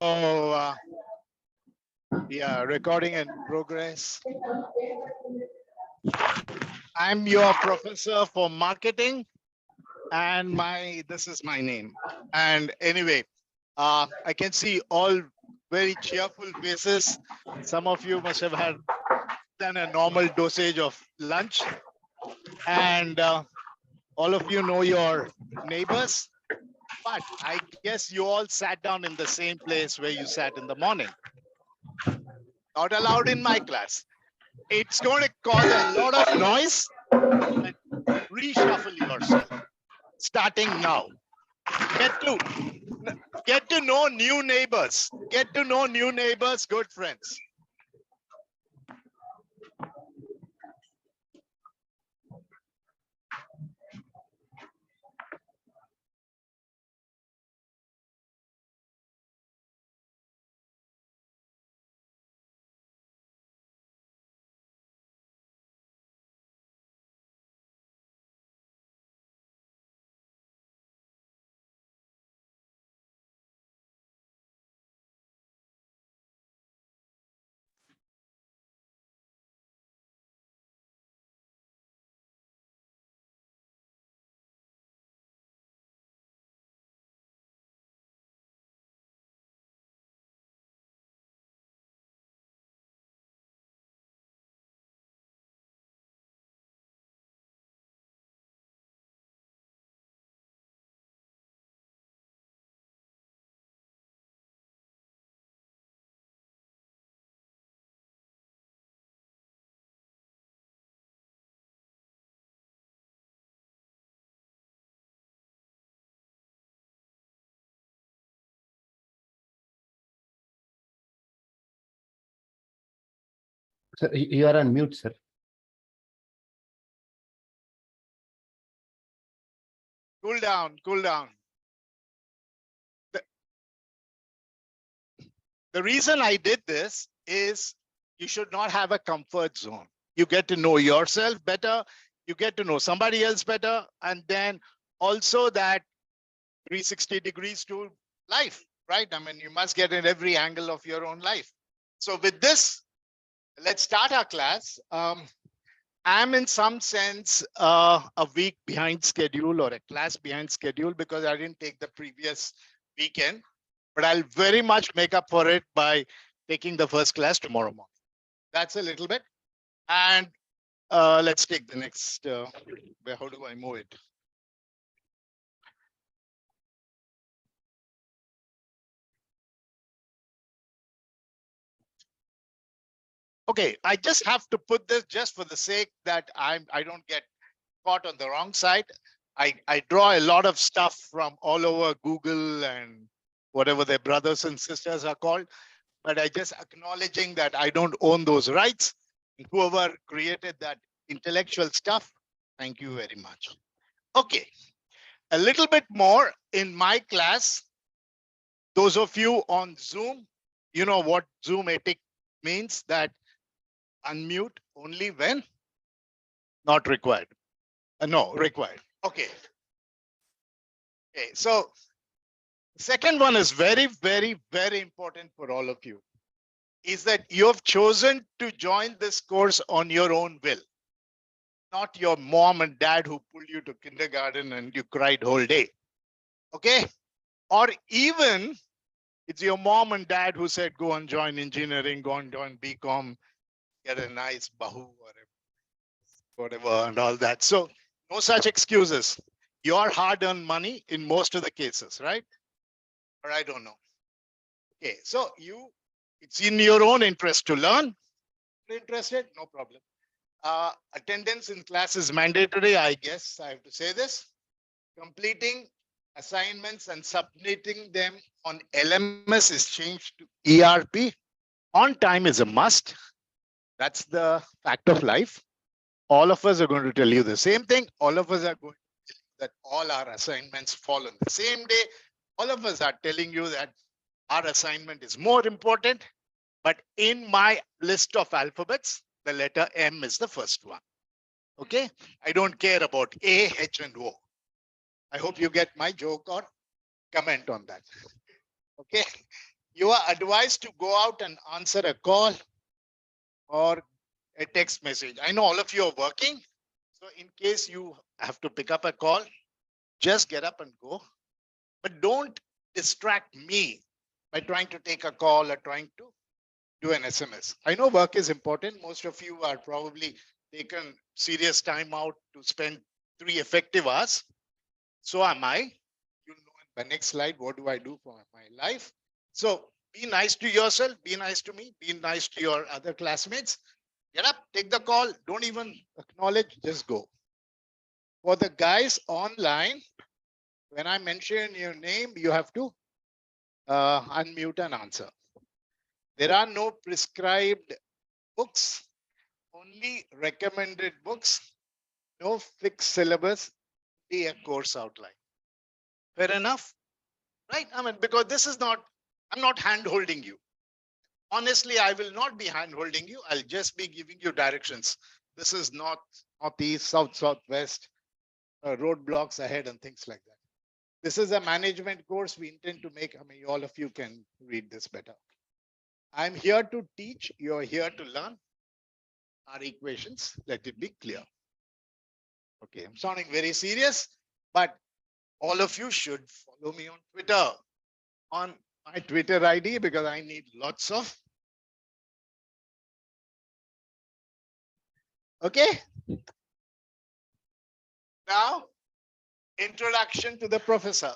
Oh, yeah, recording in progress. I'm your professor for marketing, and this is my name. And anyway, I can see all very cheerful faces. Some of you must have had done a normal dosage of lunch, and all of you know your neighbors. But I guess you all sat down in the same place where you sat in the morning. Not allowed in my class. It's going to cause a lot of noise, but reshuffle yourself starting now. Get to know new neighbors. Get to know new neighbors, good friends. Sir, you are on mute, sir. Cool down, cool down. The reason I did this is you should not have a comfort zone. You get to know yourself better. You get to know somebody else better. And then also that 360 degrees to life, right? I mean, you must get in every angle of your own life. So with this, let's start our class. I'm in some sense a week behind schedule or a class behind schedule because I didn't take the previous weekend, but I'll very much make up for it by taking the first class tomorrow morning. That's a little bit. And let's take the next, how do I move it? Okay, I just have to put this just for the sake that I don't get caught on the wrong side. I draw a lot of stuff from all over Google and whatever their brothers and sisters are called, but I just acknowledging that I don't own those rights. And whoever created that intellectual stuff, thank you very much. Okay, a little bit more in my class. Those of you on Zoom, you know what Zoom ethic means, that unmute only when not required. No, required. Okay. Okay, so second one is very, very, very important for all of you, is that you have chosen to join this course on your own will. Not your mom and dad who pulled you to kindergarten and you cried whole day. Okay? Or even it's your mom and dad who said, go and join engineering, go and join BCom, get a nice bahu or whatever and all that. So no such excuses. Your hard-earned money in most of the cases, right? Or I don't know. Okay, so it's in your own interest to learn. Interested? No problem. Attendance in class is mandatory, I guess I have to say this. Completing assignments and submitting them on LMS is changed to ERP. On time is a must. That's the fact of life. All of us are going to tell you the same thing. All of us are going to tell you that all our assignments fall on the same day. All of us are telling you that our assignment is more important. But in my list of alphabets, the letter M is the first one. Okay, I don't care about A, H, and O. I hope you get my joke or comment on that. Okay, You are advised to go out and answer a call or a text message. I know all of you are working. So in case you have to pick up a call, just get up and go. But don't distract me by trying to take a call or trying to do an SMS. I know work is important. Most of you are probably taken serious time out to spend 3 effective hours. So am I. You know, in the next slide, what do I do for my life? So be nice to yourself, be nice to me, be nice to your other classmates. Get up, take the call, don't even acknowledge, just go. For the guys online, when I mention your name, you have to unmute and answer. There are no prescribed books, only recommended books, no fixed syllabus, be a course outline. Fair enough, right? I mean, because this is not, I'm not hand holding you. Honestly, I will not be hand holding you. I'll just be giving you directions. This is north, northeast, south, southwest, roadblocks ahead and things like that. This is a management course we intend to make. I mean, all of you can read this better. I'm here to teach. You're here to learn our equations. Let it be clear. Okay, I'm sounding very serious, but all of you should follow me on Twitter, on my Twitter ID, because I need lots of. Okay. Now, introduction to the professor.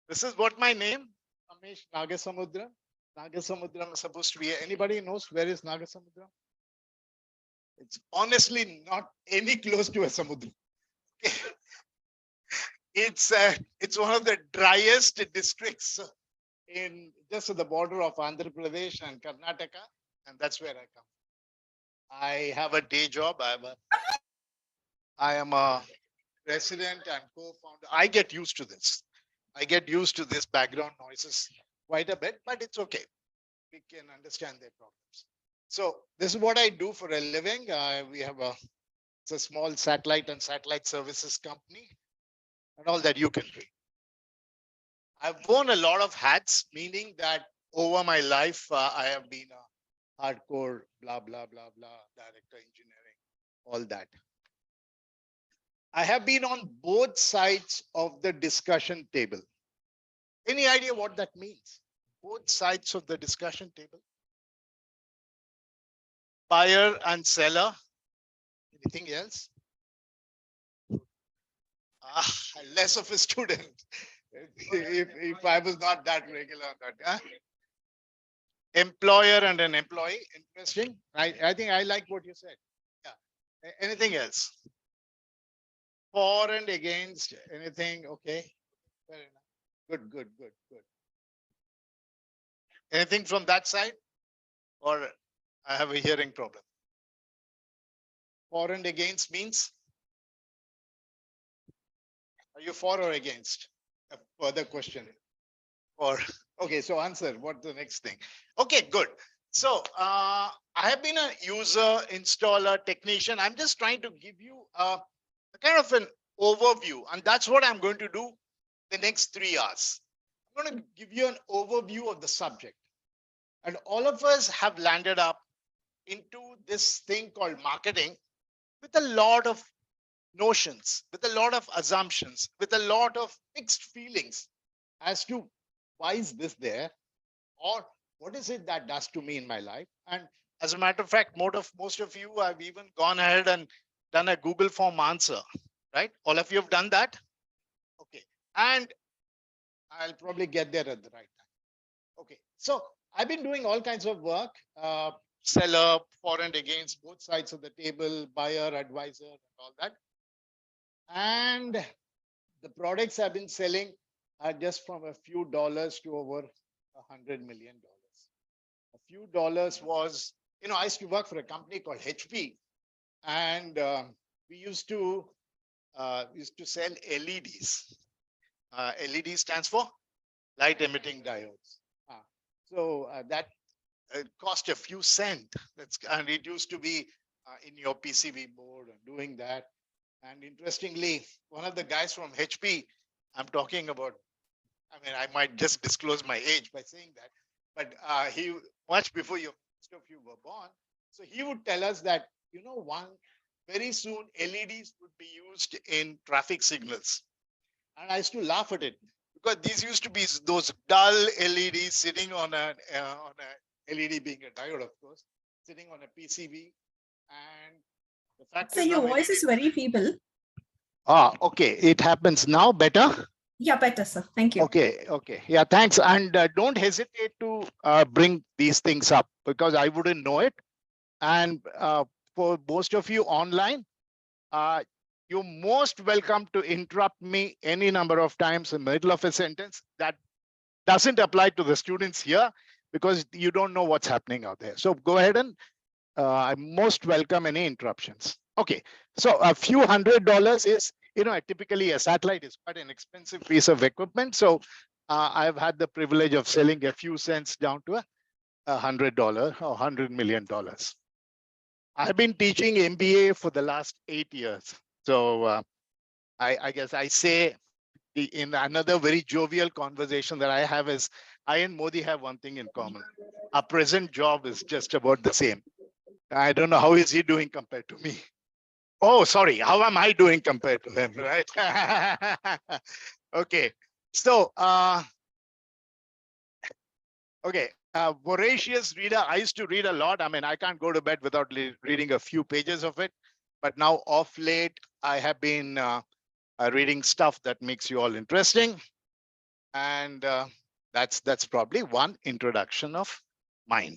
This is what my name, Ramesh Nagasamudram. Nagasamudram is supposed to be, anybody knows where is Nagasamudram? It's honestly not any close to a samudra. It's one of the driest districts in just at the border of Andhra Pradesh and Karnataka, and that's where I come. I have a day job. I am a resident and co-founder. I get used to this. I get used to this background noises quite a bit, but it's okay. We can understand their problems. So this is what I do for a living. We have it's a small satellite and satellite services company and all that you can do. I've worn a lot of hats, meaning that over my life, I have been a hardcore blah, blah, blah, blah, director, engineering, all that. I have been on both sides of the discussion table. Any idea what that means? Both sides of the discussion table. Buyer and seller. Anything else? Less of a student. if I was not that regular on that. Employer and an employee. Interesting. I think I like what you said. Yeah. Anything else? For and against anything? Okay. Fair enough. Good, good, good, good. Anything from that side? Or I have a hearing problem. For and against means? Are you for or against? A further question. Or okay, so answer. What's the next thing? Okay, good. So I have been a user, installer, technician. I'm just trying to give you a kind of an overview, and that's what I'm going to do the next 3 hours. I'm going to give you an overview of the subject. And all of us have landed up into this thing called marketing with a lot of notions, with a lot of assumptions, with a lot of mixed feelings as to why is this there or what is it that does to me in my life. And as a matter of fact, most of you have even gone ahead and done a Google form answer, right? All of you have done that. Okay. And I'll probably get there at the right time. Okay. So I've been doing all kinds of work, seller, for and against, both sides of the table, buyer, advisor, and all that. And the products I've been selling are just from a few dollars to over $100 million. A few dollars was, I used to work for a company called HP, and we used to sell LEDs. LED stands for light emitting diodes. So that cost a few cents. And it used to be in your PCB board and doing that. And interestingly, one of the guys from HP, I'm talking about, I mean, I might just disclose my age by saying that, but he much before most of you were born. So he would tell us that, very soon LEDs would be used in traffic signals. And I used to laugh at it because these used to be those dull LEDs sitting on a LED being a diode, of course, sitting on a PCB. And the fact So is now your voice LED. is very feeble. Okay. It happens now better. Yeah, better, sir. Thank you. Okay. Yeah, thanks. And don't hesitate to bring these things up because I wouldn't know it. And for most of you online, you're most welcome to interrupt me any number of times in the middle of a sentence. That doesn't apply to the students here because you don't know what's happening out there. So go ahead and I most welcome any interruptions. Okay, so a few $100 is, typically a satellite is quite an expensive piece of equipment. So I've had the privilege of selling a few cents down to $100 or $100 million. I've been teaching MBA for the last 8 years. So I guess I say in another very jovial conversation that I have is I and Modi have one thing in common. Our present job is just about the same. I don't know how is he doing compared to me. Oh, sorry. How am I doing compared to him, right? Okay. So, okay. Voracious reader. I used to read a lot. I mean, I can't go to bed without reading a few pages of it. But now off late, I have been reading stuff that makes you all interesting. And that's probably one introduction of mine.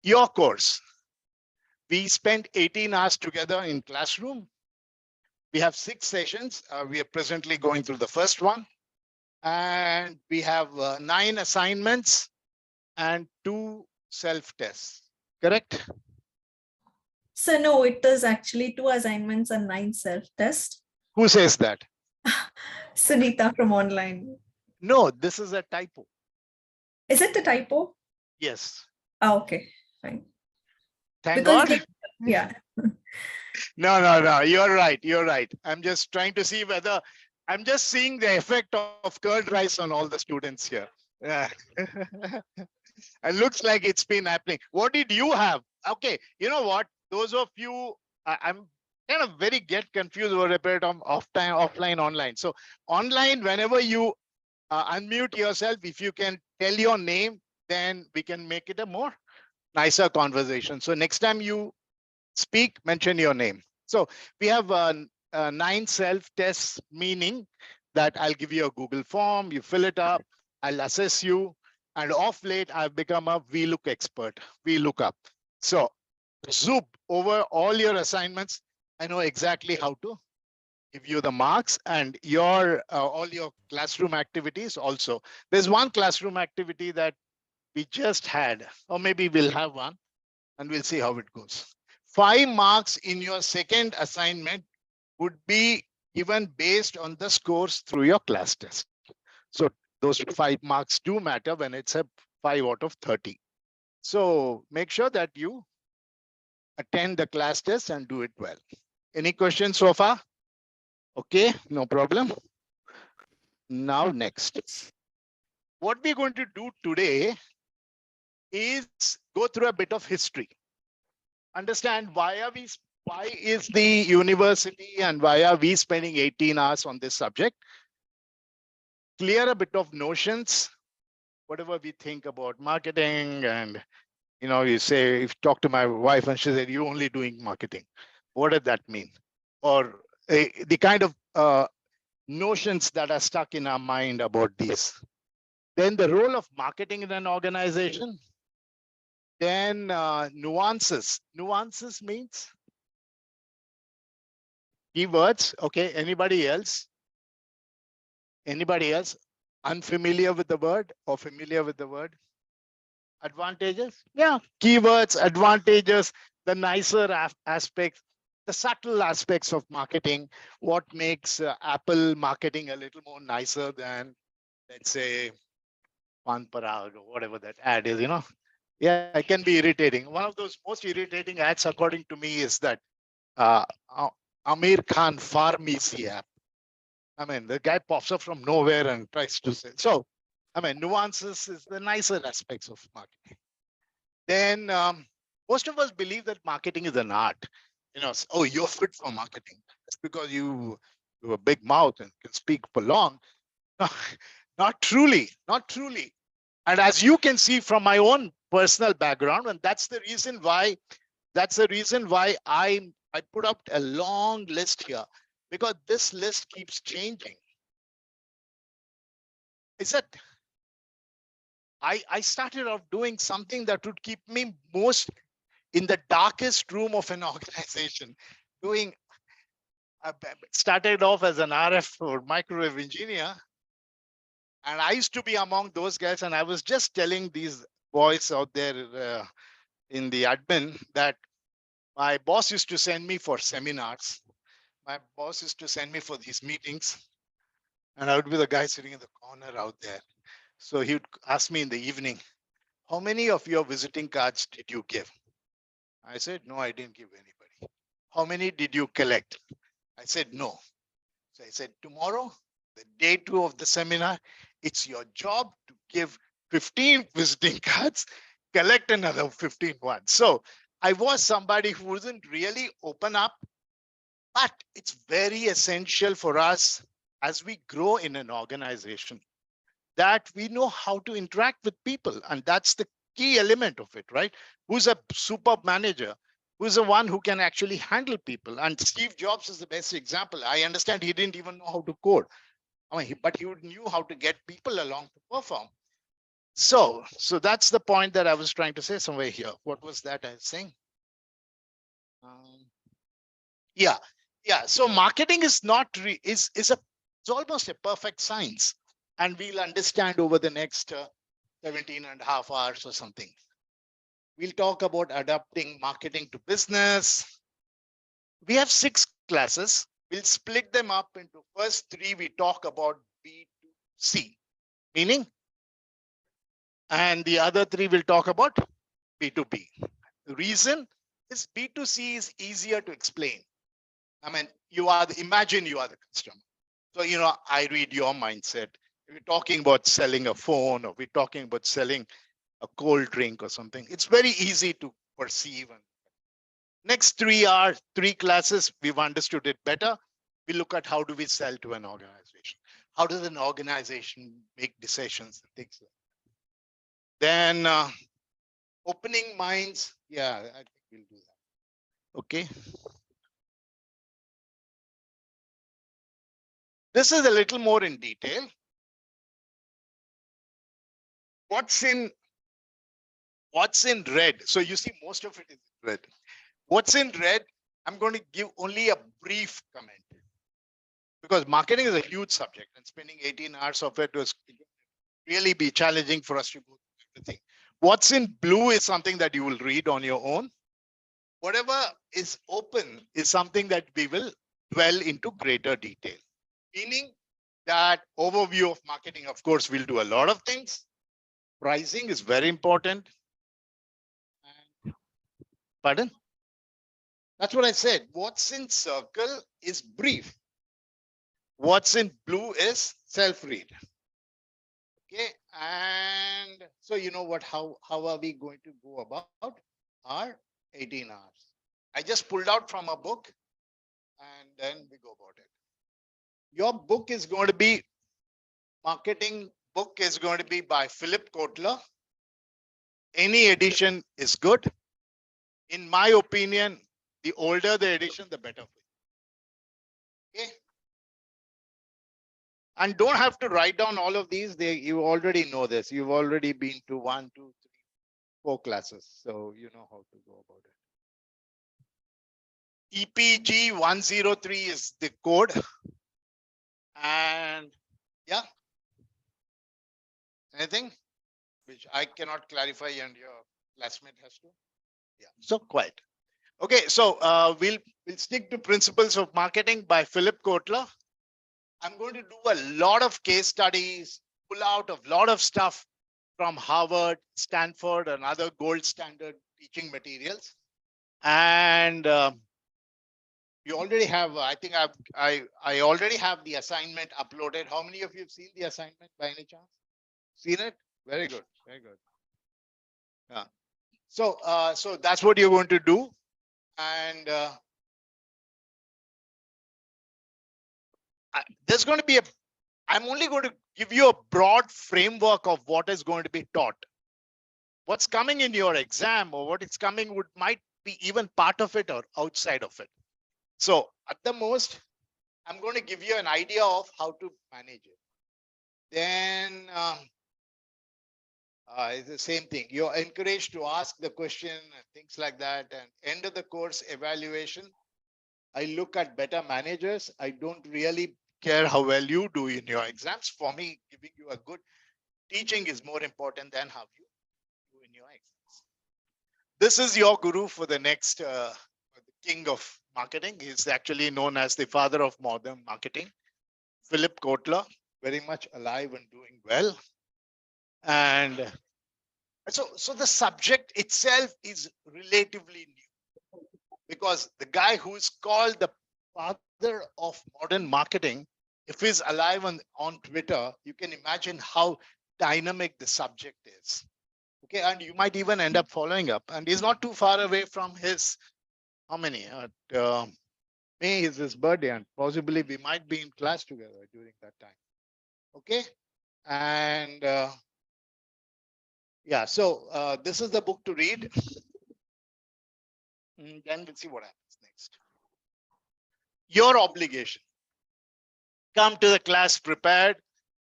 Your course. We spent 18 hours together in classroom. We have 6 sessions. We are presently going through the first one. And we have 9 assignments and 2 self-tests. Correct? So no, it is actually 2 assignments and 9 self-test. Who says that? Sunita from online. No, this is a typo. Is it a typo? Yes. Oh, okay, fine. Thank Because God. yeah. No. You're right. You're right. I'm just trying to see whether I'm just seeing the effect of curd rice on all the students here. Yeah. It looks like it's been happening. What did you have? Okay. You know what? Those of you, I'm kind of very get confused over a period of offline, online. So online, whenever you unmute yourself, if you can tell your name, then we can make it a more nicer conversation. So next time you speak, mention your name. So we have 9 self-tests, meaning that I'll give you a Google form, you fill it up, I'll assess you. And off late, I've become a VLOOK expert, VLOOKUP. So zoop over all your assignments. I know exactly how to give you the marks and your all your classroom activities also. There's one classroom activity that we just had, or maybe we'll have one, and we'll see how it goes. 5 marks in your second assignment would be given based on the scores through your class test. So those 5 marks do matter when it's a 5 out of 30. So make sure that you attend the class test and do it well. Any questions so far? Okay, no problem. Now next. What we're going to do today is go through a bit of history. Understand why is the university and why are we spending 18 hours on this subject? Clear a bit of notions, whatever we think about marketing. And you say, if talk to my wife and she said, you're only doing marketing. What does that mean? Or the kind of notions that are stuck in our mind about these. Then the role of marketing in an organization. Then nuances. Nuances means keywords. Okay, anybody else? Anybody else unfamiliar with the word or familiar with the word? Advantages? Yeah, keywords, advantages, the nicer aspects, the subtle aspects of marketing. What makes Apple marketing a little more nicer than, let's say, Pan Parag or whatever that ad is, Yeah, it can be irritating. One of those most irritating ads, according to me, is that Amir Khan Pharmacy app. I mean, the guy pops up from nowhere and tries to say. So, I mean, nuances is the nicer aspects of marketing. Then most of us believe that marketing is an art. Oh, you're fit for marketing. That's because you have a big mouth and can speak for long. Not truly, not truly. And as you can see from my own personal background, and that's the reason why I put up a long list here, because this list keeps changing. Is that I started off doing something that would keep me most in the darkest room of an organization. Doing started off as an RF or microwave engineer, and I used to be among those guys. And I was just telling these boys out there in the admin that my boss used to send me for seminars. My boss used to send me for these meetings, and I would be the guy sitting in the corner out there. So he would ask me in the evening, how many of your visiting cards did you give? I said, no, I didn't give anybody. How many did you collect? I said, no. So I said, tomorrow, the day 2 of the seminar, it's your job to give 15 visiting cards, collect another 15 ones. So I was somebody who wasn't really open up, but it's very essential for us as we grow in an organization that we know how to interact with people. And that's the key element of it, right? Who's a superb manager? Who's the one who can actually handle people? And Steve Jobs is the best example. I understand he didn't even know how to code. But he knew how to get people along to perform. So that's the point that I was trying to say somewhere here. What was that I was saying? Yeah. So marketing is not it's almost a perfect science, and we'll understand over the next 17 and a half hours or something. We'll talk about adapting marketing to business. We have 6 classes. We'll split them up into first 3. We talk about B2C, meaning, and the other 3 will talk about B2B. The reason is B2C is easier to explain. I mean, imagine you are the customer. So, I read your mindset. We're talking about selling a phone, or we're talking about selling a cold drink or something. It's very easy to perceive. And next 3 classes, we've understood it better. We look at how do we sell to an organization? How does an organization make decisions and things like that? Then opening minds. Yeah, I think we'll do that. Okay. This is a little more in detail. What's in red? So you see, most of it is red. What's in red? I'm going to give only a brief comment, because marketing is a huge subject, and spending 18 hours of it was really be challenging for us to go through everything. What's in blue is something that you will read on your own. Whatever is open is something that we will dwell into greater detail. Meaning that overview of marketing, of course, we'll do a lot of things. Pricing is very important. Pardon? That's what I said. What's in circle is brief. What's in blue is self-read. Okay. And so you know what, how are we going to go about our 18 hours? I just pulled out from a book, and then we go about it. Your book is going to be, marketing book is going to be by Philip Kotler. Any edition is good. In my opinion, the older the edition, the better for you. Okay. And don't have to write down all of these. You already know this. You've already been to 1, 2, 3, 4 classes. So you know how to go about it. EPG 103 is the code. And yeah. Anything which I cannot clarify and your classmate has to? Yeah. So quiet. Okay. So we'll stick to Principles of Marketing by Philip Kotler. I'm going to do a lot of case studies, pull out a lot of stuff from Harvard, Stanford, and other gold standard teaching materials. And You already have, I think I already have the assignment uploaded. How many of you have seen the assignment by any chance? Seen it? Very good. Very good. Yeah. So that's what you're going to do. And there's going to be I'm only going to give you a broad framework of what is going to be taught. What's coming in your exam or what is coming might be even part of it or outside of it. So at the most, I'm going to give you an idea of how to manage it. Then it's the same thing. You're encouraged to ask the question and things like that. And end of the course evaluation, I look at better managers. I don't really care how well you do in your exams. For me, giving you a good teaching is more important than how you do in your exams. This is your guru for the next the king of marketing. He's actually known as the father of modern marketing, Philip Kotler, very much alive and doing well. And so the subject itself is relatively new because the guy who is called the father of modern marketing, if he's alive on Twitter, you can imagine how dynamic the subject is. Okay, and you might even end up following up. And he's not too far away from his, how many? May is his birthday, and possibly we might be in class together during that time. Okay, and yeah, so this is the book to read. And then let's see what happens next. Your obligation. Come to the class prepared,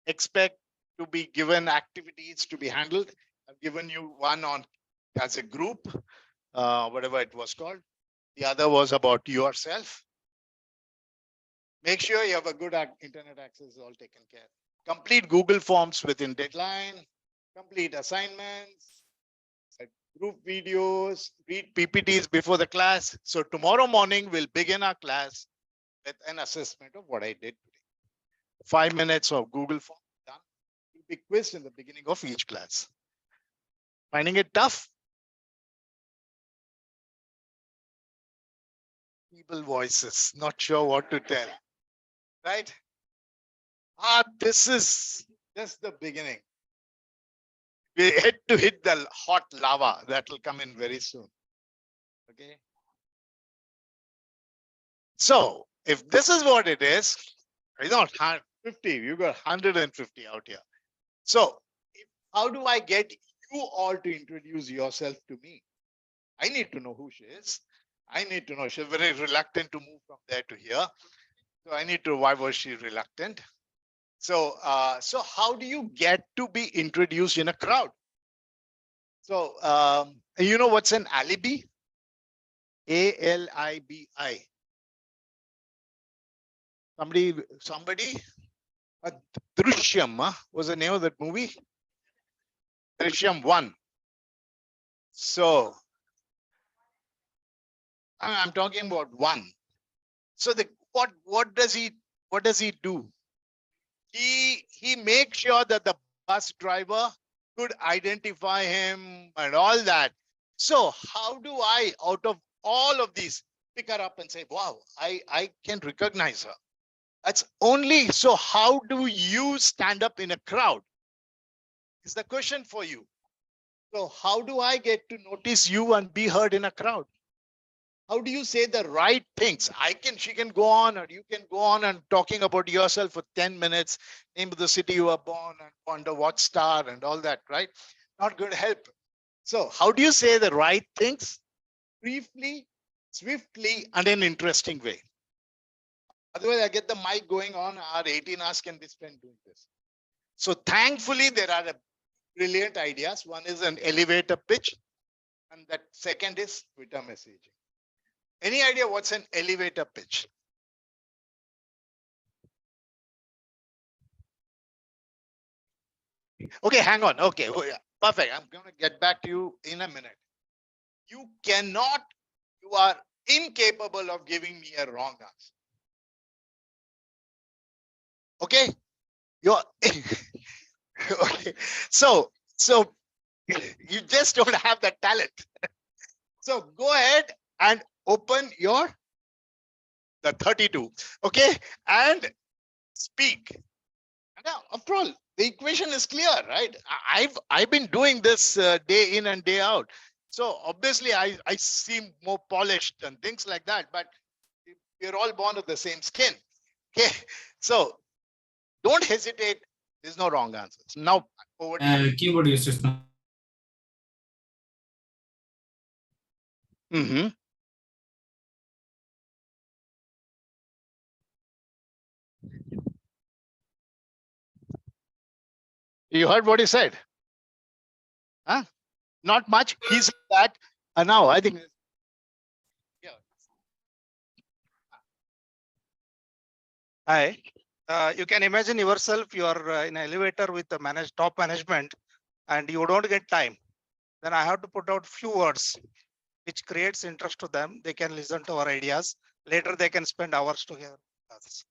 expect to be given activities to be handled. I've given you one on as a group, whatever it was called. The other was about yourself. Make sure you have a good internet access, all taken care. Complete Google Forms within deadline, complete assignments, group videos, read PPTs before the class. So tomorrow morning, we'll begin our class with an assessment of what I did today. 5 minutes of Google Form done. You'll be quizzed in the beginning of each class. Finding it tough? Feeble voices, not sure what to tell. Right? This is just the beginning. We had to hit the hot lava that will come in very soon. Okay. So if this is what it is, you know, 50, you got 150 out here. So how do I get you all to introduce yourself to me? I need to know who she is. I need to know. She's very reluctant to move from there to here. So I need to, why was she reluctant? So, so how do you get to be introduced in a crowd? So, you know what's an alibi? ALIBI. Somebody? Drishyam was the name of that movie? Drishyam 1. So, I'm talking about 1. So what does he do? He makes sure that the bus driver could identify him and all that. So how do I, out of all of these, pick her up and say, wow, I can recognize her? That's only, so how do you stand up in a crowd? Is the question for you. So how do I get to notice you and be heard in a crowd? How do you say the right things? She can go on, or you can go on and talking about yourself for 10 minutes, name of the city you were born and wonder what star and all that, right? Not going to help. So how do you say the right things? Briefly, swiftly, and in an interesting way. Otherwise, I get the mic going on, our 18 hours can be spent doing this. So thankfully, there are brilliant ideas. One is an elevator pitch, and that second is Twitter messaging. Any idea what's an elevator pitch? Okay, hang on. Okay, perfect. I'm going to get back to you in a minute. You are incapable of giving me a wrong answer. Okay, you're okay. So you just don't have that talent. So go ahead and open your the 32. Okay, and speak. Now, after all, the equation is clear, right? I've been doing this day in and day out. So obviously, I seem more polished and things like that. But we're all born of the same skin. Okay, so don't hesitate. There's no wrong answers. Now, over to you. Keyboard users now. Mm-hmm. You heard what he said? Huh? Not much. He's that. Now, I think. Yeah. Hi. You can imagine yourself, you are in an elevator with the top management and you don't get time. Then I have to put out few words which creates interest to them. They can listen to our ideas. Later they can spend hours together with us.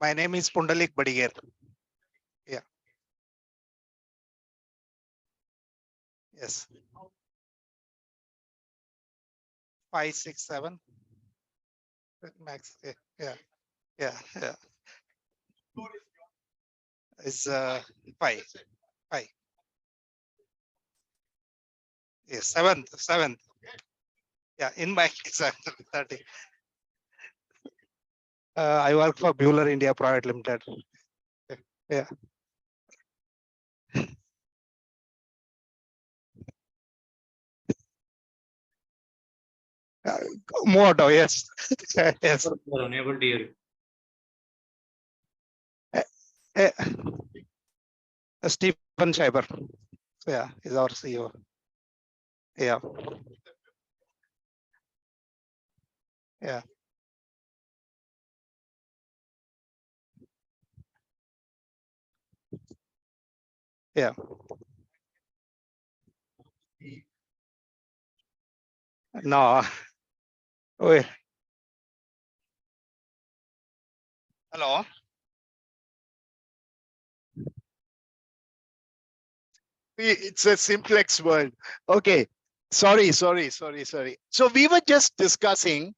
My name is Pundalik Badiger. Yeah. Yes. 5, 6, 7. Max. Yeah. Yeah. It's 5. Yes, 7th. Yeah, in my case, 30. I work for Bueller India Private Limited. Yeah. Moto, yes. Yes. You're unable to hear you. Eh, Stephen Schreiber. Yeah, is our CEO. Yeah. Yeah. Yeah. No. Wait. Hello. It's a simplex world. Okay. Sorry. So we were just discussing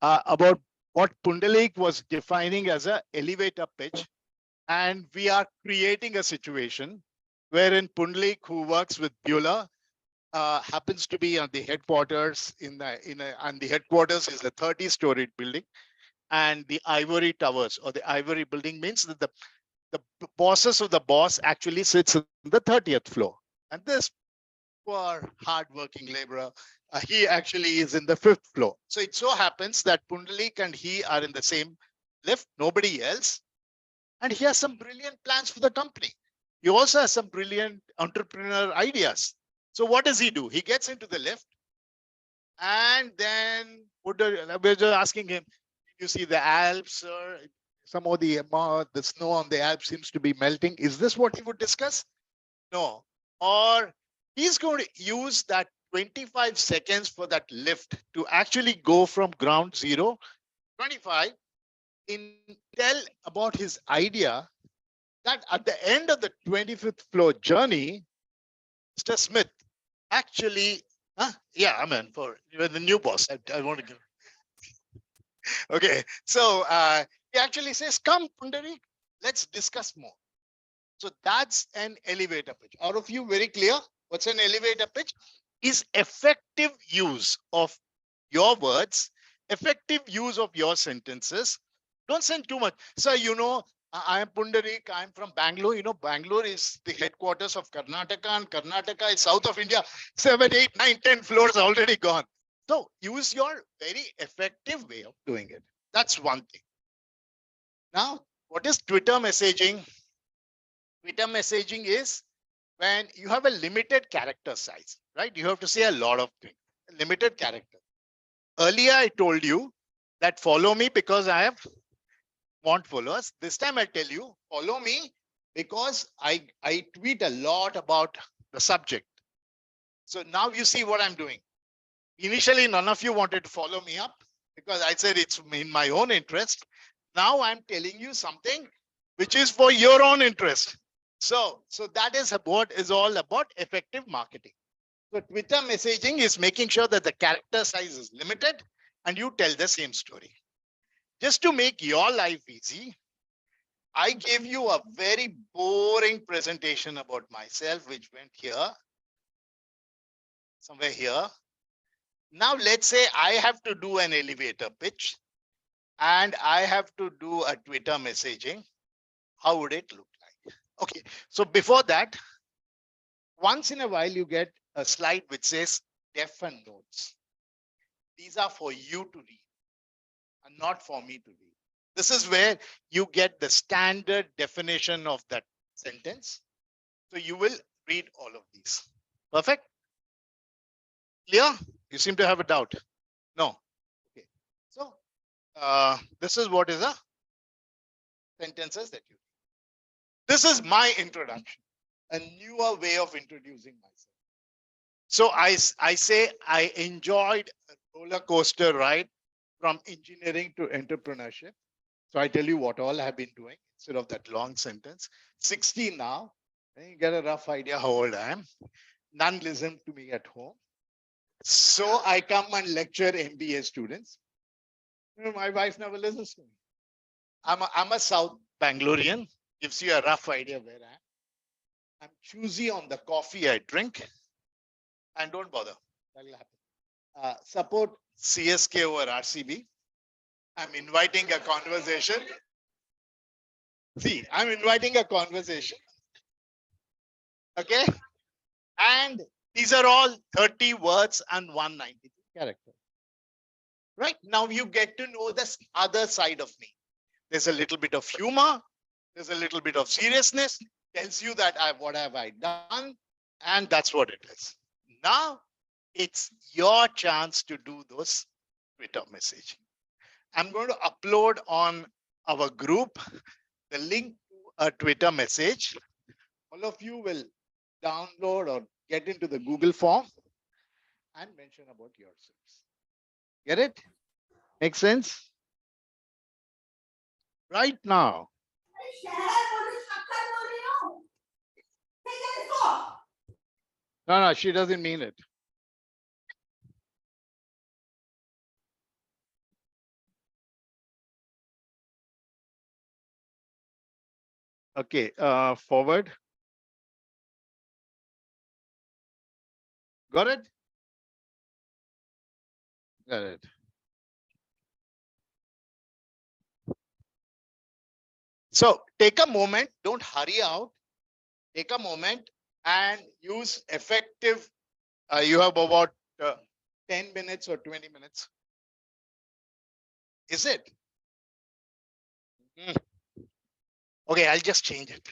about what Pundalik was defining as an elevator pitch. And we are creating a situation wherein Pundalik, who works with Bueller, happens to be on the headquarters and the headquarters is a 30-storied building. And the ivory towers or the ivory building means that the bosses of the boss actually sits in the 30th floor. And this poor hardworking laborer, he actually is in the 5th floor. So it so happens that Pundalik and he are in the same lift, nobody else. And he has some brilliant plans for the company. He also has some brilliant entrepreneur ideas. So what does he do? He gets into the lift and then we're just asking him, you see the Alps, or some of the snow on the Alps seems to be melting. Is this what he would discuss? No. Or he's going to use that 25 seconds for that lift to actually go from ground zero, 25, tell about his idea that at the end of the 25th floor journey, Mr. Smith actually, yeah, I mean, you're the new boss. I want to give. Okay, so he actually says, come, Pundarik, let's discuss more. So that's an elevator pitch. All of you very clear? What's an elevator pitch? Is effective use of your words, effective use of your sentences. Don't send too much. So, I am Pundarik. I'm from Bangalore. Bangalore is the headquarters of Karnataka, and Karnataka is south of India. 7, 8, 9, 10 floors already gone. So use your very effective way of doing it. That's one thing. Now, what is Twitter messaging? Twitter messaging is when you have a limited character size, right? You have to say a lot of things, limited character. Earlier, I told you that follow me because I want followers. This time I tell you, follow me because I tweet a lot about the subject. So now you see what I'm doing. Initially, none of you wanted to follow me up because I said it's in my own interest. Now I'm telling you something which is for your own interest. So that is what is all about effective marketing. So Twitter messaging is making sure that the character size is limited and you tell the same story. Just to make your life easy, I gave you a very boring presentation about myself, which went here, somewhere here. Now let's say I have to do an elevator pitch and I have to do a Twitter messaging. How would it look like? Okay, so before that, once in a while you get a slide which says deaf-and notes. These are for you to read and not for me to read. This is where you get the standard definition of that sentence. So you will read all of these. Perfect? Clear? You seem to have a doubt. No. Okay. So this is what is a sentences that you. This is my introduction, a newer way of introducing myself. So I say I enjoyed a roller coaster ride from engineering to entrepreneurship. So I tell you what all I have been doing instead of that long sentence. 60 now, and you get a rough idea how old I am. None listen to me at home. So I come and lecture MBA students. My wife never listens to me. I'm a South Bangalorean, gives you a rough idea where I am. I'm choosy on the coffee I drink, and don't bother. That'll happen. Support CSK over RCB. I'm inviting a conversation. See, I'm inviting a conversation. Okay. And these are all 30 words and 192 characters. Right now you get to know this other side of me. There's a little bit of humor. There's a little bit of seriousness. Tells you that what have I done? And that's what it is. Now it's your chance to do those Twitter messaging. I'm going to upload on our group the link to a Twitter message. All of you will download or get into the Google form and mention about yourselves. Get it? Make sense? Right now. No, she doesn't mean it. Okay, forward. Got it? Got it. So take a moment, don't hurry out. Take a moment and use effective. You have about 10 minutes or 20 minutes. Is it? Okay, I'll just change it.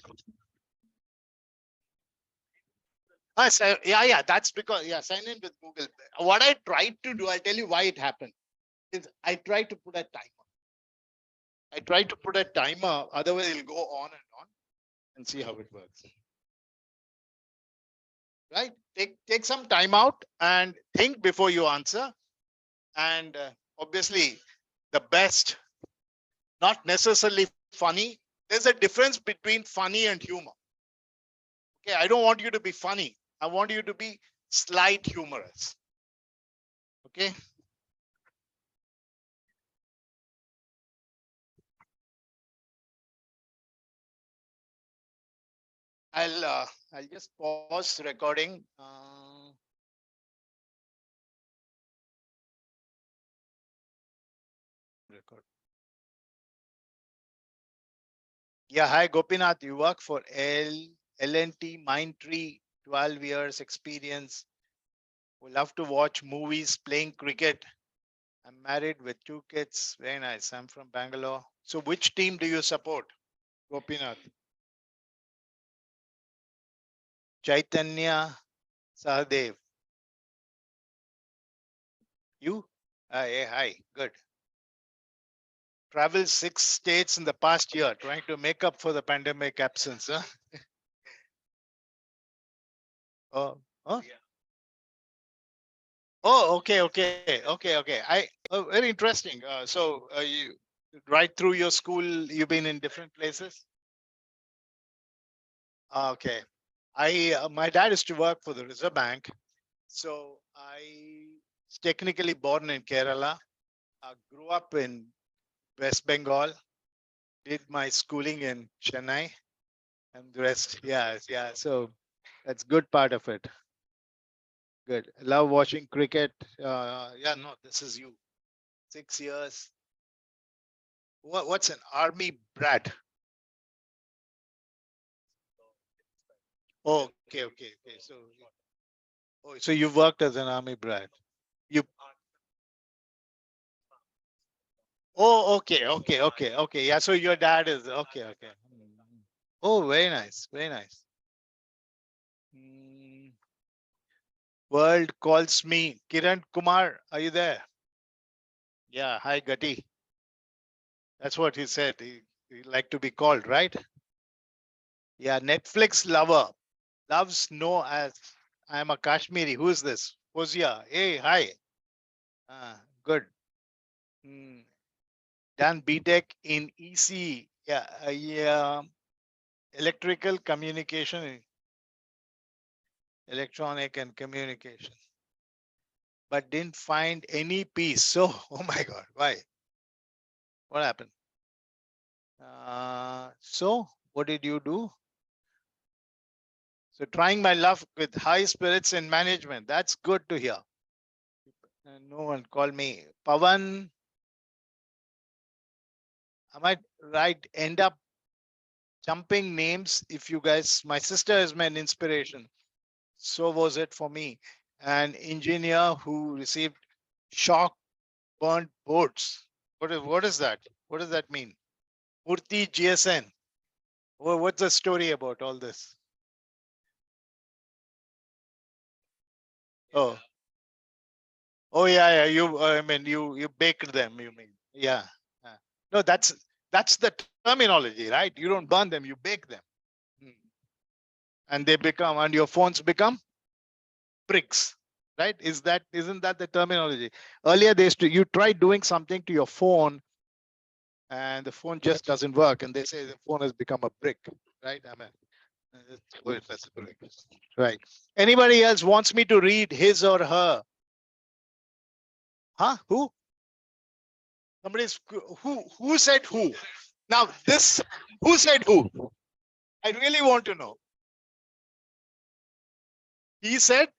So, yeah, that's because, sign in with Google. What I tried to do, I'll tell you why it happened, is I tried to put a timer. Otherwise it'll go on and see how it works. Right? Take some time out and think before you answer. And obviously, the best, not necessarily funny. There's a difference between funny and humor. Okay, I don't want you to be funny. I want you to be slight humorous. Okay. I'll just pause recording. Record. Yeah, hi Gopinath. You work for L&T Mindtree, 12 years experience. We love to watch movies, playing cricket. I'm married with 2 kids. Very nice. I'm from Bangalore. So which team do you support? Gopinath. Chaitanya Sahadev. You? Hi. Good. Traveled 6 states in the past year, trying to make up for the pandemic absence. Huh? Oh, huh? Oh, okay. Very interesting. So you right through your school, you've been in different places. Okay. My dad used to work for the Reserve Bank, So I was technically born in Kerala. I grew up in West Bengal, did my schooling in Chennai, and the rest. Yeah. So that's good part of it. Good. Love watching cricket. Yeah, no, this is you. 6 years. What's an army brat? Oh, okay. So you worked as an army brat. You. Oh, okay. Yeah. So your dad is okay. Oh, very nice. Very nice. Mm, World calls me. Kiran Kumar, are you there? Yeah. Hi, Gati. That's what he said. He like to be called, right? Yeah. Netflix lover loves know as I am a Kashmiri. Who is this? Fozia. Hey, hi. Good. Mm, Done BTech in EC. Yeah. Electrical communication, electronic and communication, but didn't find any peace. So, oh my God, why? What happened? So, what did you do? So, trying my luck with high spirits in management. That's good to hear. No one called me Pavan. I might end up jumping names if you guys. My sister is my inspiration. So was it for me. An engineer who received shock burnt boards. What is that? What does that mean? Murthy GSN. What's the story about all this? Oh, yeah. You, I mean, you baked them. You mean, yeah. No, that's the terminology, right? You don't burn them, you bake them, and they become, and your phones become bricks, right? Isn't that the terminology? Earlier, you try doing something to your phone, and the phone just doesn't work, and they say the phone has become a brick, right? I mean, that's correct. Right. Anybody else wants me to read his or her? Huh? Who? Somebody's who said who? Now this, who said who? I really want to know. He said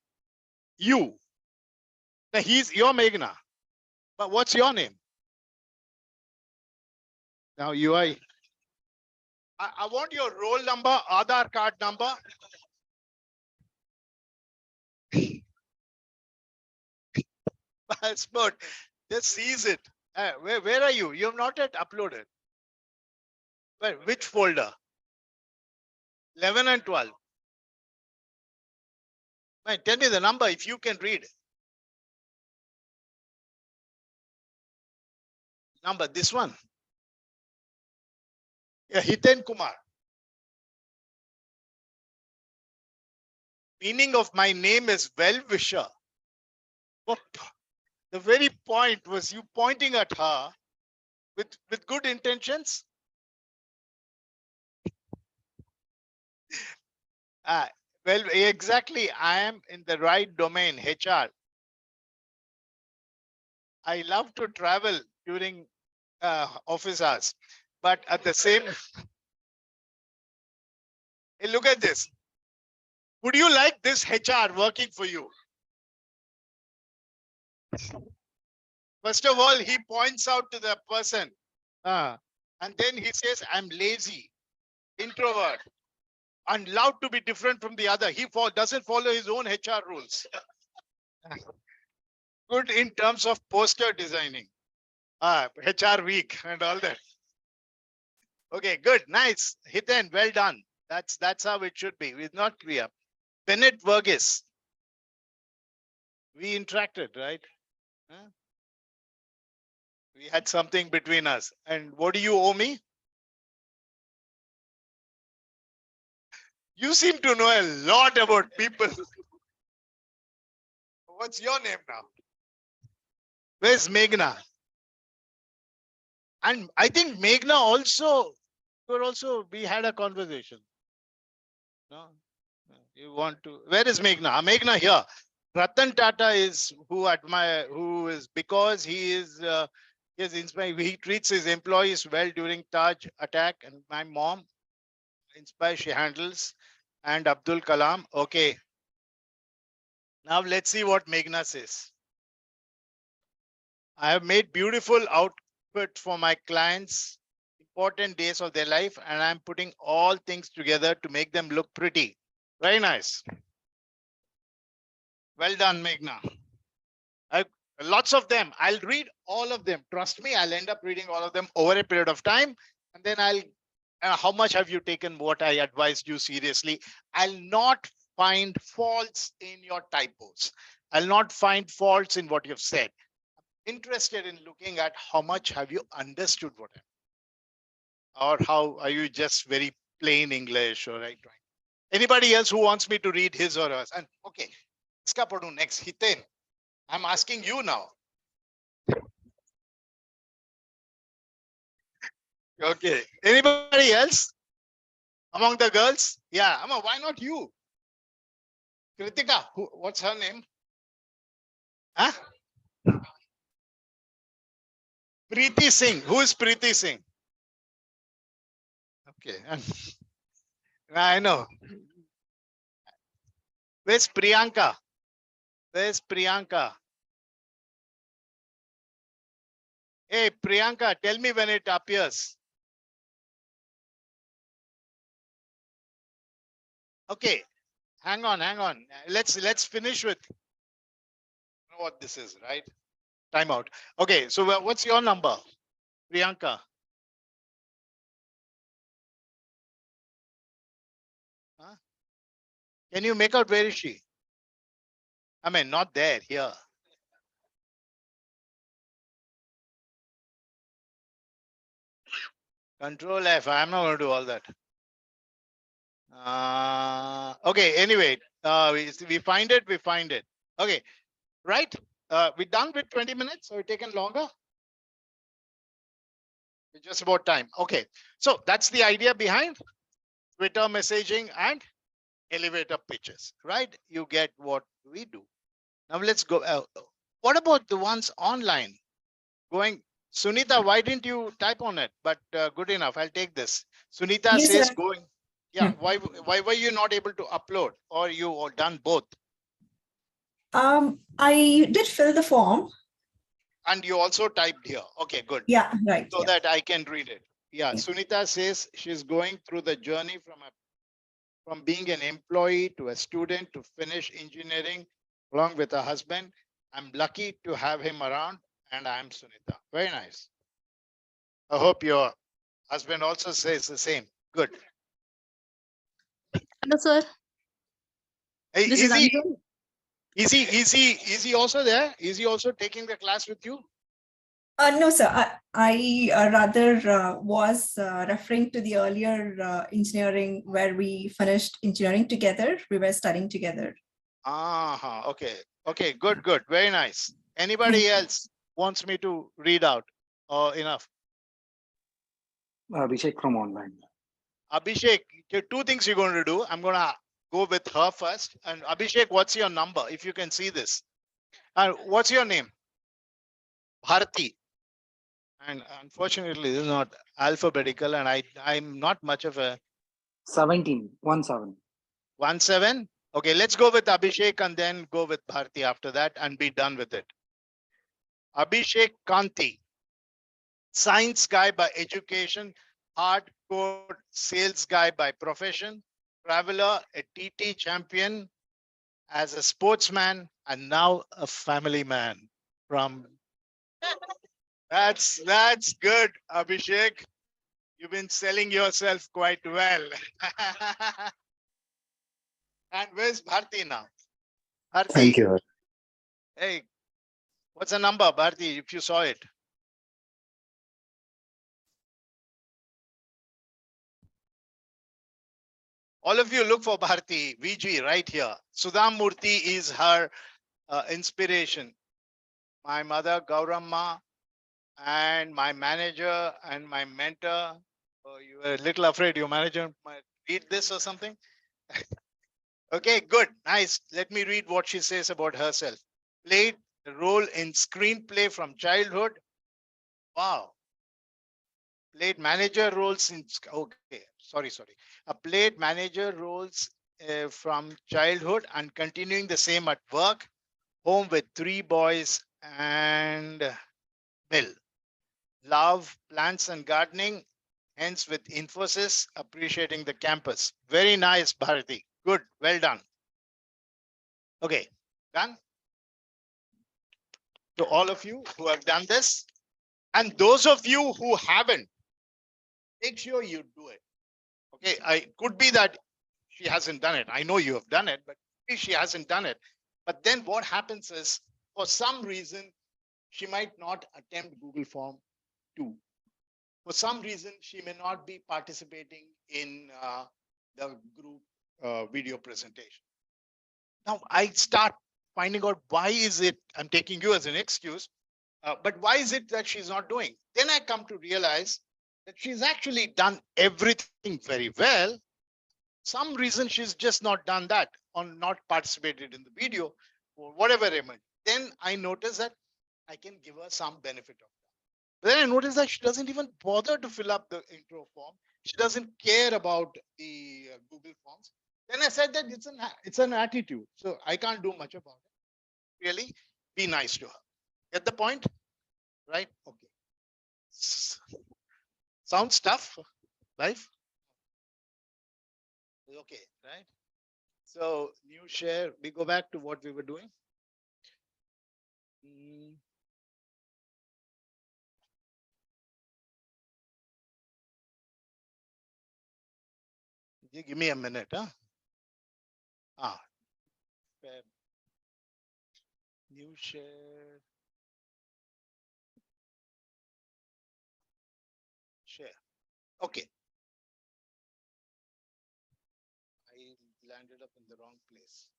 you. Now you're Meghna. But what's your name? Now I want your roll number, Aadhaar card number. Passport. Just seize it. Where are you? You have not yet uploaded. Which folder? 11 and 12. Man, tell me the number if you can read. Number, this one. Yeah, Hiten Kumar. Meaning of my name is well-wisher. What? The very point was you pointing at her with good intentions. Well, exactly. I am in the right domain, HR. I love to travel during office hours, but at the same, hey, look at this. Would you like this HR working for you? First of all, he points out to the person, and then he says, I'm lazy, introvert, and allowed to be different from the other. He doesn't follow his own HR rules. Good in terms of poster designing. HR week and all that. Okay, good, nice. Hiten, well done. That's how it should be. We're not clear. Bennett Vergis. We interacted, right? Huh? We had something between us. And what do you owe me? You seem to know a lot about people. What's your name now? Where's Meghna? And I think Meghna also, we had a conversation. No? You want to, where is Meghna? Meghna here. Ratan Tata is who admire, who is because he is inspired. He treats his employees well during Taj attack, and my mom inspired. She handles, and Abdul Kalam. Okay, now let's see what Meghna says. I have made beautiful outfit for my clients, important days of their life, and I'm putting all things together to make them look pretty. Very nice. Well done, Meghna. Lots of them. I'll read all of them. Trust me, I'll end up reading all of them over a period of time. And then I'll, how much have you taken what I advised you seriously? I'll not find faults in your typos. I'll not find faults in what you've said. Interested in looking at how much have you understood what or how are you just very plain English or right? Anybody else who wants me to read his or hers? And okay, iska padhu next. Hiten, I'm asking you now. Okay. Anybody else among the girls? Yeah. Amma, why not you? Kritika, what's her name? Huh? Preeti Singh. Who is Preeti Singh? Okay. I know. Where's Priyanka? Where's Priyanka? Hey, Priyanka, tell me when it appears. Okay. Hang on. Let's finish with what this is, right? Time out. Okay. So what's your number? Priyanka. Huh? Can you make out where is she? I mean, not there, here. Control F. I'm not going to do all that. Okay. Anyway, we find it. We find it. Okay. Right. We done with 20 minutes or taken longer? It's just about time. Okay. So that's the idea behind Twitter messaging and elevator pitches, right? You get what we do. Now let's go. What about the ones online? Going, Sunita, why didn't you type on it? But good enough. I'll take this. Sunita Yes, says sir. going. Yeah. Yeah. Why were you not able to upload, or you all done both? I did fill the form. And you also typed here. Okay, good. Yeah, right. So Yeah. that I can read it. Yeah. Yeah. Sunita says she's going through the journey from being an employee to a student to finish engineering along with her husband. I'm lucky to have him around, and I'm Sunita. Very nice. I hope your husband also says the same. Good. Hello, sir. Hey, This is Anjal. is he also there? Is he also taking the class with you? No, sir. I rather was referring to the earlier engineering where we finished engineering together. We were studying together. Okay. Okay, good. Very nice. Anybody else wants me to read out? Or enough? Abhishek from online. Abhishek, two things you're going to do. I'm going to go with her first. And Abhishek, what's your number? If you can see this. And what's your name? Bharati. And unfortunately, this is not alphabetical, and I'm not much of a 17. 17. Okay, let's go with Abhishek and then go with Bharti after that and be done with it. Abhishek Kanti, science guy by education, hardcore sales guy by profession, traveler, a TT champion, as a sportsman, and now a family man. From that's good, Abhishek. You've been selling yourself quite well. And where's Bharti now? Bharti. Thank you. Hey, what's the number, Bharti, if you saw it? All of you look for Bharti, VG right here. Sudham Murthy is her inspiration. My mother, Gauramma, and my manager and my mentor. Oh, you were a little afraid your manager might read this or something. Okay, good. Nice. Let me read what she says about herself. Played a role in screenplay from childhood. Wow. Played manager roles in, okay, sorry. Played manager roles from childhood and continuing the same at work. Home with 3 boys and Bill. Love plants and gardening, hence with Infosys, appreciating the campus. Very nice, Bharati. Good, well done. Okay, done. To all of you who have done this, and those of you who haven't, make sure you do it. Okay, I could be that she hasn't done it. I know you have done it, but maybe she hasn't done it. But then what happens is, for some reason, she might not attempt Google Form 2. For some reason, she may not be participating in the group video presentation. Now I start finding out why is it, I'm taking you as an excuse, but why is it that she's not doing? Then I come to realize that she's actually done everything very well. Some reason she's just not done that or not participated in the video or whatever element. Then I notice that I can give her some benefit of that. But then I notice that she doesn't even bother to fill up the intro form. She doesn't care about the Google Forms. Then I said that it's an attitude, so I can't do much about it. Really, be nice to her. Get the point, right? Okay. Sounds tough, life. Okay, right? So new share. We go back to what we were doing. Mm. You give me a minute, huh? Fair. New share. Share. Okay. I landed up in the wrong place.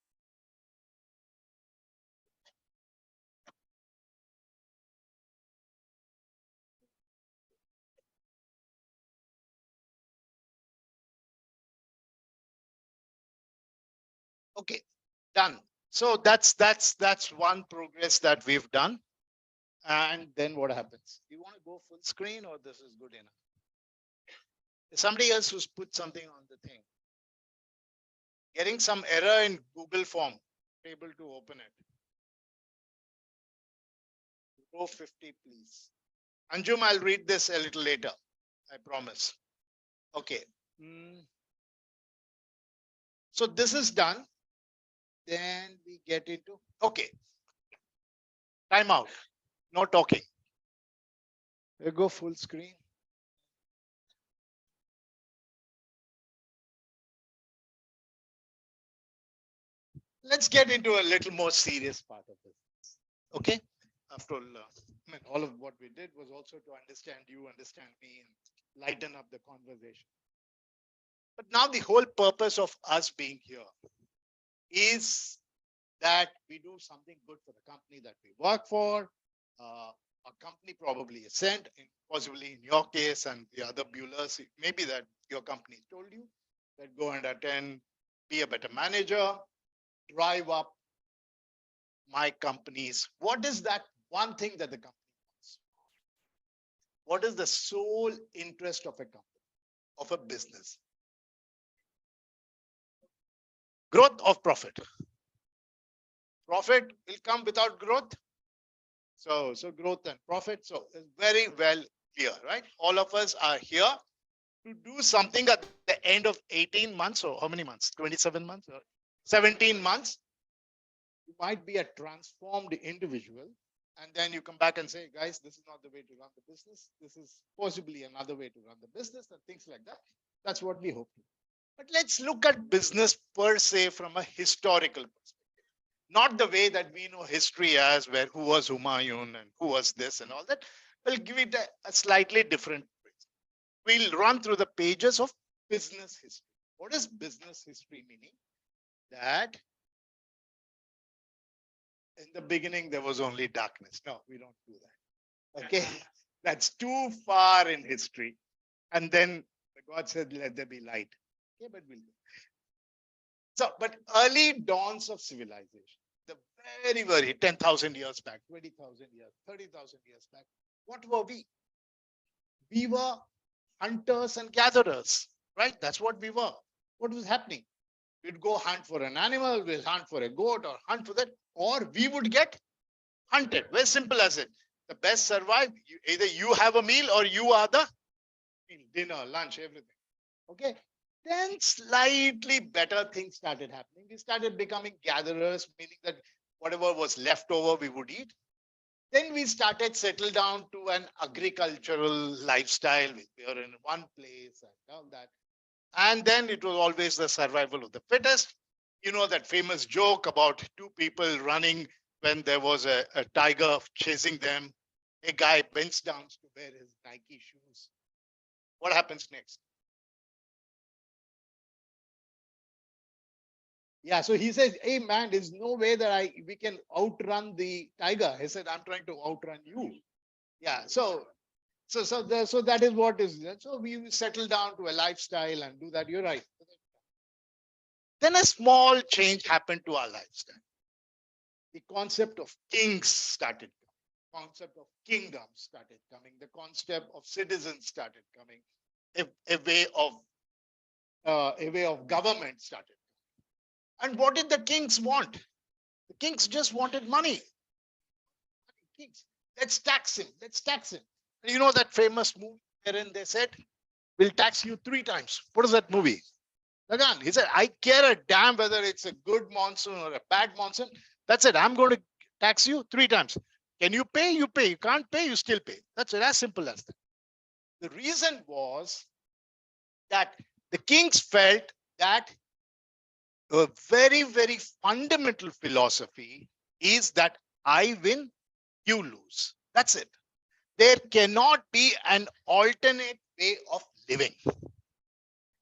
Okay, done. So that's one progress that we've done. And then what happens? You want to go full screen or this is good enough? There's somebody else who's put something on the thing. Getting some error in Google form. Able to open it. Row 50, please. Anjum, I'll read this a little later. I promise. Okay. So this is done. Then we get into, okay. Time out. No talking. We go full screen. Let's get into a little more serious part of this. Okay. After all, I mean, all of what we did was also to understand you, understand me, and lighten up the conversation. But now the whole purpose of us being here is that we do something good for the company that we work for. A company probably is sent, possibly in your case and the other Buellers, maybe that your company told you that go and attend, be a better manager, drive up my companies. What is that one thing that the company wants? What is the sole interest of a company, of a business? Growth of profit. Profit will come without growth. So growth and profit. So it's very well clear, right? All of us are here to do something at the end of 18 months or how many months? 27 months or 17 months. You might be a transformed individual. And then you come back and say, guys, this is not the way to run the business. This is possibly another way to run the business and things like that. That's what we hope to. But let's look at business per se from a historical perspective. Not the way that we know history as where who was Humayun and who was this and all that. We'll give it a slightly different way. We'll run through the pages of business history. What is business history meaning? That in the beginning, there was only darkness. No, we don't do that. Okay. That's too far in history. And then God said, let there be light. Okay, but we'll do. So, but early dawns of civilization, the very 10,000 years back, 20,000 years, 30,000 years back, what were we? We were hunters and gatherers, right? That's what we were. What was happening? We'd go hunt for an animal, we'll hunt for a goat or hunt for that, or we would get hunted. Very simple as it. The best survive. Either you have a meal or you are the meal, dinner, lunch, everything. Okay. Then slightly better things started happening. We started becoming gatherers, meaning that whatever was left over, we would eat. Then we started settle down to an agricultural lifestyle. We were in one place and all that. And then it was always the survival of the fittest. You know that famous joke about two people running when there was a tiger chasing them. A guy bends down to wear his Nike shoes. What happens next? Yeah, so he says, hey man, there's no way that we can outrun the tiger. He said, I'm trying to outrun you. Yeah, so that is what is. So we settle down to a lifestyle and do that. You're right. Then a small change happened to our lifestyle. The concept of kings started coming. Concept of kingdoms started coming. The concept of citizens started coming. A way of government started. And what did the kings want? The kings just wanted money. Kings, let's tax him. Let's tax him. And you know that famous movie wherein they said, we'll tax you 3 times. What is that movie? Again, he said, I care a damn whether it's a good monsoon or a bad monsoon. That's it. I'm going to tax you 3 times. Can you pay? You pay. You can't pay, you still pay. That's it. As simple as that. The reason was that the kings felt that a very fundamental philosophy is that I win, you lose. That's it. There cannot be an alternate way of living.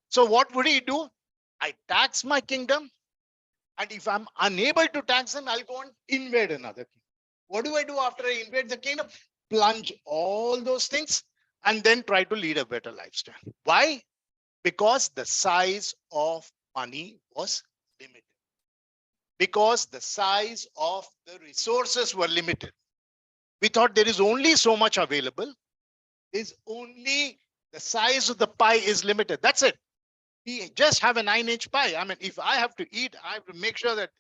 So what would he do? I tax my kingdom, and if I'm unable to tax them, I'll go and invade another kingdom. What do I do after I invade the kingdom? Plunge all those things and then try to lead a better lifestyle. Why? Because the size of money was limited. Because the size of the resources were limited. We thought there is only so much available. There's only the size of the pie is limited. That's it. We just have a 9-inch pie. I mean, if I have to eat, I have to make sure that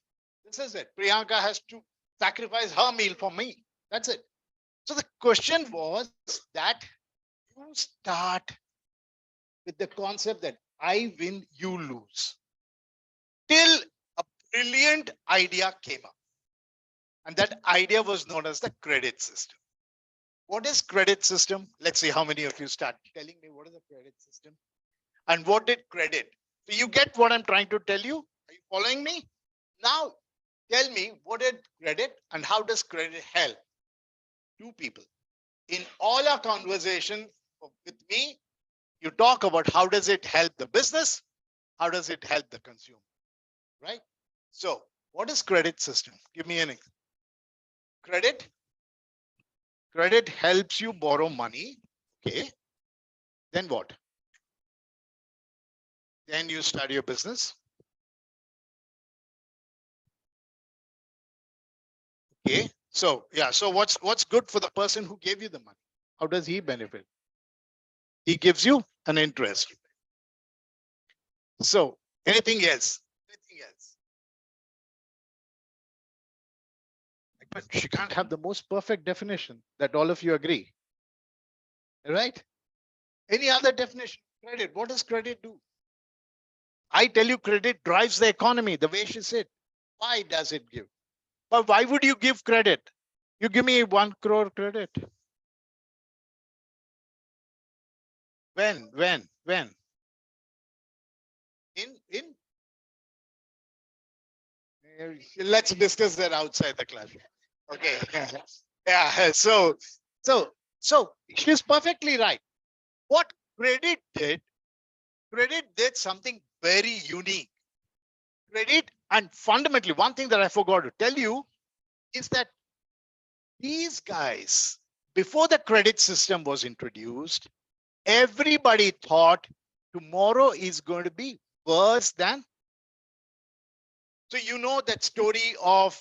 this is it. Priyanka has to sacrifice her meal for me. That's it. So the question was that you start with the concept that I win, you lose. Till a brilliant idea came up. And that idea was known as the credit system. What is credit system? Let's see how many of you start telling me what is a credit system. And what did credit? So you get what I'm trying to tell you? Are you following me? Now, tell me what did credit and how does credit help? 2 people. In all our conversation with me, you talk about how does it help the business? How does it help the consumer? Right? So what is credit system? Give me an example. Credit helps you borrow money. Okay. Then what? Then you start your business. Okay. So yeah. So what's good for the person who gave you the money? How does he benefit? He gives you an interest. So anything else? Anything else? But she can't have the most perfect definition that all of you agree. Right? Any other definition? Credit. What does credit do? I tell you, credit drives the economy, the way she said. Why does it give? But why would you give credit? You give me 1 crore credit. When? In? Let's discuss that outside the class. Okay. Yeah. So she's perfectly right. What credit did something very unique. Credit, and fundamentally, one thing that I forgot to tell you is that these guys, before the credit system was introduced, everybody thought tomorrow is going to be worse than So you know that story of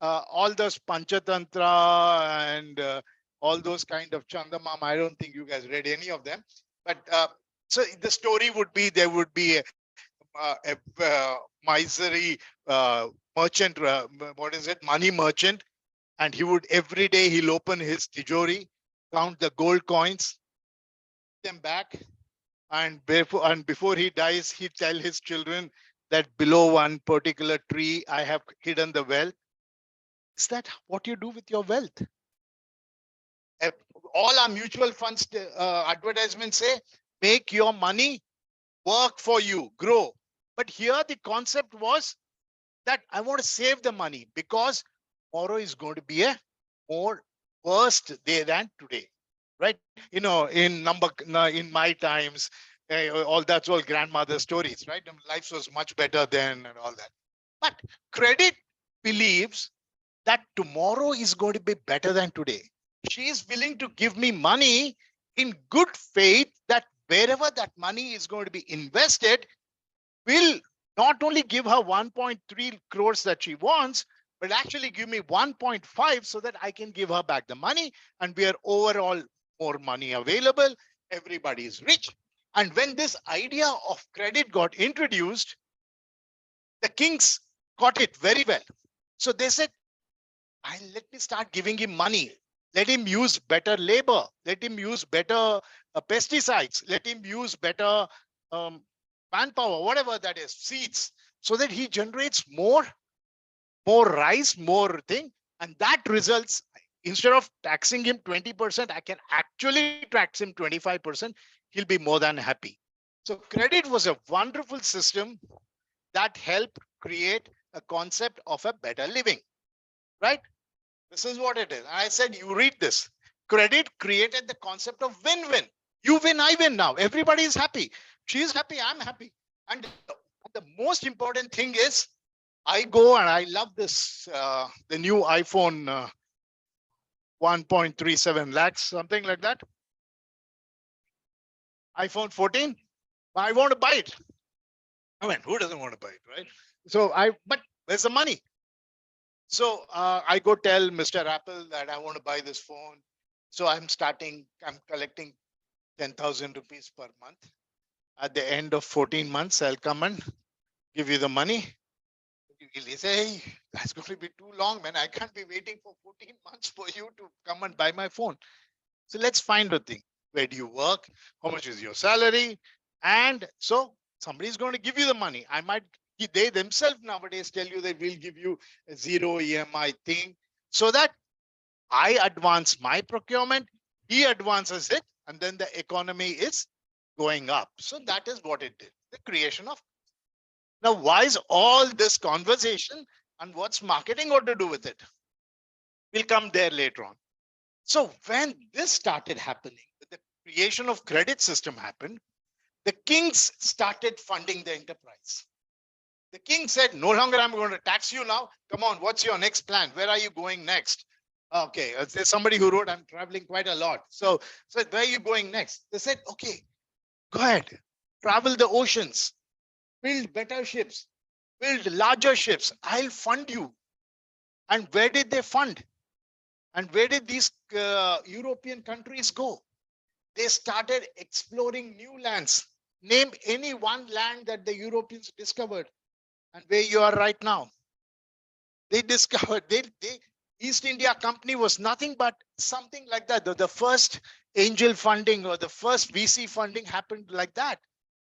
all those Panchatantra and all those kind of Chandamam. I don't think you guys read any of them. But so the story would be there would be a misery merchant, what is it, money merchant. And he would every day he'll open his tijori, count the gold coins, them back. And before he dies, he tell his children that below one particular tree, I have hidden the wealth. Is that what you do with your wealth? Uh, All our mutual funds advertisements say, make your money work for you, grow. But here the concept was that I want to save the money because tomorrow is going to be a more worst day than today, right? You know, in my times, all that's all grandmother stories, right? And life was much better then and all that. But credit believes that tomorrow is going to be better than today. She is willing to give me money in good faith that wherever that money is going to be invested will not only give her 1.3 crores that she wants, but actually give me 1.5 so that I can give her back the money and we are overall more money available. Everybody is rich. And when this idea of credit got introduced, the kings got it very well. So they said, let me start giving him money. Let him use better labor. Let him use better pesticides. Let him use better manpower, whatever that is, seeds, so that he generates more rice, more thing. And that results, instead of taxing him 20%, I can actually tax him 25%. He'll be more than happy. So credit was a wonderful system that helped create a concept of a better living, right? This is what it is. And I said, you read this. Credit created the concept of win-win. You win, I win now. Everybody is happy. She is happy, I'm happy. And the most important thing is, I go and I love this, the new iPhone 1.37 lakhs, something like that. iPhone 14. I want to buy it. I mean, who doesn't want to buy it, right? So but where's the money? So I go tell Mr. Apple that I want to buy this phone. So I'm collecting 10,000 rupees per month. At the end of 14 months, I'll come and give you the money. He say, hey, that's going to be too long, man. I can't be waiting for 14 months for you to come and buy my phone. So let's find a thing. Where do you work? How much is your salary? And so somebody's going to give you the money. They themselves nowadays tell you they will give you a zero EMI thing so that I advance my procurement, he advances it, and then the economy is going up. So that is what it did, the creation of. Now, why is all this conversation and what's marketing got to do with it? We'll come there later on. So when this started happening, the creation of credit system happened, the kings started funding the enterprise. The king said, no longer I'm going to tax you now. Come on, what's your next plan? Where are you going next? Okay, there's somebody who wrote, I'm traveling quite a lot. So where are you going next? They said, okay, go ahead, travel the oceans, build better ships, build larger ships. I'll fund you. And where did they fund? And where did these European countries go? They started exploring new lands. Name any one land that the Europeans discovered and where you are right now. They discovered, East India Company was nothing but something like that. The first angel funding or the first VC funding happened like that.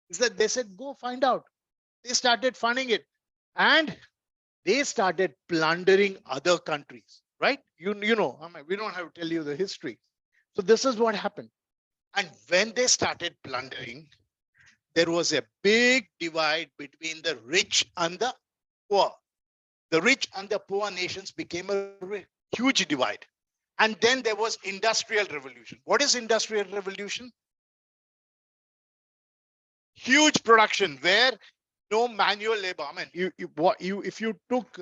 Is that they said, go find out. They started funding it and they started plundering other countries, right? You know, I mean, we don't have to tell you the history. So this is what happened. And when they started plundering, there was a big divide between the rich and the poor. The rich and the poor nations became a huge divide. And then there was industrial revolution. What is industrial revolution? Huge production where no manual labor. I mean, if you took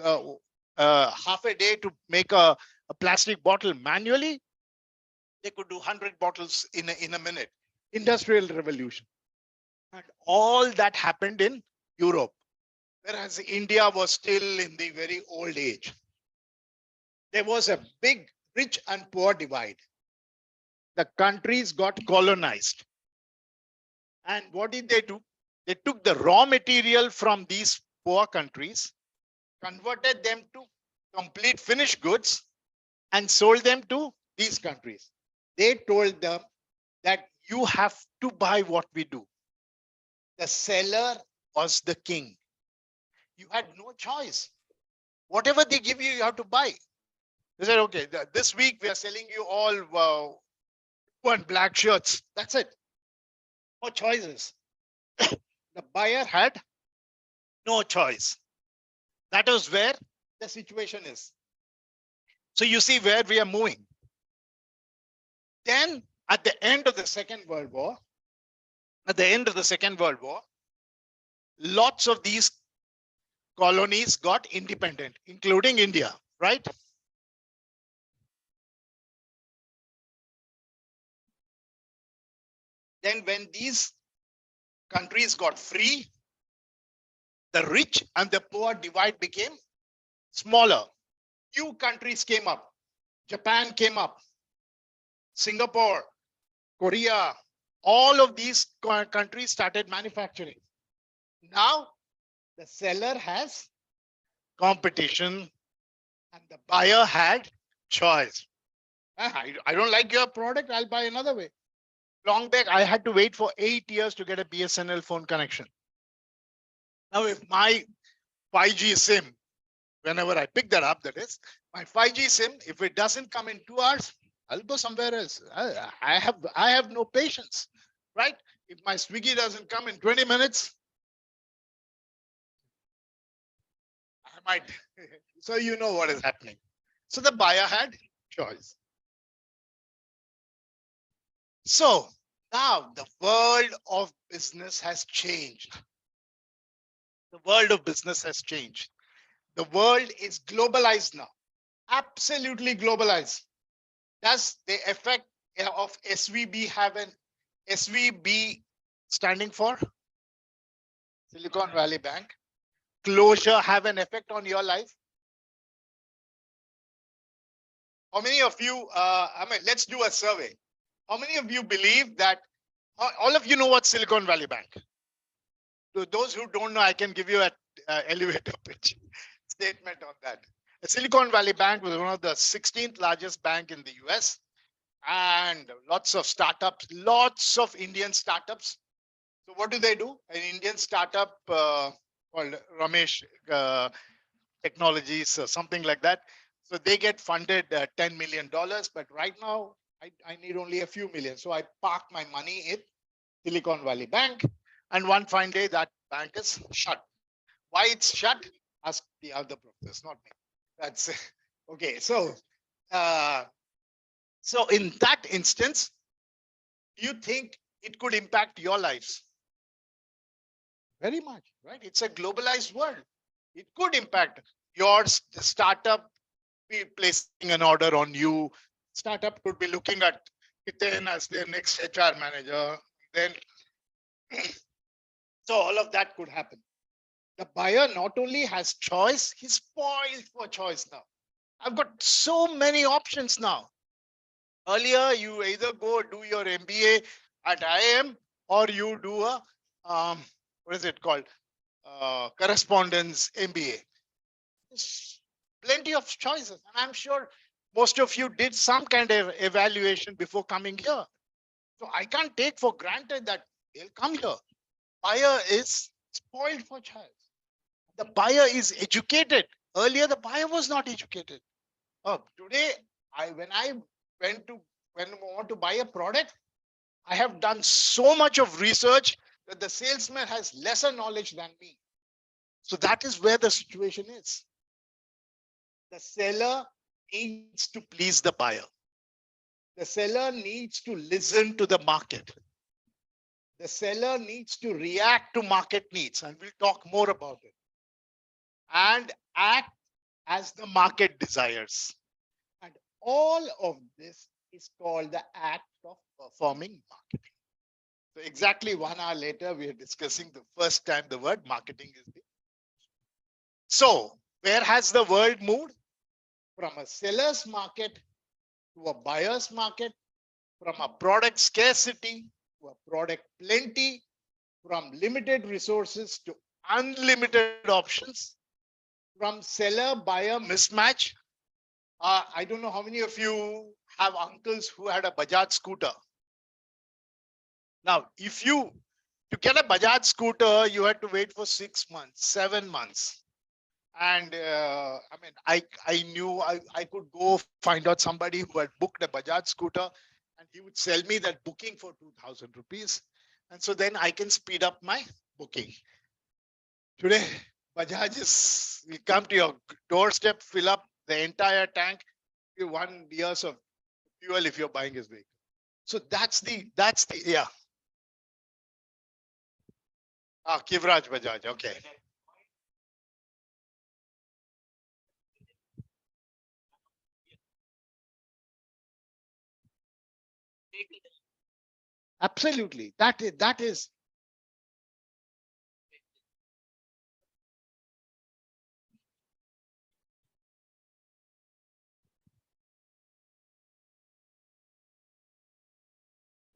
half a day to make a plastic bottle manually, they could do 100 bottles in a minute. Industrial revolution. And all that happened in Europe. whereas India was still in the very old age. There was a big rich and poor divide. The countries got colonized. And what did they do? They took the raw material from these poor countries, converted them to complete finished goods, and sold them to these countries. They told them that you have to buy what we do. The seller was the king. You had no choice. Whatever they give you, you have to buy. They said, okay, this week we are selling you all one black shirts. That's it. No choices. The buyer had no choice. That is where the situation is. So you see where we are moving. Then at the end of the Second World War, lots of these colonies got independent, including India, right? Then when these countries got free, the rich and the poor divide became smaller. Few countries came up. Japan came up. Singapore, Korea, all of these countries started manufacturing. Now the seller has competition and the buyer had choice. I don't like your product, I'll buy another way. Long back, I had to wait for 8 years to get a BSNL phone connection. Now, if my 5G SIM, whenever I pick that up, that is, my 5G SIM, if it doesn't come in 2 hours, I'll go somewhere else. I have no patience, right? If my Swiggy doesn't come in 20 minutes, I might. So you know what is happening. So the buyer had choice. So now the world of business has changed. The world of business has changed. The world is globalized now, absolutely globalized. Does the effect of SVB have an SVB standing for Silicon Valley Bank closure have an effect on your life? How many of you, let's do a survey. How many of you believe that all of you know what Silicon Valley Bank? To those who don't know, I can give you an elevator pitch statement on that. The Silicon Valley Bank was one of the 16th largest bank in the US, and lots of startups, lots of Indian startups. So what do? An Indian startup called Ramesh Technologies or something like that. So they get funded $10 million, but right now I need only a few million. So I park my money in Silicon Valley Bank, and one fine day that bank is shut. Why it's shut? Ask the other professors, not me. That's okay. So in that instance, do you think it could impact your lives? Very much, right? It's a globalized world. It could impact your startup placing an order on you. Startup could be looking at Hiten as their next HR manager. Then, so all of that could happen. The buyer not only has choice, he's spoiled for choice now. I've got so many options now. Earlier, you either go do your MBA at IIM or you do a, what is it called? Correspondence MBA. There's plenty of choices. And I'm sure most of you did some kind of evaluation before coming here. So I can't take for granted that they'll come here. Buyer is spoiled for choice. The buyer is educated. Earlier, the buyer was not educated. Today, when I want to buy a product, I have done so much of research that the salesman has lesser knowledge than me. So that is where the situation is. The seller needs to please the buyer. The seller needs to listen to the market. The seller needs to react to market needs, and we'll talk more about it. And act as the market desires. And all of this is called the act of performing marketing. So exactly 1 hour later, we are discussing the first time the word marketing is being. So where has the world moved? From a seller's market to a buyer's market, from a product scarcity to a product plenty, from limited resources to unlimited options, from seller buyer mismatch. I don't know how many of you have uncles who had a Bajaj scooter. Now, to get a Bajaj scooter, you had to wait for 6 months, 7 months. And I mean, I knew I could go find out somebody who had booked a Bajaj scooter, and he would sell me that booking for 2,000 rupees. And so then I can speed up my booking. Today, Bajaj is, will come to your doorstep, fill up the entire tank, give 1 years of fuel if you're buying his vehicle. So that's the, yeah. Kivraj Bajaj, okay. Absolutely. That is.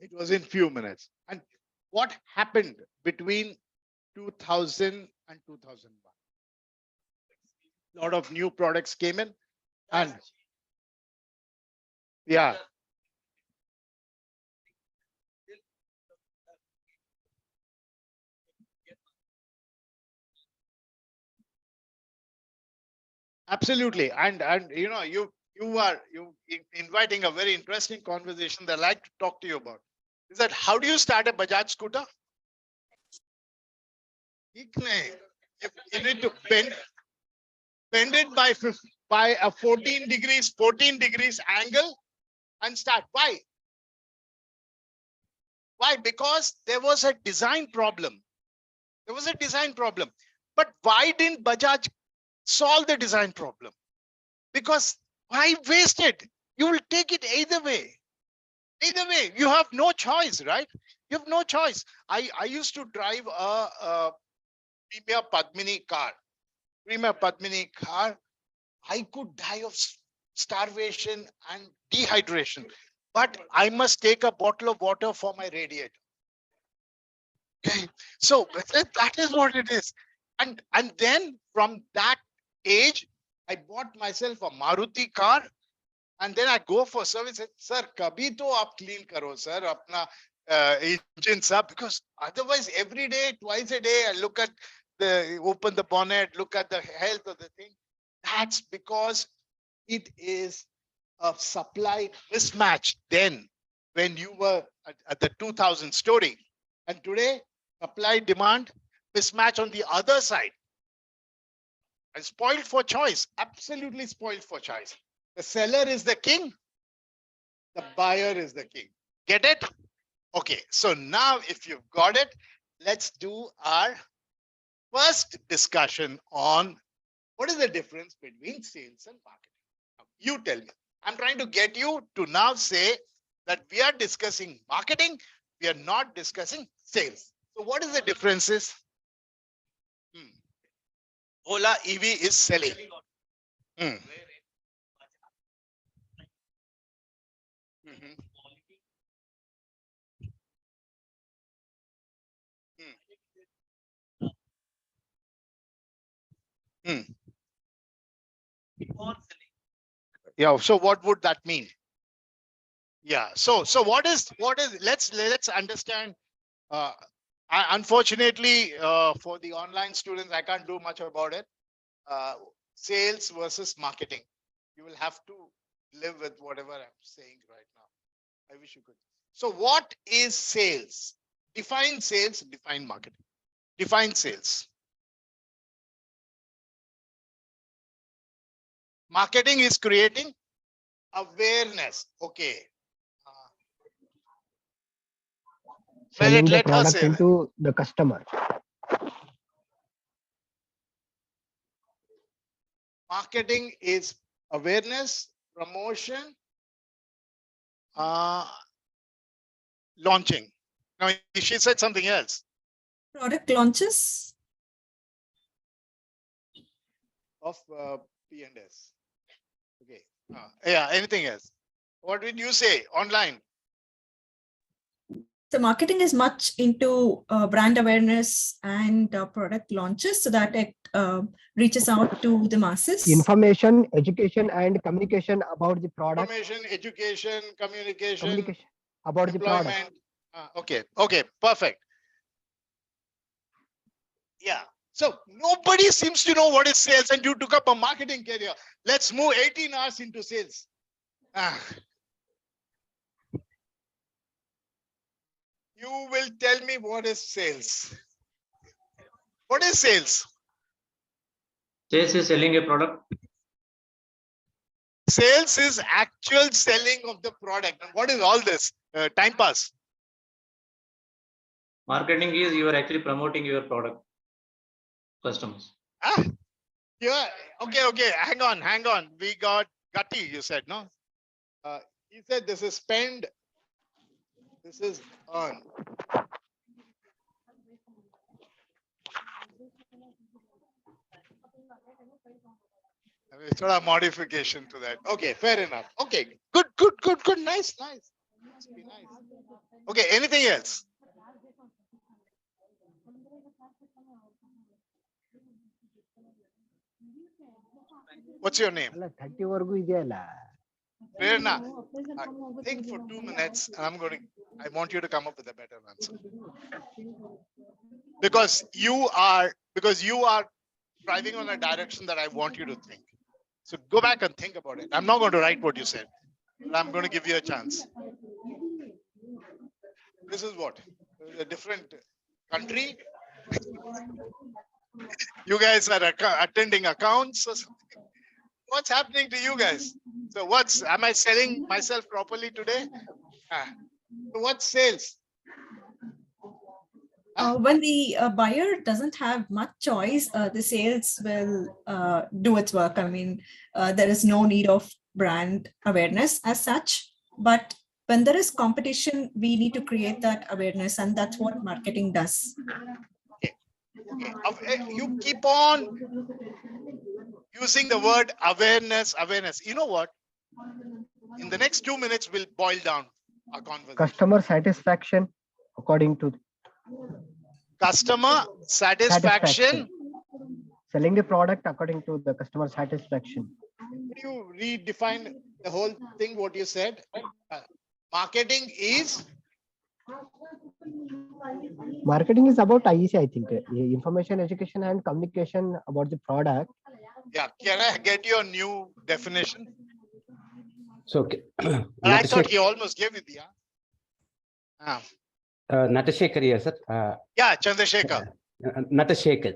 It was in few minutes. And what happened between 2000 and 2001? A lot of new products came in, and yeah. Absolutely. And you know, you inviting a very interesting conversation that I'd like to talk to you about. Is that how do you start a Bajaj scooter? You need to bend it by a 14 degrees angle and start. Why? Why? Because there was a design problem. There was a design problem. But why didn't Bajaj solve the design problem? Because why waste it? You will take it either way. Either way, you have no choice, right? You have no choice. I used to drive a Premier Padmini car. I could die of starvation and dehydration, but I must take a bottle of water for my radiator. Okay. So that is what it is. And then from that age, I bought myself a Maruti car, and then I go for service. Sir, kabhi to aap clean karo, sir, apna engine sab, because otherwise every day, twice a day, I look at open the bonnet, look at the health of the thing. That's because it is a supply mismatch then when you were at the 2000 story. And today, supply demand mismatch on the other side. And spoiled for choice, absolutely spoiled for choice. The seller is the king, the buyer is the king. Get it? Okay, so now if you've got it, let's do our first discussion on what is the difference between sales and marketing. Now, you tell me. I'm trying to get you to now say that we are discussing marketing, we are not discussing sales. So what is the differences? Ola EV is selling. Mhm. Mm. Yeah. So what would that mean? Yeah. So what is let's understand. Unfortunately, for the online students, I can't do much about it. Sales versus marketing. You will have to live with whatever I'm saying right now. I wish you could. So what is sales? Define sales, define marketing. Define sales. Marketing is creating awareness. Okay. Selling the Let her product say that. into the customer. Marketing is awareness, promotion, launching. Now, she said something else. Product launches. of P&S. Okay. Yeah. Anything else? What did you say online? So marketing is much into brand awareness and product launches so that it reaches out to the masses. Information, education, and communication about the product. Information, education, communication, Communication about the product. employment. Okay. Okay. Perfect. Yeah. So nobody seems to know what is sales, and you took up a marketing career. Let's move 18 hours into sales. You will tell me what is sales. What is sales? Sales is selling a product. Sales is actual selling of the product. And what is all this? Time pass. Marketing is you are actually promoting your product. Customers. Yeah. Okay. Hang on. We got Gatti, you said, no? He said this is spend. This is earn. It's a modification to that. Okay, fair enough. Okay, good. Nice. Must be nice. Okay, anything else? What's your name? ಅಲ್ಲ 30 ವರೆಗೂ ಇದೆಯಲ್ಲ. Prerna. Think for 2 minutes and I want you to come up with a better answer. Because you are driving on a direction that I want you to think. So go back and think about it. I'm not going to write what you said, but I'm going to give you a chance. This is what? A different country? You guys are attending accounts or something? What's happening to you guys? So am I selling myself properly today? So what's sales? When the buyer doesn't have much choice, the sales will do its work. I mean, there is no need of brand awareness as such, but when there is competition, we need to create that awareness, and that's what marketing does. Okay. You keep on using the word awareness. You know what? In the next 2 minutes, we'll boil down our conversation. Customer satisfaction according to Customer satisfaction. Selling the product according to the customer satisfaction. Could you redefine the whole thing, what you said? Marketing is? Marketing is about IEC, I think. Information, education, and communication about the product. Yeah. Can I get your new definition? So, okay. I thought he almost gave it. Yeah. Natashekar here, sir. Yeah, Chandrasekhar. Natashekar.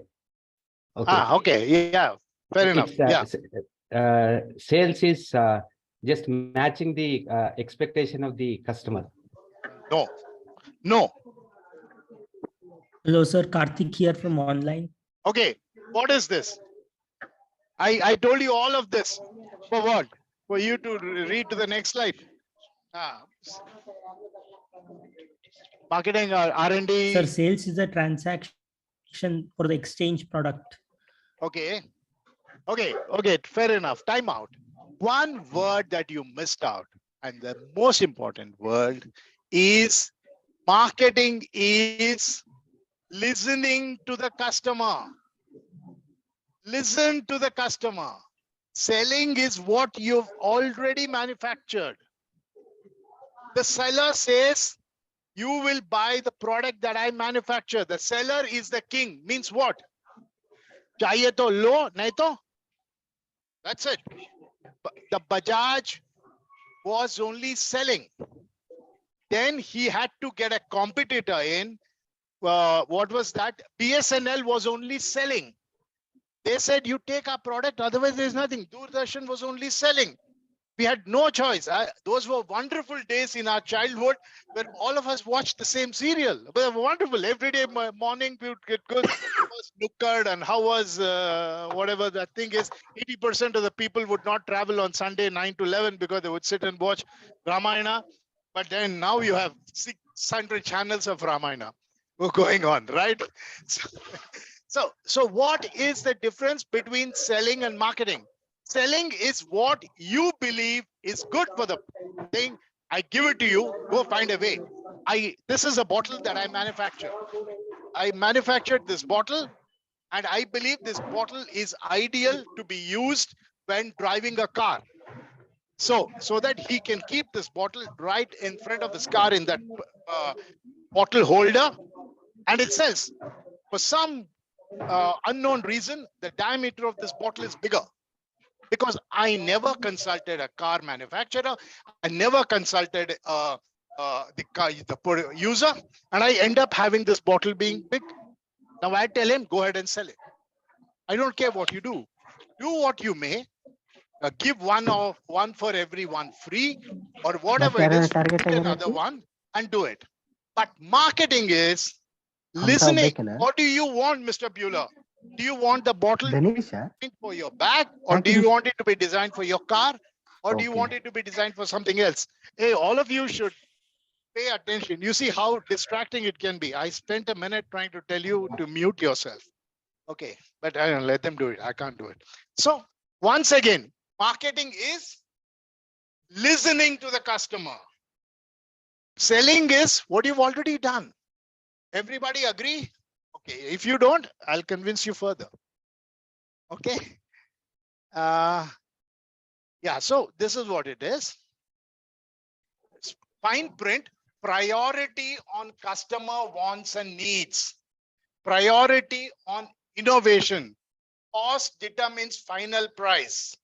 Okay. Okay. Yeah. Fair enough. Sales is just matching the expectation of the customer. No. Hello, sir. Karthik here from online. Okay. What is this? I told you all of this. For what? For you to read to the next slide. Marketing or R&D. Sir, sales is a transaction for the exchange product. Okay. Fair enough. Time out. One word that you missed out, and the most important word is marketing is listening to the customer. Listen to the customer. Selling is what you've already manufactured. The seller says, you will buy the product that I manufacture. The seller is the king. Means what? Chahiye to lo, nahi to? That's it. The Bajaj was only selling. Then he had to get a competitor in. What was that? BSNL was only selling. They said, you take our product, otherwise there's nothing. Doordarshan was only selling. We had no choice. Those were wonderful days in our childhood when all of us watched the same serial. They were wonderful. Every day morning we would get good. How was Nukkad and how was whatever that thing is. 80% of the people would not travel on Sunday 9 to 11 because they would sit and watch Ramayana. But then now you have 600 channels of Ramayana going on, right? So what is the difference between selling and marketing? Selling is what you believe is good for the thing. I give it to you, go find a way. This is a bottle that I manufacture. I manufactured this bottle and I believe this bottle is ideal to be used when driving a car. So that he can keep this bottle right in front of his car in that bottle holder, and it says, for some unknown reason, the diameter of this bottle is bigger. Because I never consulted a car manufacturer, I never consulted the user, and I end up having this bottle being big. Now I tell him, go ahead and sell it. I don't care what you do. Do what you may. Give one for every one free, or whatever it is, target get another one and do it. But marketing is listening. What do you want, Mr. Bueller? Do you want the bottle for your bag, or do you want it to be designed for your car, or do you want it to be designed for something else? Hey, all of you should pay attention. You see how distracting it can be. I spent a minute trying to tell you to mute yourself. Okay, but I don't let them do it. I can't do it. So once again, marketing is listening to the customer. Selling is what you've already done. Everybody agree? Okay, if you don't, I'll convince you further. Okay. Yeah, so this is what it is. Fine print, priority on customer wants and needs. Priority on innovation. Cost determines final price.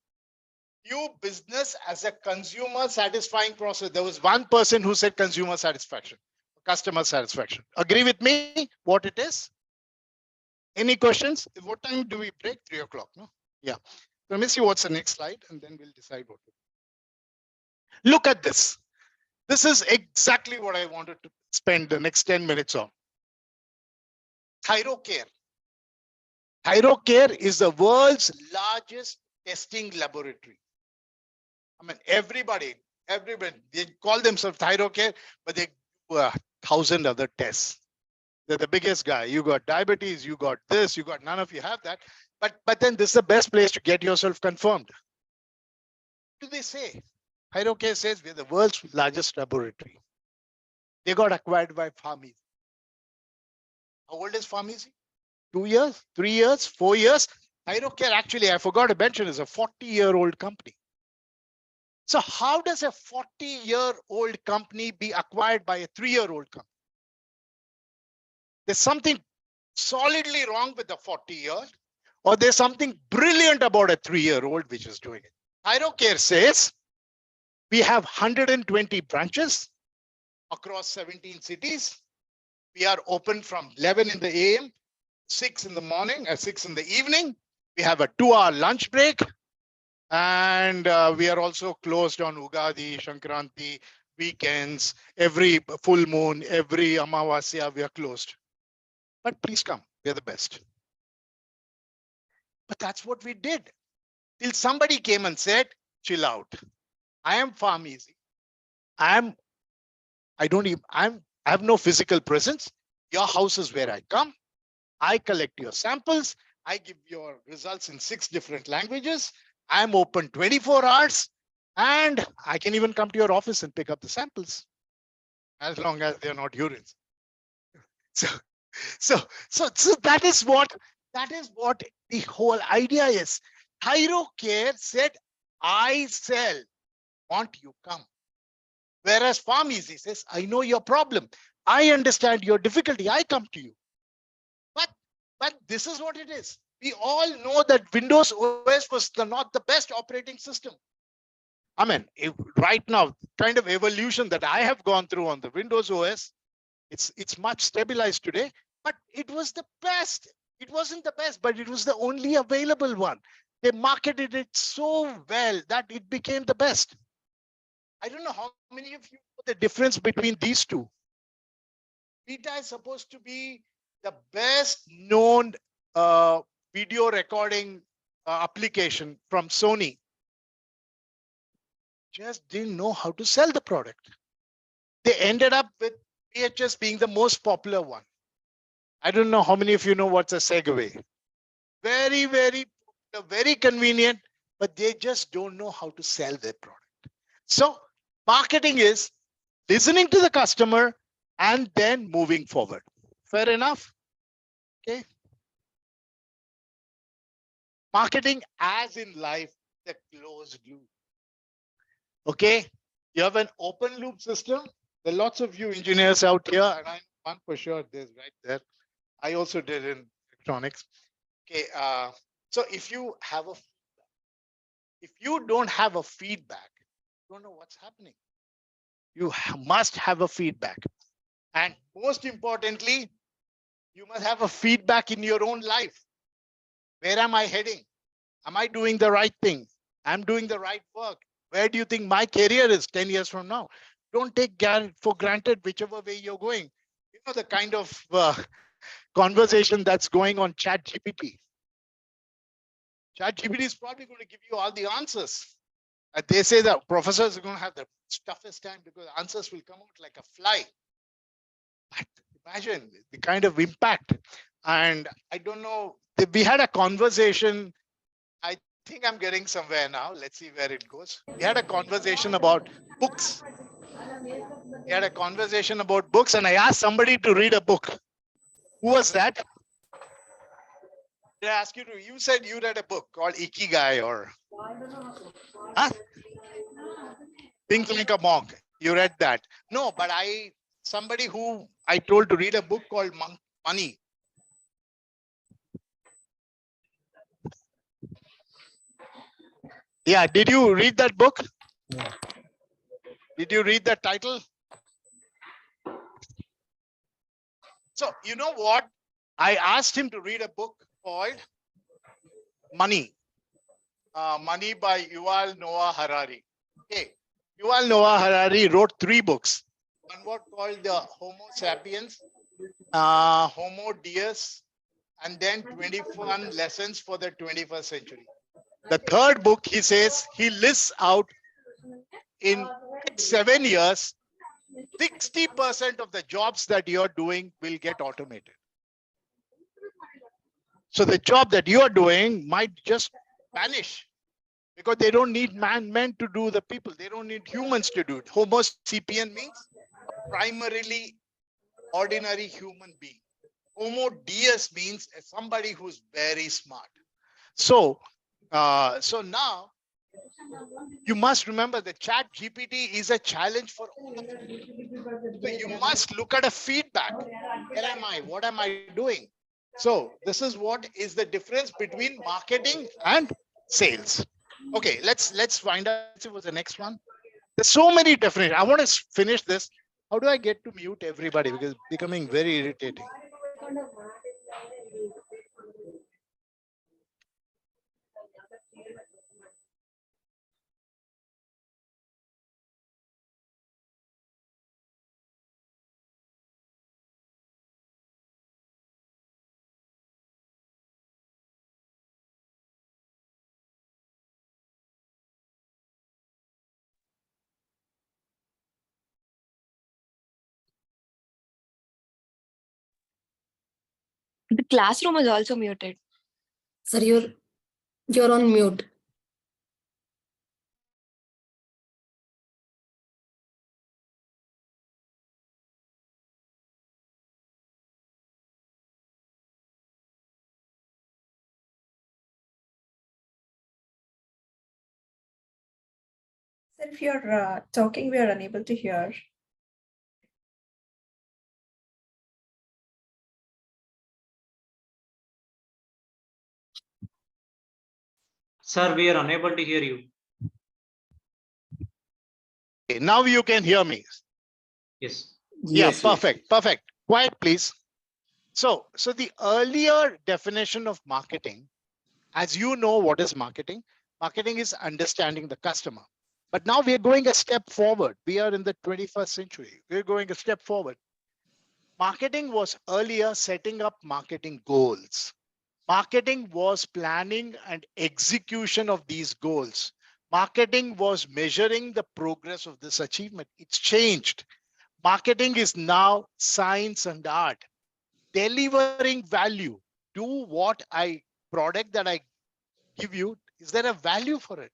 View business as a consumer satisfying process. There was one person who said consumer satisfaction, customer satisfaction. Agree with me what it is? Any questions? What time do we break? 3 o'clock, no? Yeah. Let me see what's the next slide and then we'll decide what to do. Look at this. This is exactly what I wanted to spend the next 10 minutes on. ThyroCare. ThyroCare is the world's largest testing laboratory. I mean, everybody, they call themselves ThyroCare, but they do 1,000 other tests. They're the biggest guy. You got diabetes, you got this, you got none of you have that. But then this is the best place to get yourself confirmed. What do they say? ThyroCare says we're the world's largest laboratory. They got acquired by Pharmacy. How old is Pharmacy? 2 years, 3 years, 4 years? ThyroCare, actually, I forgot to mention, is a 40-year-old company. So how does a 40-year-old company be acquired by a 3-year-old company? There's something solidly wrong with the 40-year, or there's something brilliant about a 3-year-old which is doing it. ThyroCare says we have 120 branches across 17 cities. We are open from 11 in the AM, 6 in the morning, 6 in the evening. We have a 2-hour lunch break. And we are also closed on Ugadi, Shankranti, weekends, every full moon, every Amavasya, we are closed. But please come, we're the best. But that's what we did. Till somebody came and said, chill out. I am Pharmacy. I have no physical presence. Your house is where I come. I collect your samples. I give your results in 6 different languages. I'm open 24 hours and I can even come to your office and pick up the samples as long as they're not urines. So that is what the whole idea is. ThyroCare said, I sell, want you come. Whereas Pharmacy says, I know your problem. I understand your difficulty. I come to you. But this is what it is. We all know that Windows OS was not the best operating system. I mean, right now, kind of evolution that I have gone through on the Windows OS, it's much stabilized today, but it was the best. It wasn't the best, but it was the only available one. They marketed it so well that it became the best. I don't know how many of you know the difference between these two. Vita is supposed to be the best known video recording application from Sony. Just didn't know how to sell the product. They ended up with VHS being the most popular one. I don't know how many of you know what's a Segway. Very, very convenient, but they just don't know how to sell their product. So marketing is listening to the customer and then moving forward. Fair enough? Okay. Marketing as in life, the closed loop. Okay. You have an open loop system. There are lots of you engineers out here, and I'm one for sure, there's right there. I also did in electronics. Okay. So if you don't have a feedback, you don't know what's happening. You must have a feedback. And most importantly, you must have a feedback in your own life. Where am I heading? Am I doing the right thing? I'm doing the right work. Where do you think my career is 10 years from now? Don't take for granted whichever way you're going. You know, the kind of conversation that's going on ChatGPT. ChatGPT is probably going to give you all the answers. And they say that professors are going to have the toughest time because answers will come out like a fly. But imagine the kind of impact. And I don't know, we had a conversation. I think I'm getting somewhere now. Let's see where it goes. We had a conversation about books. We had a conversation about books, and I asked somebody to read a book. Who was that? Did I ask you to? You said you read a book called Ikigai or huh? Think Like a Monk. You read that? No, but somebody who I told to read a book called Money. Yeah, did you read that book? Yeah. Did you read the title? So you know what? I asked him to read a book called Money. Money by Yuval Noah Harari. Okay. Yuval Noah Harari wrote 3 books. One was called the Homo sapiens, Homo Deus, and then 21 lessons for the 21st century. The 3rd book, he says, he lists out in 7 years, 60% of the jobs that you're doing will get automated. So the job that you're doing might just vanish because they don't need men to do the people. They don't need humans to do it. Homo sapien means a primarily ordinary human being. Homo deus means somebody who's very smart. So now you must remember that ChatGPT is a challenge for all of you. So you must look at a feedback. Where am I? What am I doing? So this is what is the difference between marketing and sales. Okay, let's find out what's the next one. There's so many definitions. I want to finish this. How do I get to mute everybody? Because it's becoming very irritating. The classroom is also muted. Sir, you're on mute. Sir, if you're talking, we are unable to hear. Sir, we are unable to hear you. Okay, now you can hear me. Yes. Yeah, Yes, yes. perfect. Quiet, please. So the earlier definition of marketing, as you know, what is marketing? Marketing is understanding the customer. But now we are going a step forward. We are in the 21st century. We're going a step forward. Marketing was earlier setting up marketing goals. Marketing was planning and execution of these goals. Marketing was measuring the progress of this achievement. It's changed. Marketing is now science and art. delivering value? Do what product that I give you, is there a value for it?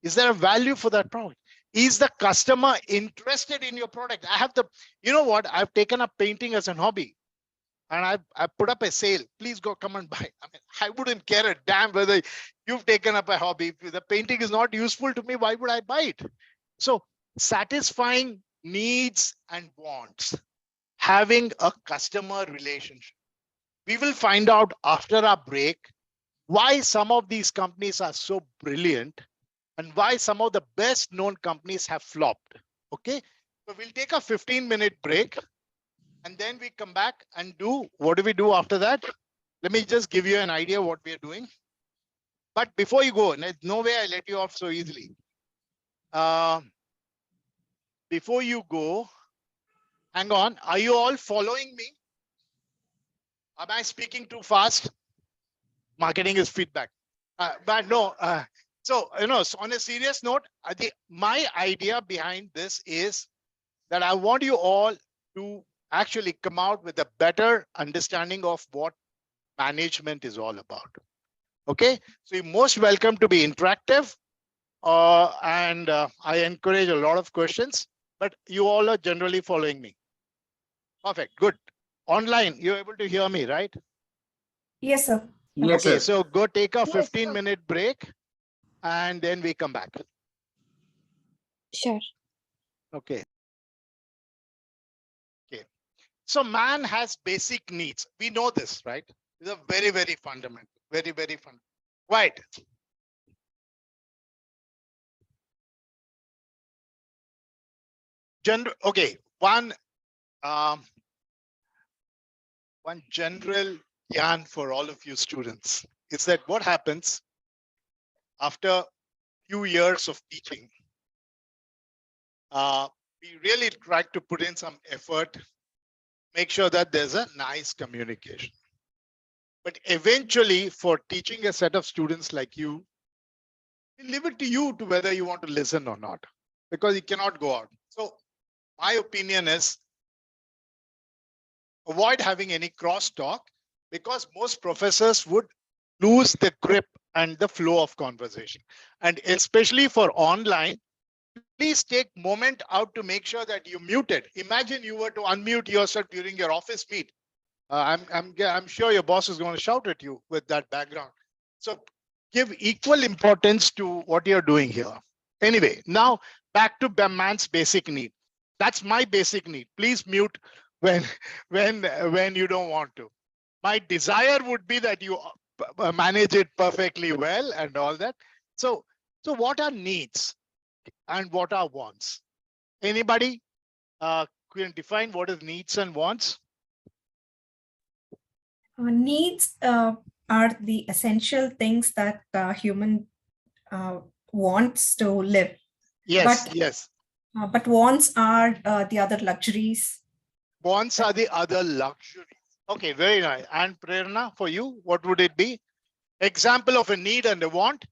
Is there a value for that product? Is the customer interested in your product? I have you know what? I've taken up painting as a hobby and I put up a sale. Please come and buy. I mean, I wouldn't care a damn whether you've taken up a hobby. If the painting is not useful to me, why would I buy it? So satisfying needs and wants, having a customer relationship. We will find out after our break why some of these companies are so brilliant and why some of the best known companies have flopped. Okay, so we'll take a 15-minute break and then we come back and do, what do we do after that? Let me just give you an idea what we are doing. But before you go, there's no way I let you off so easily. Before you go, hang on, are you all following me? Am I speaking too fast? Marketing is feedback. But no, so, so on a serious note, my idea behind this is that I want you all to actually come out with a better understanding of what management is all about. Okay, so you're most welcome to be interactive. And I encourage a lot of questions, but you all are generally following me. Perfect, good. Online, you're able to hear me, right? Yes, sir. Yes, Okay, sir. so go take a 15-minute break and then we come back. Sure. Okay. Okay. So man has basic needs. We know this, right? These are very, very fundamental. Very, very fundamental. Right. Okay. One general yarn for all of you students is that what happens after few years of teaching, we really try to put in some effort, make sure that there's a nice communication. But eventually, for teaching a set of students like you, we leave it to you to whether you want to listen or not, because you cannot go out. So my opinion is avoid having any crosstalk, because most professors would lose the grip and the flow of conversation. And especially for online, please take moment out to make sure that you muted. Imagine you were to unmute yourself during your office meet. I'm sure your boss is going to shout at you with that background. So give equal importance to what you're doing here. Anyway, now back to man's basic need. That's my basic need. Please mute when you don't want to. My desire would be that you manage it perfectly well and all that. So what are needs and what are wants? Anybody can define what is needs and wants? Needs are the essential things that human wants to live. Yes, But, yes. But wants are the other luxuries. Wants are the other luxuries. Okay, very nice. And Prerna, for you, what would it be? Example of a need and a want?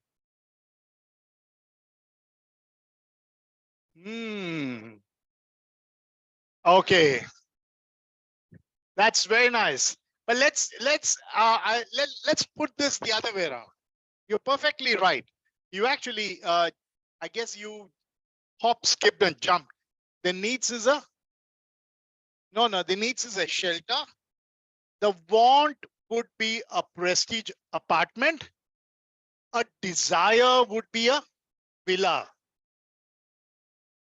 Okay, that's very nice. But let's put this the other way around. You're perfectly right. You actually, I guess you hop, skipped, and jumped. The needs is a the needs is a shelter. The want would be a prestige apartment. A desire would be a villa.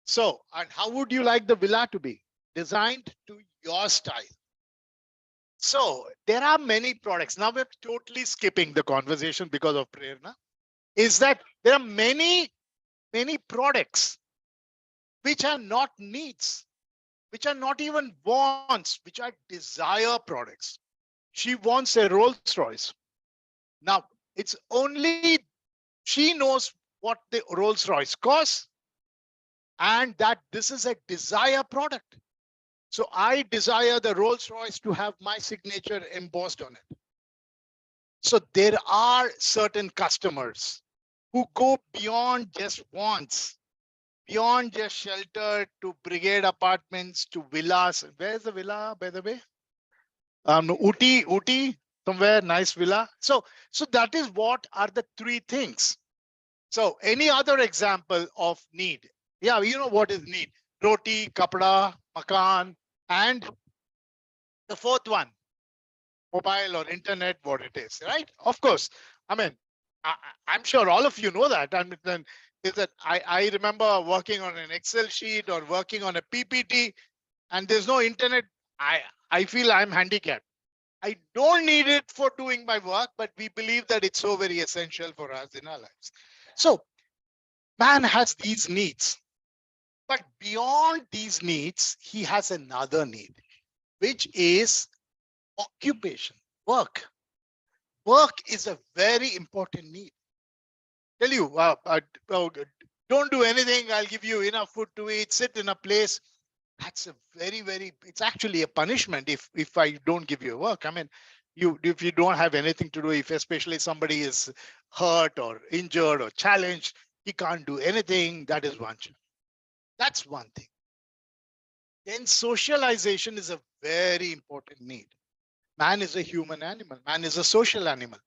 So, and how would you like the villa to be? Designed to your style. So there are many products. Now we're totally skipping the conversation because of Prerna. Is that there are many products which are not needs, which are not even wants, which are desire products. She wants a Rolls Royce. Now it's only she knows what the Rolls Royce costs, and that this is a desire product. So I desire the Rolls Royce to have my signature embossed on it. So there are certain customers who go beyond just wants, beyond just shelter, to brigade apartments, to villas. Where's the villa, by the way? Uti, somewhere nice villa. So that is what are the three things. So any other example of need? Yeah, you know what is need? Roti, kapda, makan, and the fourth one, mobile or internet, what it is, right? Of course. I mean, I'm sure all of you know that. I mean, then is that I remember working on an Excel sheet or working on a PPT, and there's no internet. I feel I'm handicapped. I don't need it for doing my work, but we believe that it's so very essential for us in our lives. So man has these needs, but beyond these needs, he has another need, which is occupation, work. Work is a very important need. Tell you, don't do anything. I'll give you enough food to eat. Sit in a place. That's a very. It's actually a punishment if I don't give you work. I mean, if you don't have anything to do, if especially somebody is hurt or injured or challenged, he can't do anything. That is one. That's one thing. Then socialization is a very important need. Man is a human animal. Man is a social animal.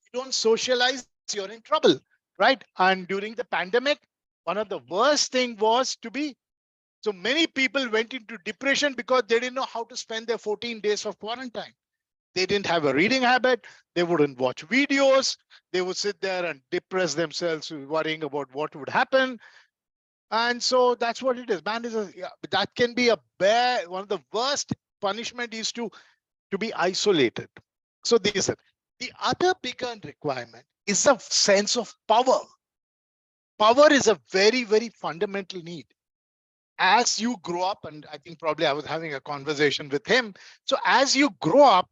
You don't socialize, you're in trouble, right? And during the pandemic, one of the worst thing was to be, so many people went into depression because they didn't know how to spend their 14 days of quarantine. They didn't have a reading habit. They wouldn't watch videos. They would sit there and depress themselves, worrying about what would happen. And so that's what it is. Man is that can be a bad, one of the worst punishment is to be isolated. So these are the other bigger requirement is a sense of power. Power is a very fundamental need. As you grow up, and I think probably I was having a conversation with him. So as you grow up,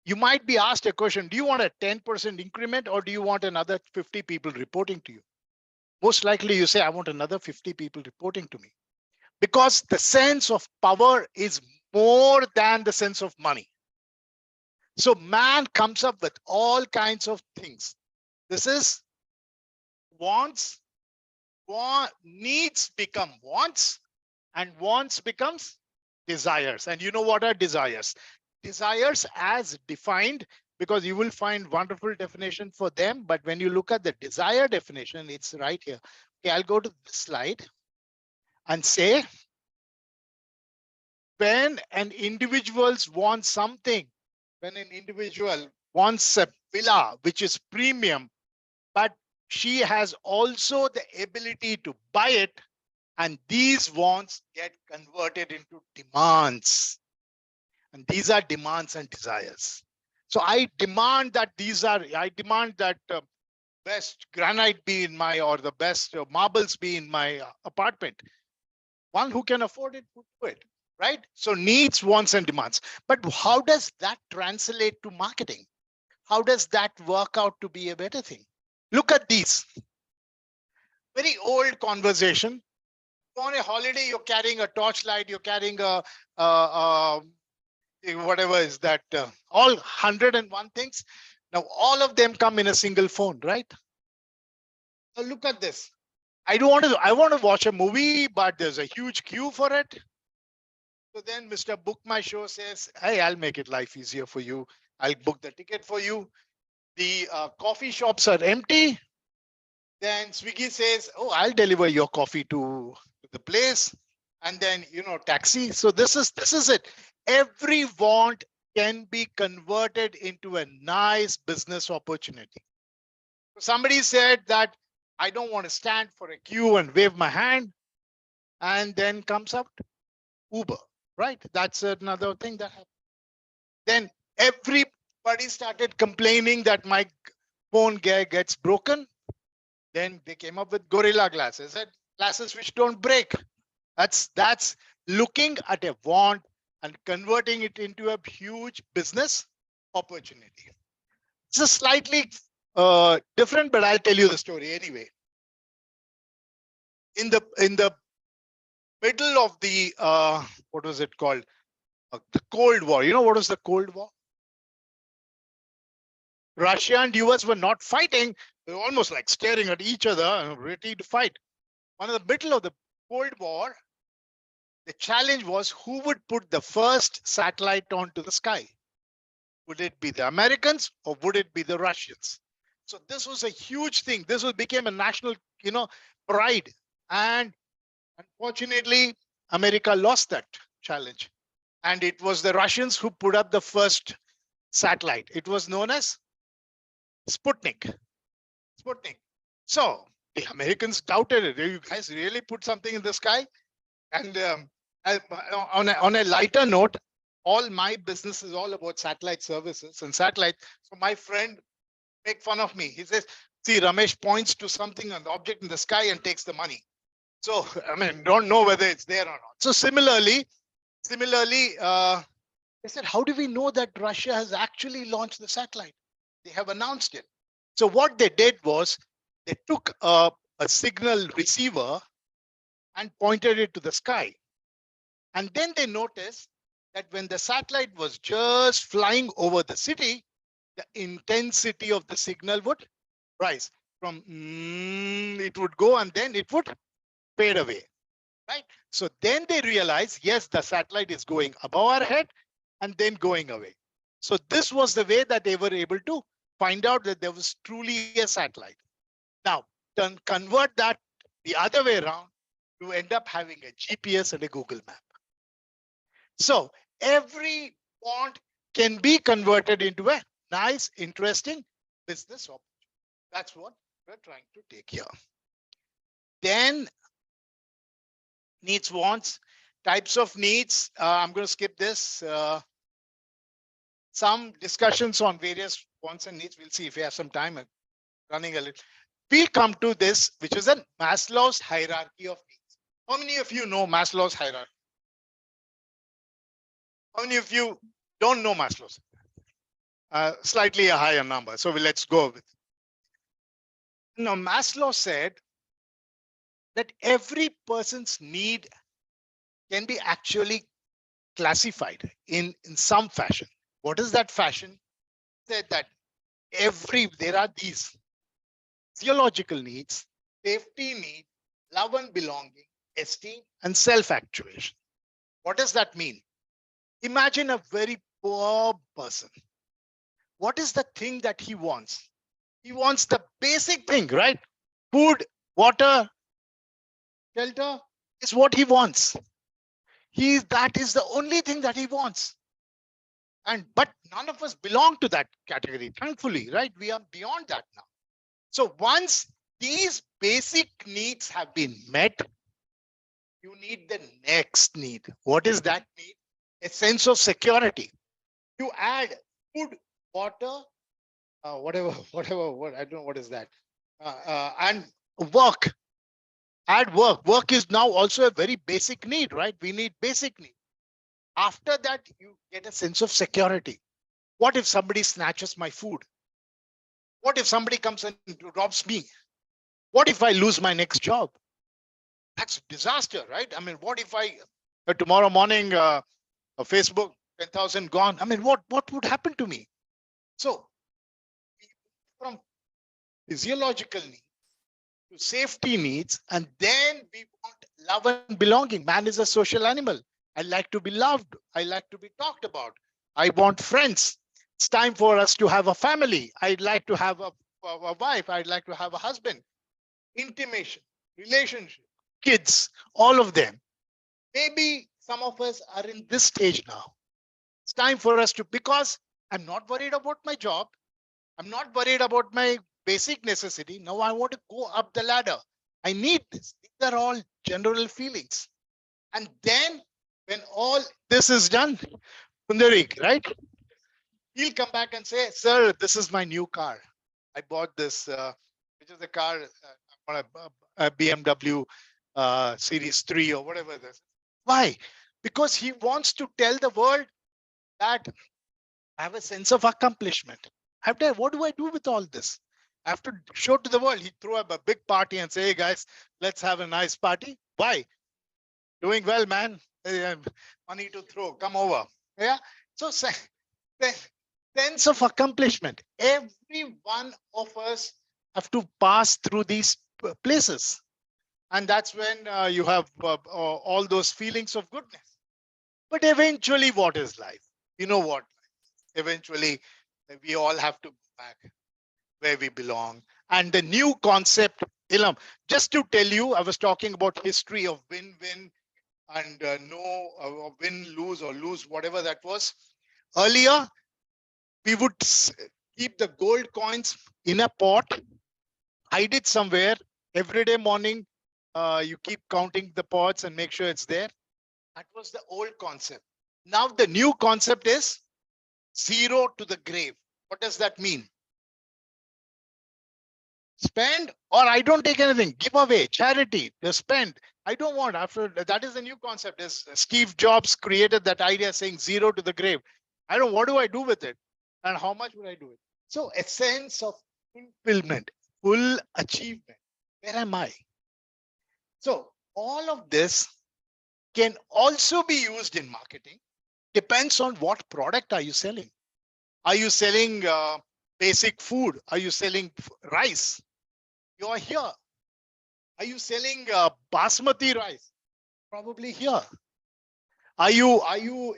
you might be asked a question, do you want a 10% increment or do you want another 50 people reporting to you? Most likely you say, I want another 50 people reporting to me. Because the sense of power is more than the sense of money. So man comes up with all kinds of things. This is wants, needs become wants, and wants becomes desires. And you know what are desires? Desires as defined, because you will find wonderful definition for them. But when you look at the desire definition, it's right here. Okay, I'll go to the slide and say, when an individual wants something, when an individual wants a villa, which is premium, but she has also the ability to buy it, and these wants get converted into demands. And these are demands and desires. So I demand that best granite be in my, or the best marbles be in my apartment. One who can afford it would do it, right? So needs, wants, and demands. But how does that translate to marketing? How does that work out to be a better thing? Look at these. Very old conversation. On a holiday, you're carrying a torchlight, you're carrying a whatever is that, all 101 things. Now, all of them come in a single phone, right? So look at this. I want to watch a movie, but there's a huge queue for it. So then Mr. Book My Show says, hey, I'll make it life easier for you. I'll book the ticket for you. The coffee shops are empty. Then Swiggy says, oh, I'll deliver your coffee to the place. And then, taxi. So this is it. Every want can be converted into a nice business opportunity. Somebody said that I don't want to stand for a queue and wave my hand. And then comes up Uber, right? That's another thing that happened. Then everybody started complaining that my phone gets broken. Then they came up with Gorilla glasses, and glasses which don't break. That's looking at a want and converting it into a huge business opportunity. It's a slightly different, but I'll tell you the story anyway. In the middle of the what was it called? The Cold War. You know what was the Cold War? Russia and US were not fighting. They were almost like staring at each other and ready to fight. One of the middle of the Cold War, The challenge was who would put the first satellite onto the sky? Would it be the Americans or would it be the Russians? So this was a huge thing. This became a national, pride. And unfortunately, America lost that challenge. And it was the Russians who put up the first satellite. It was known as Sputnik. Sputnik. So the Americans doubted it. You guys really put something in the sky? And on a lighter note, all my business is all about satellite services and satellite. So my friend make fun of me. He says, see, Ramesh points to something on the object in the sky and takes the money. So, I mean, don't know whether it's there or not. So similarly, they said, how do we know that Russia has actually launched the satellite? They have announced it. So what they did was they took a signal receiver and pointed it to the sky. And then they noticed that when the satellite was just flying over the city, the intensity of the signal would rise. From it would go and then it would fade away, right? So then they realized, yes, the satellite is going above our head and then going away. So this was the way that they were able to find out that there was truly a satellite. Now, convert that the other way around, you end up having a GPS and a Google map. So every point can be converted into a nice, interesting business opportunity. That's what we're trying to take here. Then needs, wants, types of needs. I'm going to skip this. Some discussions on various wants and needs. We'll see if we have some time. Running a little. We come to this, which is a Maslow's hierarchy of needs. How many of you know Maslow's hierarchy? How many of you don't know Maslow's? Slightly a higher number. So let's go with it. Now, Maslow said that every person's need can be actually classified in some fashion. What is that fashion? Said that there are these physiological needs, safety need, love and belonging, esteem, and self-actuation. What does that mean? Imagine a very poor person. What is the thing that he wants? He wants the basic thing, right? Food, water, shelter is what he wants. That is the only thing that he wants. But none of us belong to that category, thankfully, right? We are beyond that now. So once these basic needs have been met, you need the next need. What is that need? A sense of security. You add food, water, whatever, I don't know what is that, and work. Add work. Work is now also a very basic need, right? We need basic need. After that, you get a sense of security. What if somebody snatches my food? What if somebody comes and robs me? What if I lose my next job? That's a disaster, right? I mean, what if tomorrow morning, Facebook, 10,000 gone? I mean, what would happen to me? So from physiological needs to safety needs, and then we want love and belonging. Man is a social animal. I like to be loved. I like to be talked about. I want friends. It's time for us to have a family. I'd like to have a wife. I'd like to have a husband. Intimation, relationship, kids, all of them. Maybe some of us are in this stage now. It's time for us to, because I'm not worried about my job. I'm not worried about my basic necessity. Now I want to go up the ladder. I need this. These are all general feelings. And then when all this is done, Pundarik, right? He'll come back and say, sir, this is my new car. I bought this, which is a car, a BMW Series 3 or whatever this. Why? Because he wants to tell the world that I have a sense of accomplishment. What do I do with all this? I have to show to the world. He threw up a big party and say, hey guys, let's have a nice party. Why? Doing well, man. Money to throw. Come over. Yeah. So sense of accomplishment. Every one of us have to pass through these places. And that's when you have all those feelings of goodness. But eventually, what is life? You know what? Eventually, we all have to go back where we belong. And the new concept, Ilam, just to tell you, I was talking about history of win-win and win, lose or lose, whatever that was. Earlier, we would keep the gold coins in a pot, hide it somewhere. Every day morning, you keep counting the pots and make sure it's there. That was the old concept. Now the new concept is zero to the grave. What does that mean? Spend, or I don't take anything, give away, charity, just spend. I don't want. After that is the new concept. Is Steve Jobs created that idea saying zero to the grave. I don't, what do I do with it? And how much would I do it? So a sense of fulfillment, full achievement. Where am I? So all of this can also be used in marketing. Depends on what product are you selling. Are you selling basic food? Are you selling rice? You are here. Are you selling basmati rice? Probably here. Are you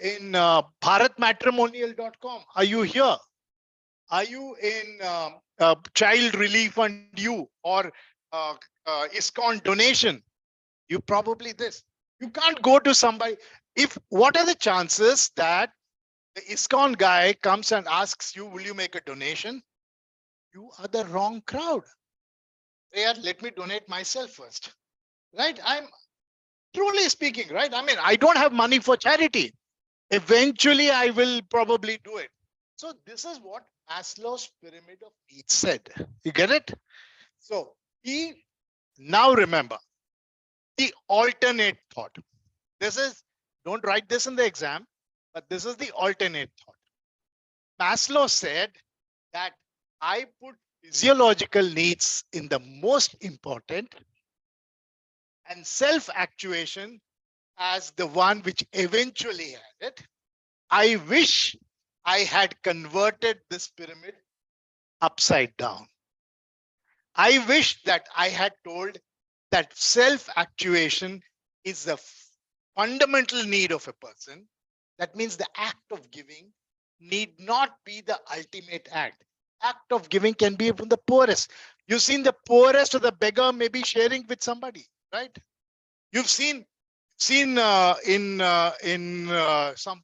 in bharatmatrimonial.com? Are you here? Are you in Child Relief Fund You or ISKCON donation? You probably this. You can't go to somebody. If what are the chances that the ISKCON guy comes and asks you, will you make a donation? You are the wrong crowd. Let me donate myself first. Right? I'm truly speaking, right? I mean, I don't have money for charity. Eventually, I will probably do it. So this is what Maslow's pyramid of needs said. You get it? So now remember the alternate thought. This is, don't write this in the exam, but this is the alternate thought. Maslow said that I put physiological needs in the most important and self-actuation as the one which eventually had it. I wish I had converted this pyramid upside down. I wish that I had told that self-actuation is the fundamental need of a person. That means the act of giving need not be the ultimate act. Act of giving can be from the poorest. You've seen the poorest or the beggar maybe sharing with somebody, right? You've seen in some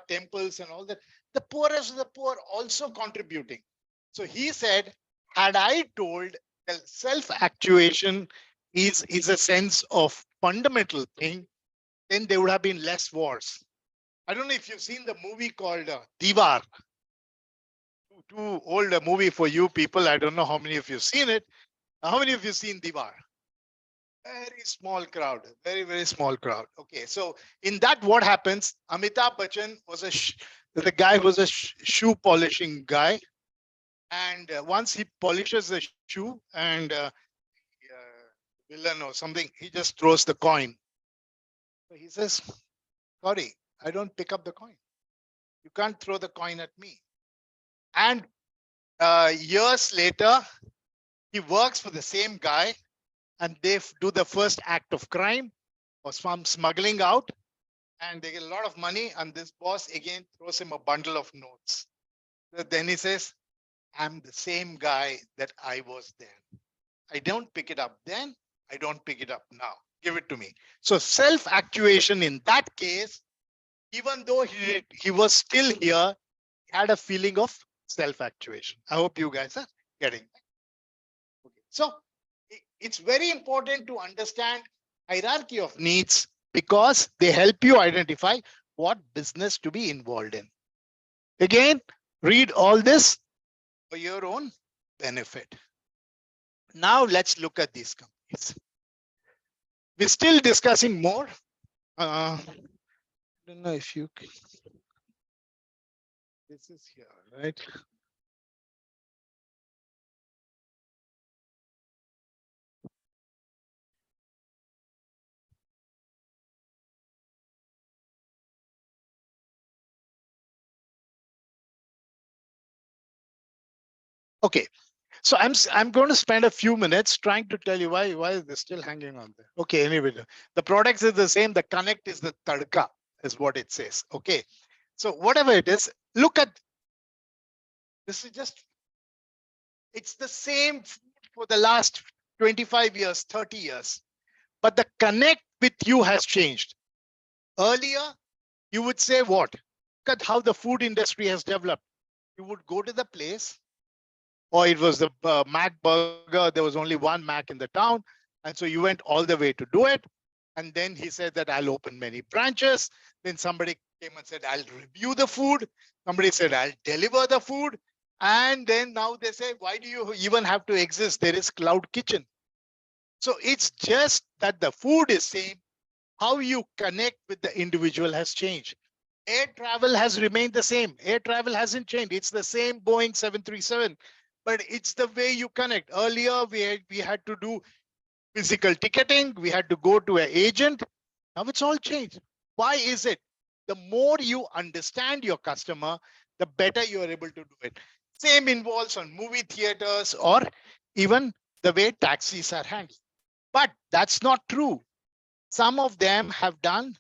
temples and all that, the poorest of the poor also contributing. So he said, had I told that self-actuation is a sense of fundamental thing, then there would have been less wars. I don't know if you've seen the movie called Diwar. Too old a movie for you people. I don't know how many of you have seen it. How many of you seen Diwar? Very small crowd, very, very small crowd. Okay, so in that, what happens? Amitabh Bachchan was the guy who was a shoe polishing guy. And once he polishes the shoe and villain or something, he just throws the coin. So he says, sorry, I don't pick up the coin. You can't throw the coin at me. And years later, he works for the same guy and they do the first act of crime or some smuggling out and they get a lot of money. And this boss again throws him a bundle of notes. So then he says, I'm the same guy that I was then. I don't pick it up then. I don't pick it up now. Give it to me. So self-actuation in that case, even though he was still here, had a feeling of self-actuation. I hope you guys are getting that. Okay. So it's very important to understand hierarchy of needs because they help you identify what business to be involved in. Again, read all this for your own benefit. Now let's look at these companies. We're still discussing more. I don't know if you can. This is here, right? Okay, So I'm going to spend a few minutes trying to tell you why is this still hanging on there. Okay, anyway, the products is the same. The connect is the tadka, is what it says. Okay, so whatever it is, look at this. Is just, it's the same for the last 25 years, 30 years, but the connect with you has changed. Earlier, you would say what? Look at how the food industry has developed. You would go to the place, or it was the Mac burger. There was only one Mac in the town. And so you went all the way to do it. And then he said that I'll open many branches. Then somebody came and said, I'll review the food. Somebody said, I'll deliver the food. And then now they say, why do you even have to exist? There is cloud kitchen. So it's just that the food is same. How you connect with the individual has changed. Air travel has remained the same. Air travel hasn't changed. It's the same Boeing 737, but it's the way you connect. Earlier, we had to do physical ticketing. We had to go to an agent. Now it's all changed. Why is it? The more you understand your customer, the better you are able to do it. Same involves on movie theaters or even the way taxis are handled. But that's not true. Some of them have done.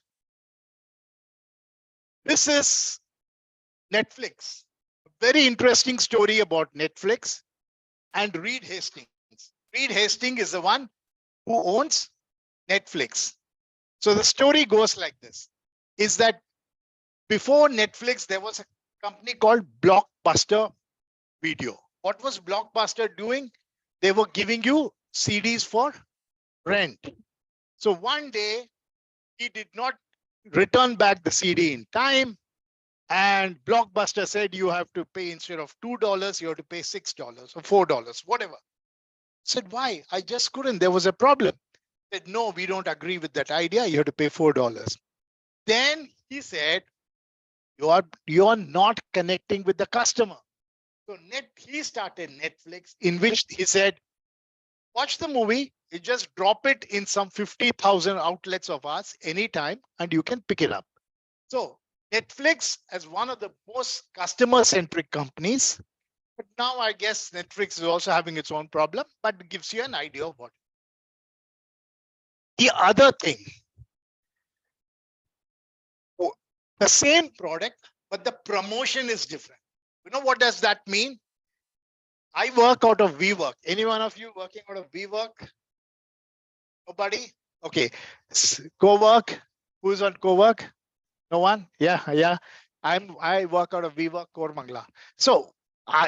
This is Netflix. A very interesting story about Netflix and Reed Hastings. Reed Hastings is the one who owns Netflix. So the story goes like this, is that before Netflix, there was a company called Blockbuster Video. What was Blockbuster doing? They were giving you CDs for rent. So one day he did not return back the CD in time. And Blockbuster said you have to pay, instead of $2, you have to pay $6 or $4, whatever. Said, why? I just couldn't. There was a problem. Said, no, we don't agree with that idea. You have to pay $4. Then he said, you are not connecting with the customer. So he started Netflix, in which he said, watch the movie, you just drop it in some 50,000 outlets of ours anytime, and you can pick it up. So Netflix, as one of the most customer-centric companies, but now I guess Netflix is also having its own problem, but it gives you an idea of what. The other thing, the same product, but the promotion is different. You know what does that mean? I work out of WeWork. Any one of you working out of WeWork? Nobody? Okay. Co-work? Who's on co-work? No one? Yeah. I work out of WeWork Kormangla. So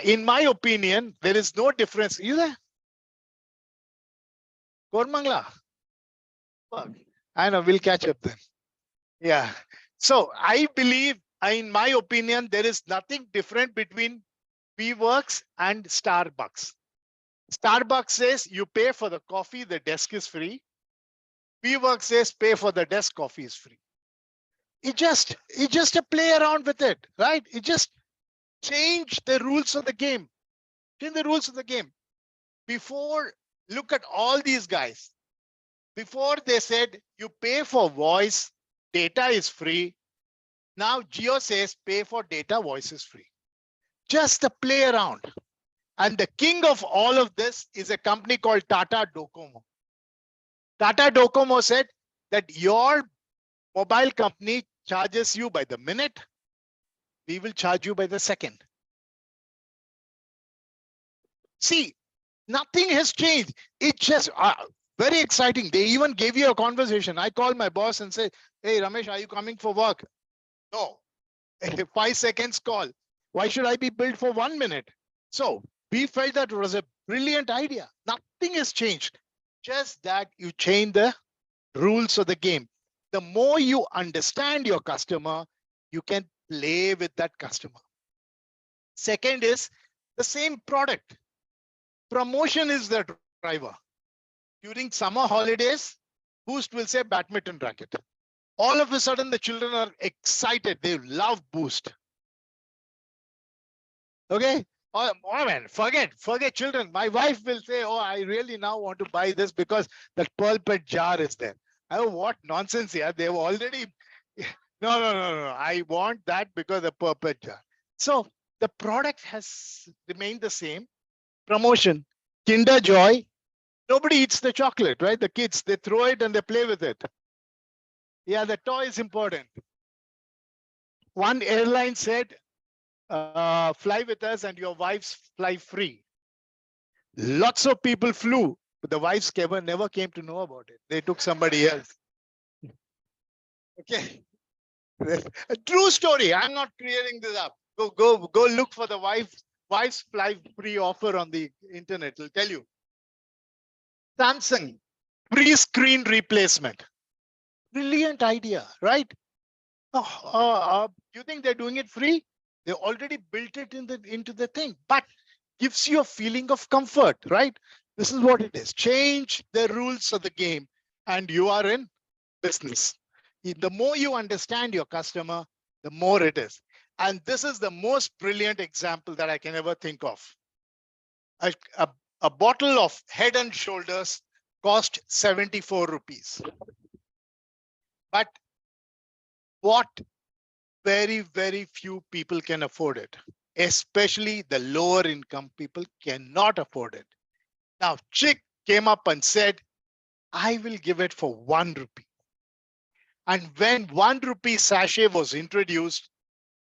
in my opinion, there is no difference. You there? Kormangla? I know, we'll catch up then. Yeah. So I believe, in my opinion, there is nothing different between WeWorks and Starbucks. Starbucks says you pay for the coffee, the desk is free. WeWorks says pay for the desk, coffee is free. It just a play around with it, right? It just change the rules of the game. Change the rules of the game. Before, look at all these guys. Before they said you pay for voice, data is free. Now Jio says pay for data, voice is free. Just a play around. And the king of all of this is a company called Tata Docomo. Tata Docomo said that your mobile company charges you by the minute. We will charge you by the second. See, nothing has changed. It's just very exciting. They even gave you a conversation. I called my boss and said, hey, Ramesh, are you coming for work? No. 5 seconds call. Why should I be billed for 1 minute? So we felt that it was a brilliant idea. Nothing has changed. Just that you change the rules of the game. The more you understand your customer, you can play with that customer. Second is the same product. Promotion is the driver. During summer holidays, Boost will say badminton racket. All of a sudden, the children are excited. They love Boost. Okay. Oh man, forget children. My wife will say, oh, I really now want to buy this because that Pearl Pet jar is there. Oh, what nonsense here. They've already, no. I want that because the Pearl Pet jar. So the product has remained the same. promotion. Kinder Joy, nobody eats the chocolate, right? The kids, they throw it and they play with it. Yeah, the toy is important. One airline said, fly with us and your wives fly free. Lots of people flew, but the wives never came to know about it. They took somebody else. Okay. A true story. I'm not creating this up. Go look for the wife's fly free offer on the internet. It'll tell you. Samsung, free screen replacement. Brilliant idea, right? You think they're doing it free? They already built it into the thing, but gives you a feeling of comfort, right? This is what it is. Change the rules of the game and you are in business. The more you understand your customer, the more it is. And this is the most brilliant example that I can ever think of. A bottle of Head and Shoulders cost 74 rupees. But what very, very few people can afford it, especially the lower income people cannot afford it. Now, Chick came up and said, I will give it for 1 rupee. And when 1 rupee sachet was introduced,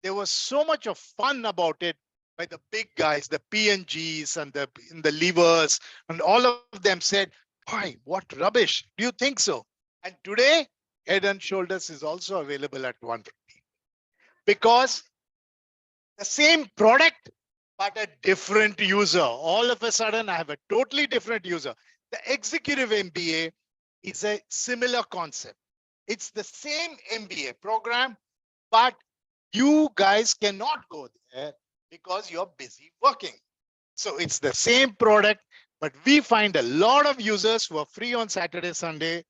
there was so much of fun about it by the big guys, the P&Gs and the levers, and all of them said, boy, what rubbish. Do you think so? And today, Head and Shoulders is also available at 1 rupee. Because the same product, but a different user. All of a sudden, I have a totally different user. The executive MBA is a similar concept. It's the same MBA program, but you guys cannot go there because you're busy working. So it's the same product, but we find a lot of users who are free on Saturday, Sunday,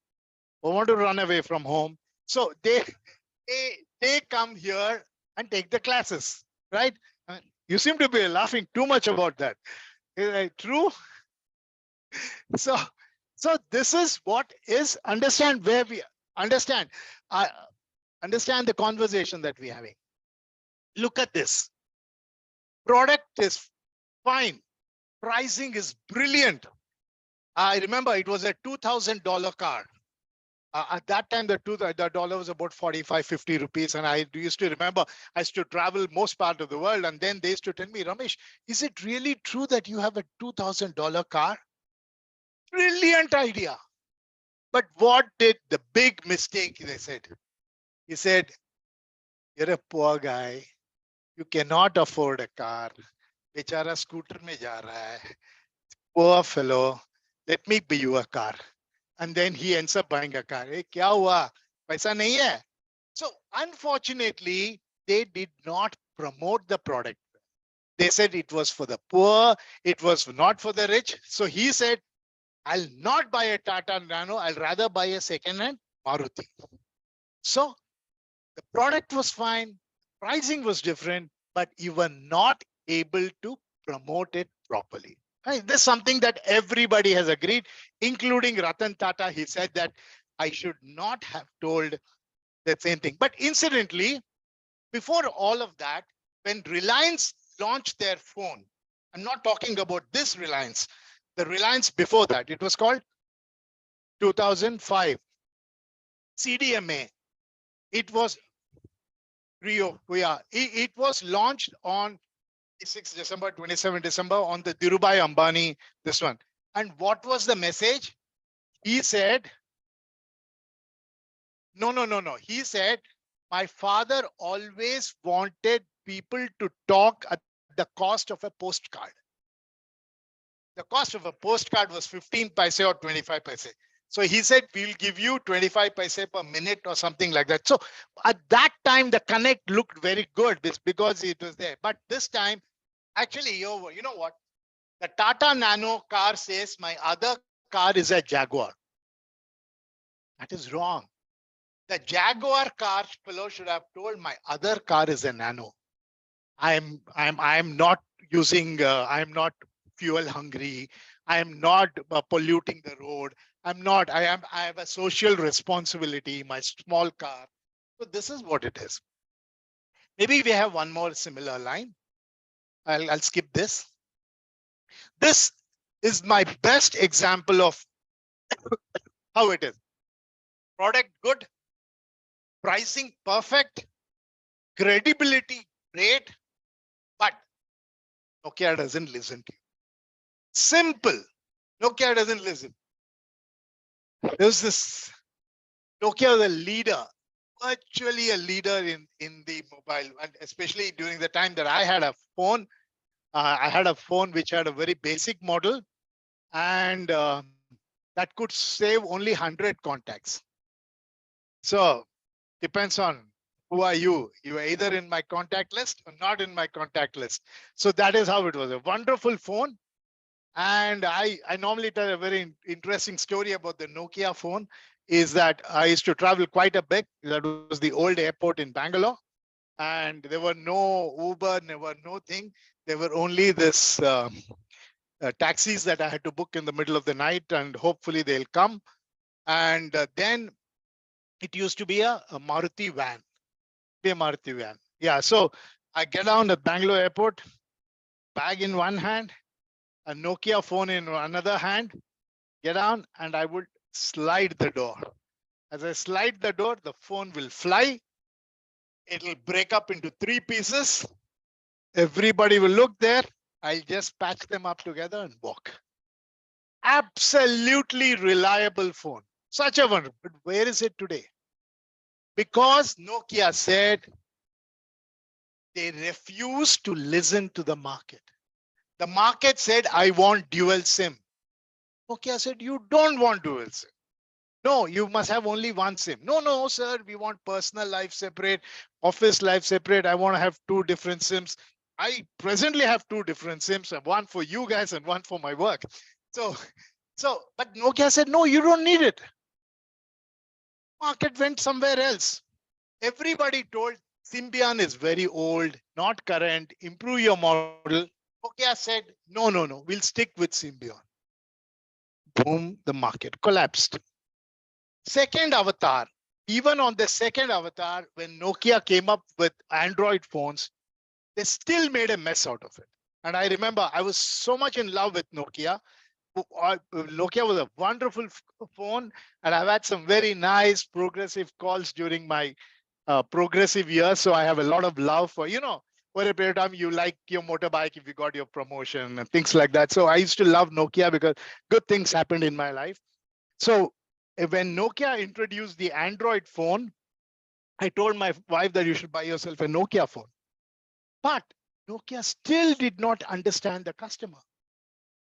who want to run away from home. So they come here and take the classes, right? You seem to be laughing too much about that. Is that true? So this is what is, understand where we understand. Understand the conversation that we're having. Look at this. Product is fine. Pricing is brilliant. I remember it was a $2,000 car. At that time, the dollar was about 45, 50 rupees. And I used to remember, I used to travel most part of the world. And then they used to tell me, Ramesh, is it really true that you have a $2,000 car? Brilliant idea. But what did the big mistake they said? He said, you're a poor guy. You cannot afford a car. Bechara scooter mein ja raha hai. Poor fellow. Let me buy you a car. And then he ends up buying a car. Hey, kya hua? Paisa nahi hai. So unfortunately, they did not promote the product. They said it was for the poor. It was not for the rich. So he said, I'll not buy a Tata Nano. I'll rather buy a second-hand Maruti. So the product was fine. Pricing was different, but you were not able to promote it properly. Right? This is something that everybody has agreed, including Ratan Tata. He said that I should not have told the same thing. But incidentally, before all of that, when Reliance launched their phone, I'm not talking about this Reliance, the Reliance before that, it was called 2005 CDMA. It was Rio. It was launched on 6 December, 27 December on the Dhirubhai Ambani, this one. And what was the message? He said, no. He said, my father always wanted people to talk at the cost of a postcard. The cost of a postcard was 15 paise or 25 paise. So he said, we'll give you 25 paise per minute or something like that. So at that time, the connect looked very good because it was there. But this time, actually, you know what? The Tata Nano car says my other car is a Jaguar. That is wrong. The Jaguar car fellow should have told my other car is a Nano. I'm not using, I'm not fuel hungry. I am not polluting the road. I have a social responsibility, my small car. So this is what it is. Maybe we have one more similar line. I'll skip this. This is my best example of how it is. Product good, pricing perfect, credibility great, but Nokia doesn't listen to you. Simple. Nokia doesn't listen. There's this Nokia was a leader, virtually a leader in the mobile, and especially during the time that I had a phone. I had a phone which had a very basic model, and that could save only 100 contacts. So depends on who are you. You are either in my contact list or not in my contact list. So that is how it was. A wonderful phone. And I normally tell a very interesting story about the Nokia phone is that I used to travel quite a bit. That was the old airport in Bangalore. And there were no Uber, there were no thing. There were only this taxis that I had to book in the middle of the night, and hopefully they'll come. And then it used to be a Maruti van. Be a Maruti van. Yeah. So I get down at Bangalore airport, bag in one hand, a Nokia phone in another hand, get down, and I would slide the door. As I slide the door, the phone will fly. It'll break up into 3 pieces. Everybody will look there. I'll just patch them up together and walk. Absolutely reliable phone. Such a one. But where is it today? Because Nokia said they refused to listen to the market. The market said, I want dual SIM. Nokia said, you don't want dual SIM. No, you must have only one SIM. No, sir, we want personal life separate, office life separate. I want to have 2 different SIMs. I presently have 2 different SIMs, one for you guys and one for my work. So, but Nokia said, no, you don't need it. Market went somewhere else. Everybody told Symbian is very old, not current, improve your model. Nokia said, no, we'll stick with Symbian. Boom, the market collapsed. Second avatar, even on the second avatar, when Nokia came up with Android phones, they still made a mess out of it. And I remember I was so much in love with Nokia. Nokia was a wonderful phone, and I've had some very nice progressive calls during my progressive years. So I have a lot of love for, for a period of time, you like your motorbike if you got your promotion and things like that. So I used to love Nokia because good things happened in my life. So when Nokia introduced the Android phone, I told my wife that you should buy yourself a Nokia phone. But Nokia still did not understand the customer.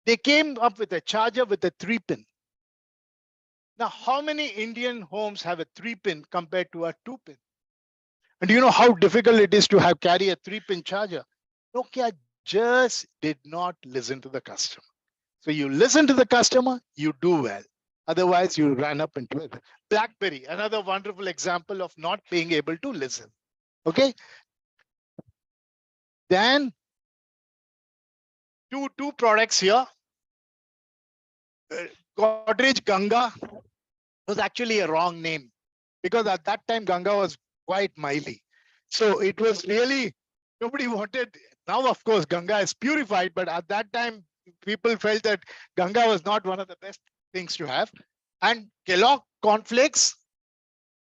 They came up with a charger with a 3-pin. Now, how many Indian homes have a 3-pin compared to a 2-pin? And do you know how difficult it is to carry a 3-pin charger? Nokia just did not listen to the customer. So you listen to the customer, you do well. Otherwise, you run up into it. BlackBerry, another wonderful example of not being able to listen. Okay. Then two products here. Godrej Ganga was actually a wrong name because at that time Ganga was quite miley. So it was really, nobody wanted. Now, of course, Ganga is purified, but at that time, people felt that Ganga was not one of the best things to have. And Kellogg cornflakes,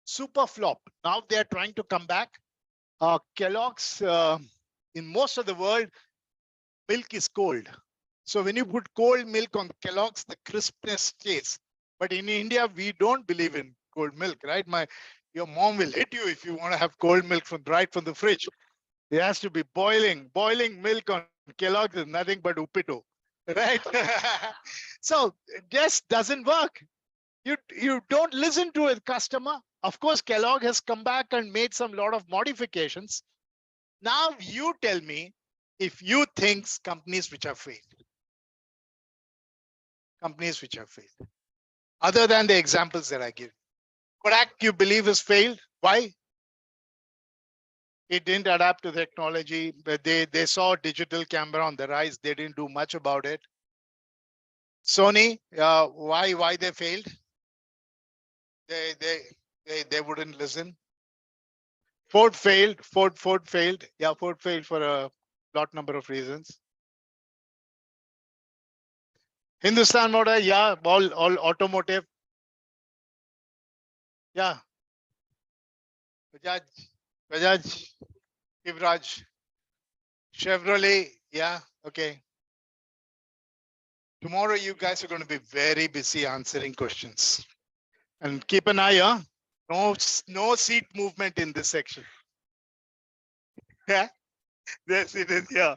super flop. Now they are trying to come back. Kellogg's, in most of the world, milk is cold. So when you put cold milk on Kellogg's, the crispness stays. But in India, we don't believe in cold milk, right? Your mom will hit you if you want to have cold milk right from the fridge. It has to be boiling milk on Kellogg's is nothing but upito, right? So it just doesn't work. You don't listen to a customer. Of course, Kellogg has come back and made some lot of modifications. Now you tell me if you think companies which have failed. Companies which have failed. Other than the examples that I give. Kodak, you believe, has failed. Why? It didn't adapt to the technology, but they saw digital camera on the rise. They didn't do much about it. Sony, why they failed? They wouldn't listen. Ford failed. Ford failed. Yeah, Ford failed for a lot number of reasons. Hindustan Motor, yeah, all automotive. Yeah. Bajaj, Kivraj, Chevrolet, yeah, okay. Tomorrow you guys are going to be very busy answering questions. And keep an eye, huh? No seat movement in this section. Yeah, yes, it is here.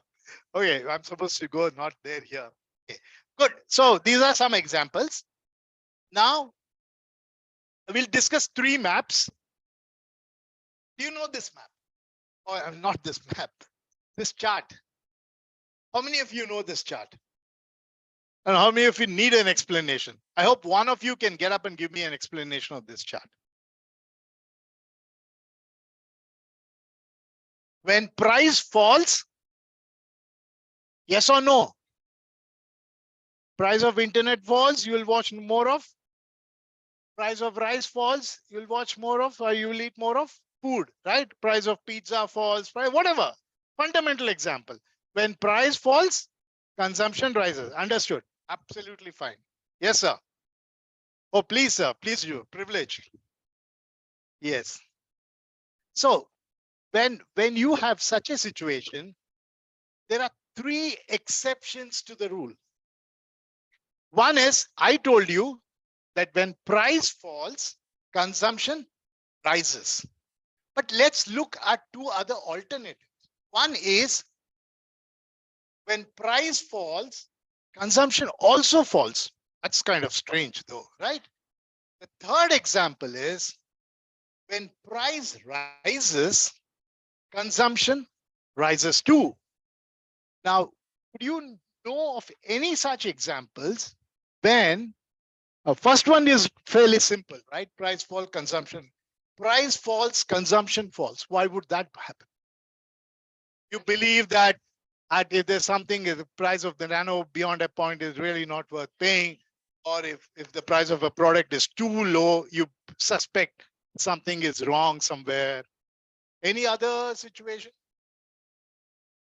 Okay, I'm supposed to go, not there here. Okay, good. So these are some examples. Now we'll discuss 3 maps. Do you know this map? Or not this map, this chart. How many of you know this chart? And how many of you need an explanation? I hope one of you can get up and give me an explanation of this chart. When price falls, yes or no? Price of internet falls, you will watch more of. Price of rice falls, you'll watch more of, or you will eat more of food, right? Price of pizza falls, whatever. Fundamental example. When price falls, consumption rises. Understood? Absolutely fine. Yes, sir. Oh, please, sir. Please, you. Privilege. Yes. So when you have such a situation, there are 3 exceptions to the rule. One is, I told you that when price falls, consumption rises. But let's look at 2 other alternatives. One is, when price falls, consumption also falls. That's kind of strange though, right? The third example is, when price rises, consumption rises too. Now, could you know of any such examples when first one is fairly simple, right? Price fall, consumption. Price falls, consumption falls. Why would that happen? You believe that if there's something, if the price of the nano beyond a point is really not worth paying, or if the price of a product is too low, you suspect something is wrong somewhere. Any other situation?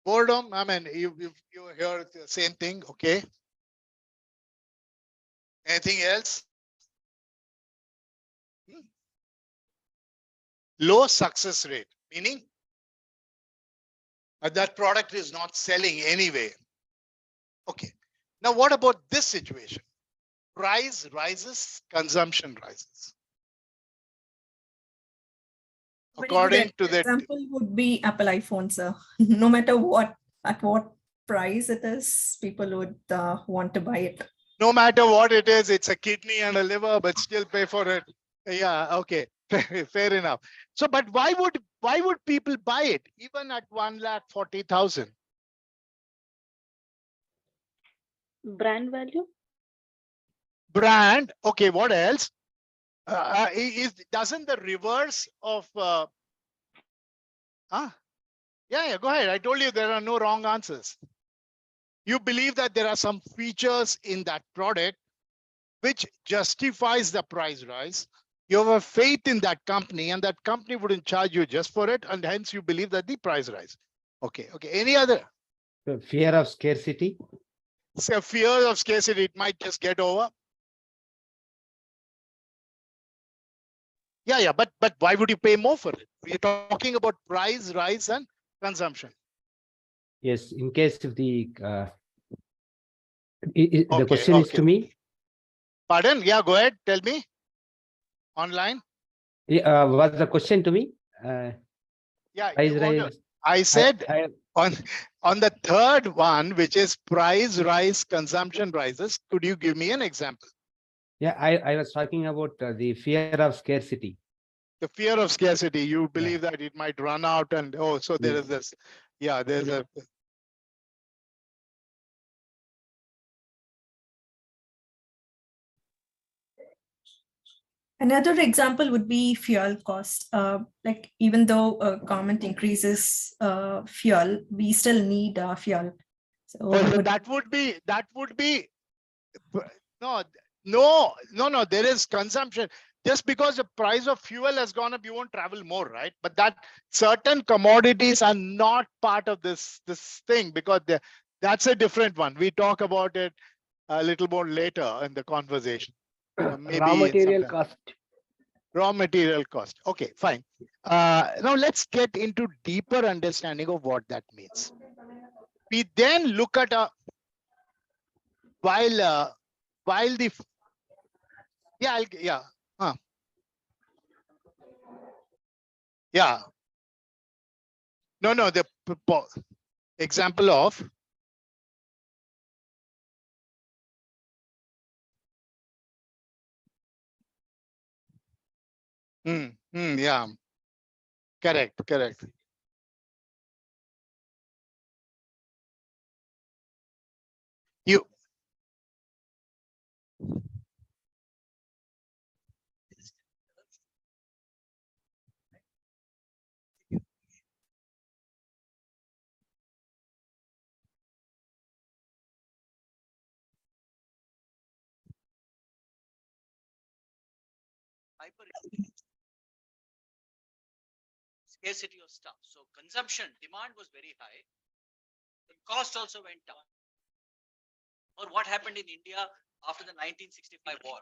Boredom, I mean, you hear the same thing, okay. Anything else? Low success rate, meaning that product is not selling anyway. Okay. Now, what about this situation? Price rises, consumption rises. According to that, example would be Apple iPhone, sir. No matter at what price it is, people would want to buy it. no matter what it is, it's a kidney and a liver, but still pay for it. Yeah, okay, fair enough. So, but why would people buy it even at 1,40,000? Brand value? Brand, okay, what else? Doesn't the reverse of yeah, go ahead. I told you there are no wrong answers. You believe that there are some features in that product which justifies the price rise. You have a faith in that company, and that company wouldn't charge you just for it, and hence you believe that the price rise. Okay. Any other? The fear of scarcity. So fear of scarcity, it might just get over. Yeah, but why would you pay more for it? We're talking about price rise and consumption. Yes, in case of the the question is to okay. me. Pardon? Yeah, go ahead. Tell me. Online. Yeah, was the question to me? Yeah, Price rise. I said I on the third one, which is price rise, consumption rises. Could you give me an example? Yeah, I was talking about the fear of scarcity. The fear of scarcity. You believe that it might run out, and so there Yes. is this. Yeah, there's a. Another example would be fuel cost. Like even though government increases fuel, we still need fuel. So that would be no. There is consumption. Just because the price of fuel has gone up, you won't travel more, right? But that certain commodities are not part of this thing, because that's a different one. We talk about it. a little more later in the conversation. Raw Maybe material sometime. cost. Raw material cost. Okay, fine. Now let's get into deeper understanding of what that means. We then look at while the yeah yeah no the example of yeah, correct. You scarcity of stuff. So consumption, demand was very high. The cost also went down. Or what happened in India after the 1965 war?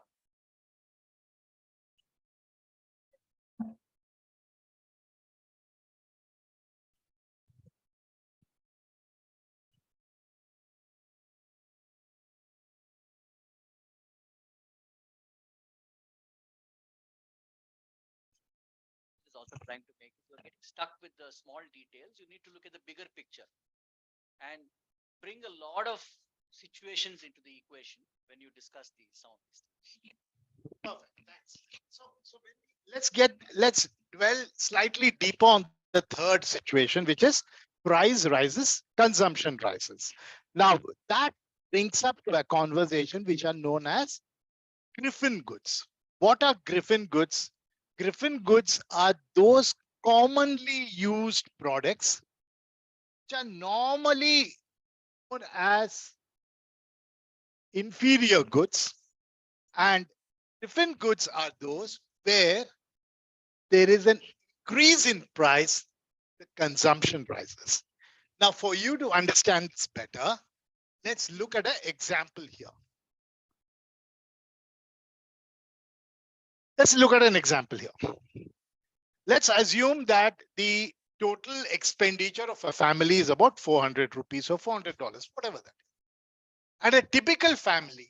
Is also trying to make if you're getting stuck with the small details, you need to look at the bigger picture and bring a lot of situations into the equation when you discuss some of these things. perfect. Thanks. So let's dwell slightly deeper on the third situation, which is price rises, consumption rises. Now that brings up to a conversation which are known as Griffin goods. What are Griffin goods? Griffin goods are those commonly used products which are normally known as inferior goods, and Griffin goods are those where there is an increase in price, the consumption rises. Now, for you to understand this better, let's look at an example here. Let's look at an example here. Let's assume that the total expenditure of a family is about 400 rupees or $400, whatever that is. And a typical family,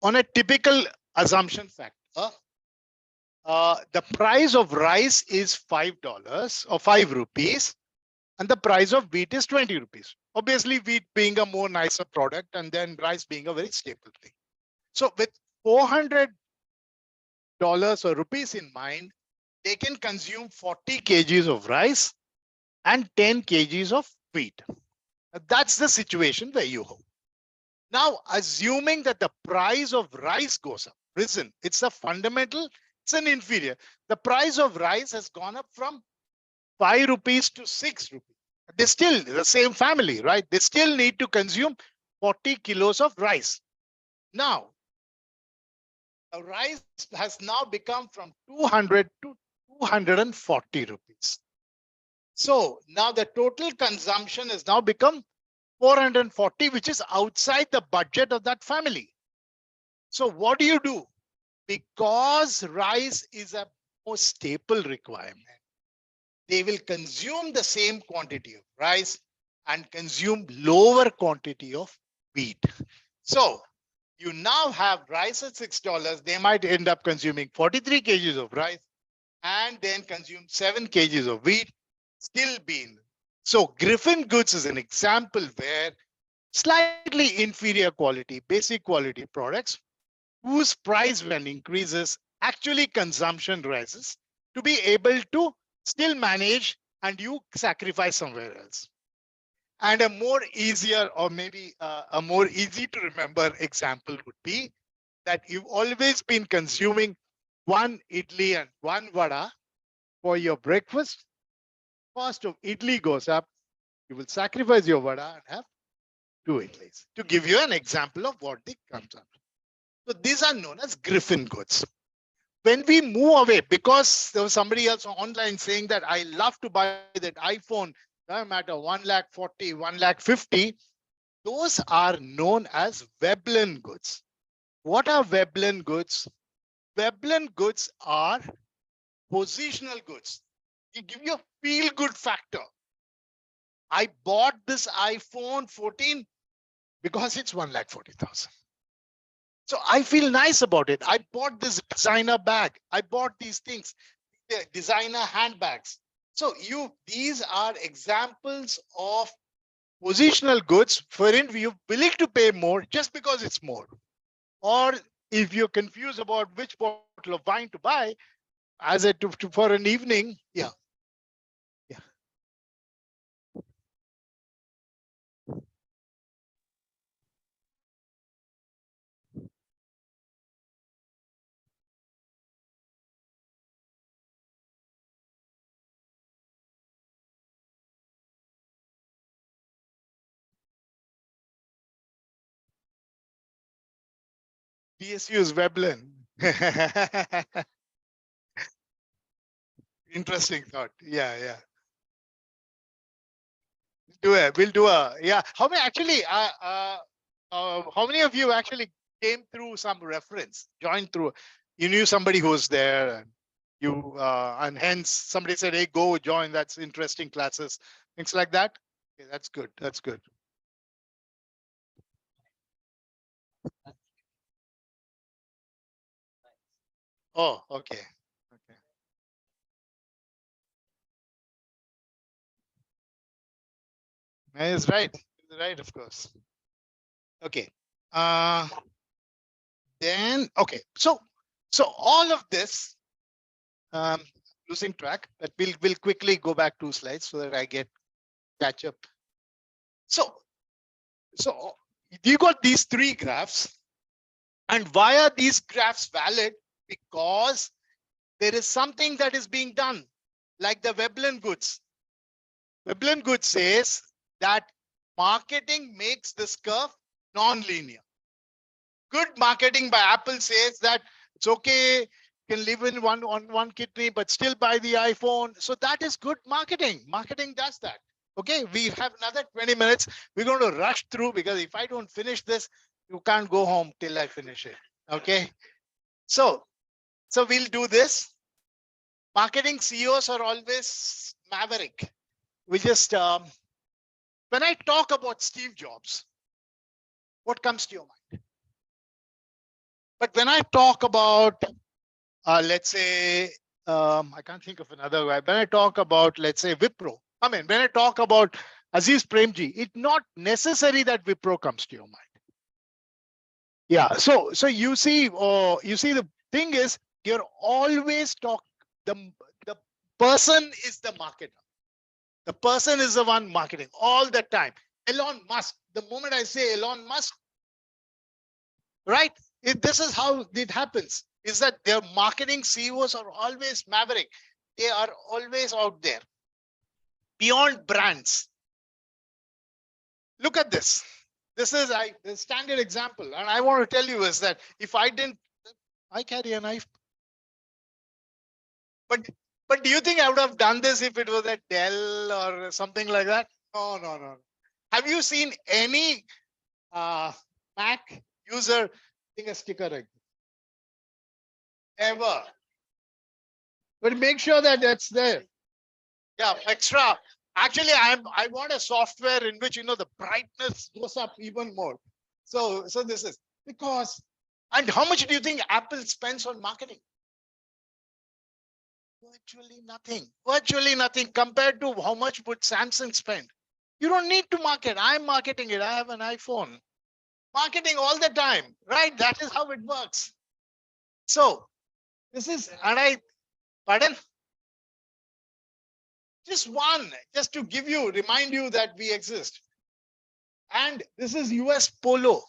on a typical assumption factor, the price of rice is $5 or 5 rupees, and the price of wheat is 20 rupees. Obviously, wheat being a more nicer product, and then rice being a very staple thing. So with $400 or rupees in mind, they can consume 40 kgs of rice and 10 kgs of wheat. That's the situation where you hold. Now, assuming that the price of rice goes up, risen, it's a fundamental, it's an inferior. The price of rice has gone up from 5 rupees to 6 rupees. They still, the same family, right? They still need to consume 40 kilos of rice. Now, the rice has now become from 200 to 240 rupees. So now the total consumption has now become 440, which is outside the budget of that family. So what do? Because rice is a more staple requirement, they will consume the same quantity of rice and consume lower quantity of wheat. So you now have rice at $6. They might end up consuming 43 kgs of rice and then consume 7 kgs of wheat, still being. So Griffin goods is an example where slightly inferior quality, basic quality products whose price when increases, actually consumption rises to be able to still manage and you sacrifice somewhere else. And a more easier or maybe a more easy to remember example would be that you've always been consuming one idli and one vada for your breakfast. Cost of idli goes up, you will sacrifice your vada and have 2 idlis to give you an example of what the consumption. So these are known as Griffin goods. When we move away, because there was somebody else online saying that I love to buy that iPhone, no matter 1 lakh 40, 1 lakh 50, those are known as Veblen goods. What are Veblen goods? Veblen goods are positional goods. They give you a feel good factor. I bought this iPhone 14 because it's 1,40,000. So I feel nice about it. I bought this designer bag. I bought these things, the designer handbags. So these are examples of positional goods for which you're willing to pay more just because it's more. Or if you're confused about which bottle of wine to buy as for an evening, yeah. Yeah. DSU is Veblen. Interesting thought. Yeah. We'll do a, yeah. How many actually, how many of you actually came through some reference, joined through, you knew somebody who was there and you, and hence somebody said, hey, go join, that's interesting classes, things like that. Okay, that's good. That's good. Oh, okay. Okay. He's right. He's right, of course. Okay. Then, okay. So all of this, losing track, but we'll quickly go back 2 slides so that I get catch up. So you got these 3 graphs, and why are these graphs valid? Because there is something that is being done, like the Veblen goods. Veblen goods says that marketing makes this curve non-linear. Good marketing by Apple says that it's okay, you can live in one kidney, but still buy the iPhone. So that is good marketing. Marketing does that. Okay, we have another 20 minutes. We're going to rush through because if I don't finish this, you can't go home till I finish it. Okay, so we'll do this. Marketing CEOs are always maverick. We just, when I talk about Steve Jobs, what comes to your mind? But when I talk about, let's say, I can't think of another way. When I talk about, let's say, Wipro, I mean, when I talk about Aziz Premji, it's not necessary that Wipro comes to your mind. Yeah. So you see, the thing is, you're always the person is the marketer. The person is the one marketing all the time. Elon Musk, the moment I say Elon Musk, right? This is how it happens, is that their marketing CEOs are always maverick. They are always out there beyond brands. Look at this. This is the standard example. And I want to tell you is that if I carry a knife. But do you think I would have done this if it was a Dell or something like that? No. Have you seen any Mac user think a sticker like this? Ever? But make sure that that's there. Yeah, extra. Actually, I want a software in which the brightness goes up even more. So this is because, and how much do you think Apple spends on marketing? Virtually nothing. Virtually nothing compared to how much would Samsung spend. You don't need to market. I'm marketing it. I have an iPhone. Marketing all the time, right? That is how it works. So this is, and pardon? Just one, just to remind you that we exist. And this is US Polo.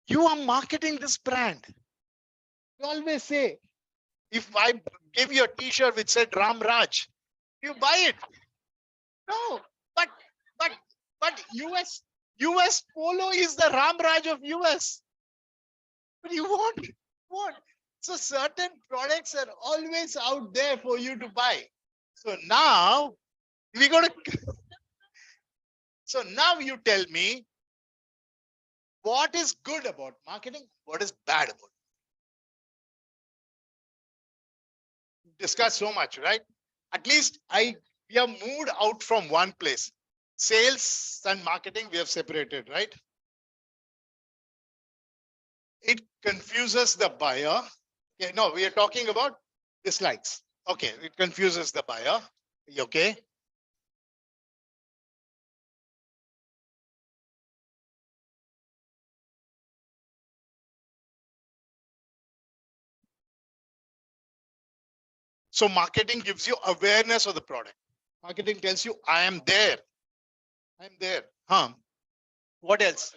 You are marketing this brand. You always say, if I give you a t-shirt which said Ram Raj, you buy it. No, but US Polo is the Ram Raj of US. But you want. So certain products are always out there for you to buy. So now we got to. So now you tell me, What is good about marketing? What is bad about it? Discuss so much, right? At least we have moved out from one place. Sales and marketing, we have separated, right? It confuses the buyer. Okay, no, we are talking about dislikes. Okay, it confuses the buyer. Okay. So marketing gives you awareness of the product. Marketing tells you, I am there. I'm there. What else?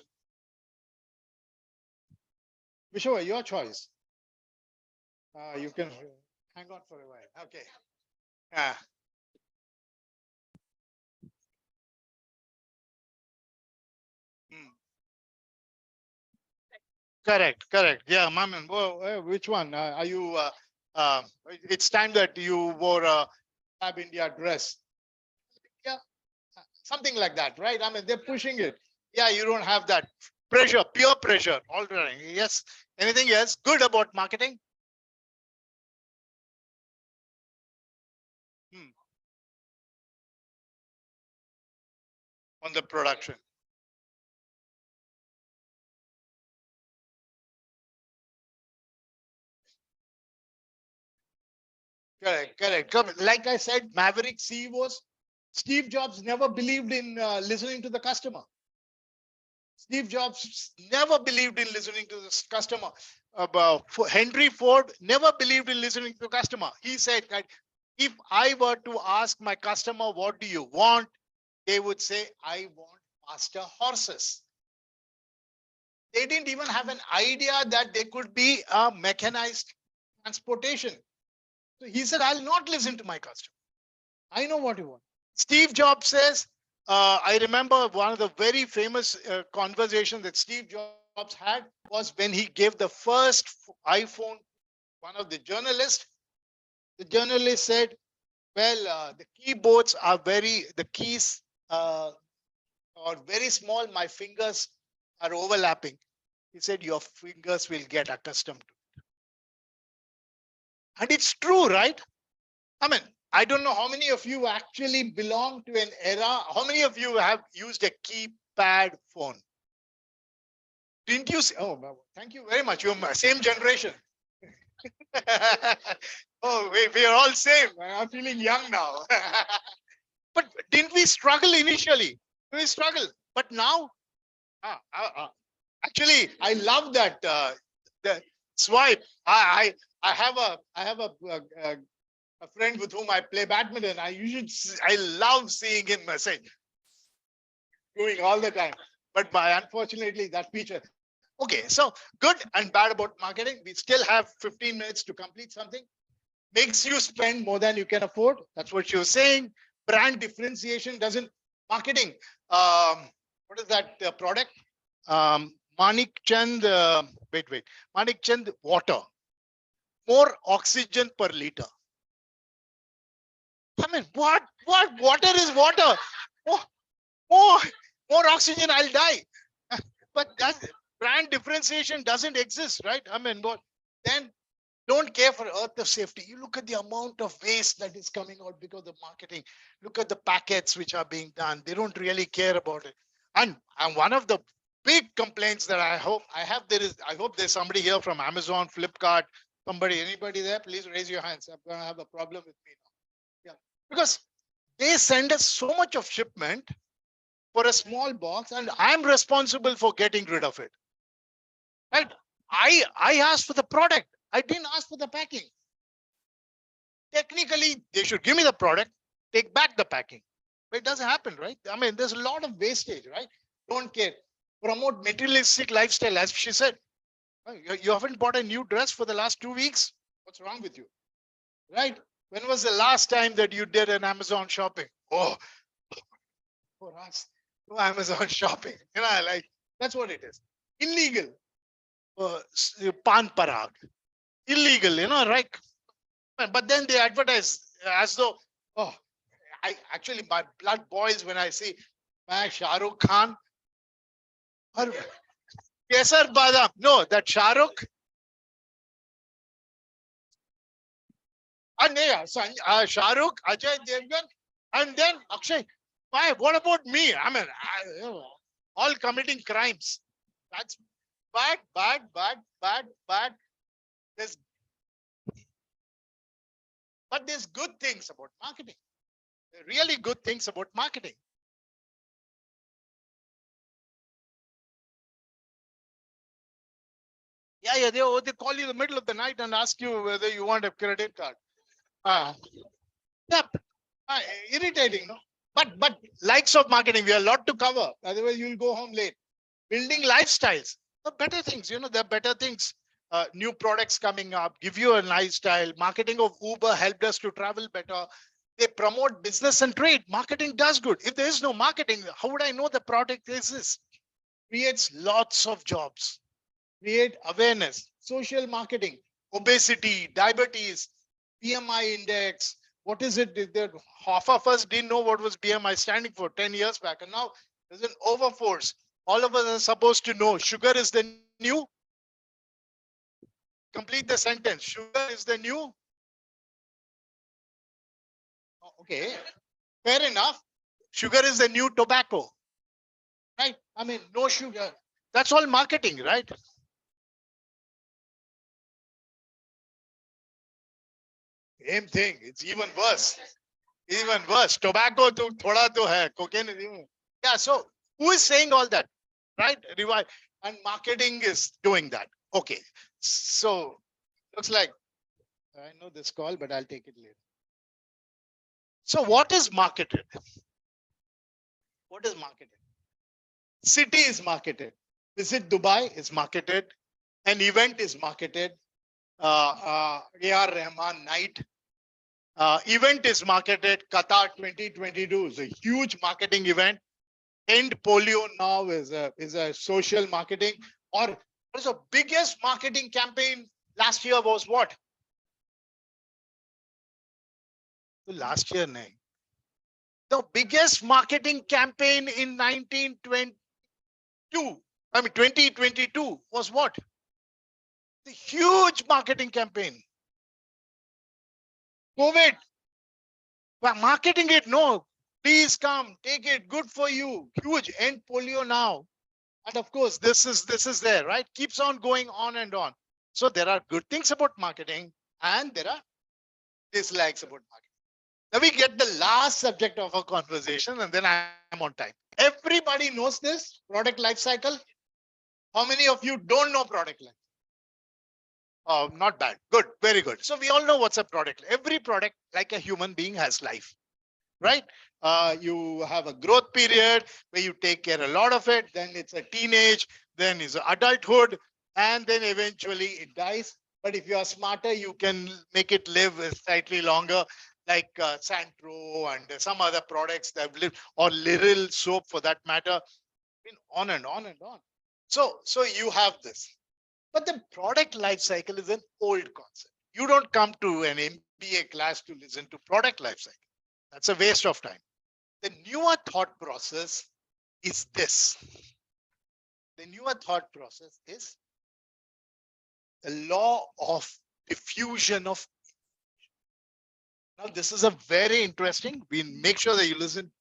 Vishwa, your choice. You can hang on for a while. Okay. Hmm. Correct, correct. Yeah, Maman, which one? Are you, it's time that you wore a Fab India dress. Yeah, something like that, right? I mean, they're pushing it. Yeah, you don't have that pressure, pure pressure. All right. Yes. Anything else good about marketing? On the production. Correct, correct. Like I said, Maverick CEOs, Steve Jobs never believed in listening to the customer. Steve Jobs never believed in listening to the customer. Henry Ford never believed in listening to the customer. He said that if I were to ask my customer, what do you want? They would say, I want faster horses. They didn't even have an idea that there could be a mechanized transportation. So he said, I'll not listen to my customer. I know what you want. Steve Jobs says, I remember one of the very famous conversations that Steve Jobs had was when he gave the first iPhone, one of the journalists. The journalist said, well, the keyboards are the keys are very small. My fingers are overlapping. He said, your fingers will get accustomed to it. And it's true, right? I mean, I don't know how many of you actually belong to an era. How many of you have used a keypad phone? Didn't you say? Oh, thank you very much. You're same generation. Oh, we are all same. I'm feeling young now. But didn't we struggle initially? We struggle. But now, actually, I love that the swipe. I have a friend with whom I play badminton. I love seeing him say, doing all the time. But unfortunately, that feature. Okay, so good and bad about marketing. We still have 15 minutes to complete something. Makes you spend more than you can afford. That's what you're saying. Brand differentiation doesn't. Marketing. What is that product? Manik Chand. Wait. Manik Chand water. More oxygen per liter. I mean, what water is water? More oxygen, I'll die. But that brand differentiation doesn't exist, right? I mean, then don't care for earth of safety. You look at the amount of waste that is coming out because of marketing. Look at the packets which are being done. They don't really care about it. And one of the big complaints that I hope there's somebody here from Amazon, Flipkart, anybody there, please raise your hands. I'm going to have a problem with me now. Yeah, because they send us so much of shipment for a small box and I'm responsible for getting rid of it. Right? I asked for the product. I didn't ask for the packing. Technically, they should give me the product, take back the packing. But it doesn't happen, right? I mean, there's a lot of wastage, right? Don't care. Promote materialistic lifestyle, as she said. You haven't bought a new dress for the last 2 weeks. What's wrong with you? Right? When was the last time that you did an Amazon shopping? Oh, for us, no Amazon shopping. Like that's what it is. Illegal. Pan parag. Illegal, right? But then they advertise as though, oh, my blood boils when I see Shah Rukh Khan. Kesar Badam. No, that Shahrukh. And Shahrukh, Ajay Devgan, and then Akshay. Why? What about me? I mean, all committing crimes. That's bad, bad, bad, bad, bad. There's, but there's good things about marketing. Really good things about marketing. Yeah, they call you in the middle of the night and ask you whether you want a credit card. Yeah, irritating, no? But likes of marketing, we have a lot to cover. Otherwise, you'll go home late. Building lifestyles, the better things, there are better things. New products coming up, give you a lifestyle. Marketing of Uber helped us to travel better. They promote business and trade. Marketing does good. If there is no marketing, how would I know the product exists? Creates lots of jobs. Create awareness, social marketing, obesity, diabetes, BMI index. What is it? Half of us didn't know what was BMI standing for 10 years back. And now there's an overforce. All of us are supposed to know sugar is the new. Complete the sentence. Sugar is the new. Okay, fair enough. Sugar is the new tobacco. Right? I mean, no sugar. That's all marketing, right? Same thing. It's even worse. Even worse. Tobacco to thoda to hai. Cocaine is even. Yeah. So who is saying all that? Right? Revive. And marketing is doing that. Okay. So looks like I know this call, but I'll take it later. So what is marketed? What is marketed? City is marketed. Visit Dubai is marketed. An event is marketed. AR Rahman night. Event is marketed. Qatar 2022 is a huge marketing event. End polio now is a social marketing. Or what is the biggest marketing campaign last year was what? Last year, nahi. The biggest marketing campaign in 2022 was what? The huge marketing campaign. COVID. Well, marketing it, no. Please come, take it, good for you. Huge, end polio now. And of course, this is there, right? Keeps on going on and on. So there are good things about marketing and there are dislikes about marketing. Now we get the last subject of our conversation and then I'm on time. Everybody knows this product life cycle. How many of you don't know product life? Oh, not bad. Good. Very good. So we all know what's a product. Every product, like a human being, has life, right? You have a growth period where you take care a lot of it. Then it's a teenage, then it's adulthood, and then eventually it dies. But if you are smarter, you can make it live slightly longer, like Santro and some other products that have lived, or Liril soap for that matter. On and on and on. So you have this. But the product life cycle is an old concept. You don't come to an MBA class to listen to product life cycle. That's a waste of time. The newer thought process is this. The newer thought process is the law of diffusion of. Now, this is a very interesting. We make sure that you listen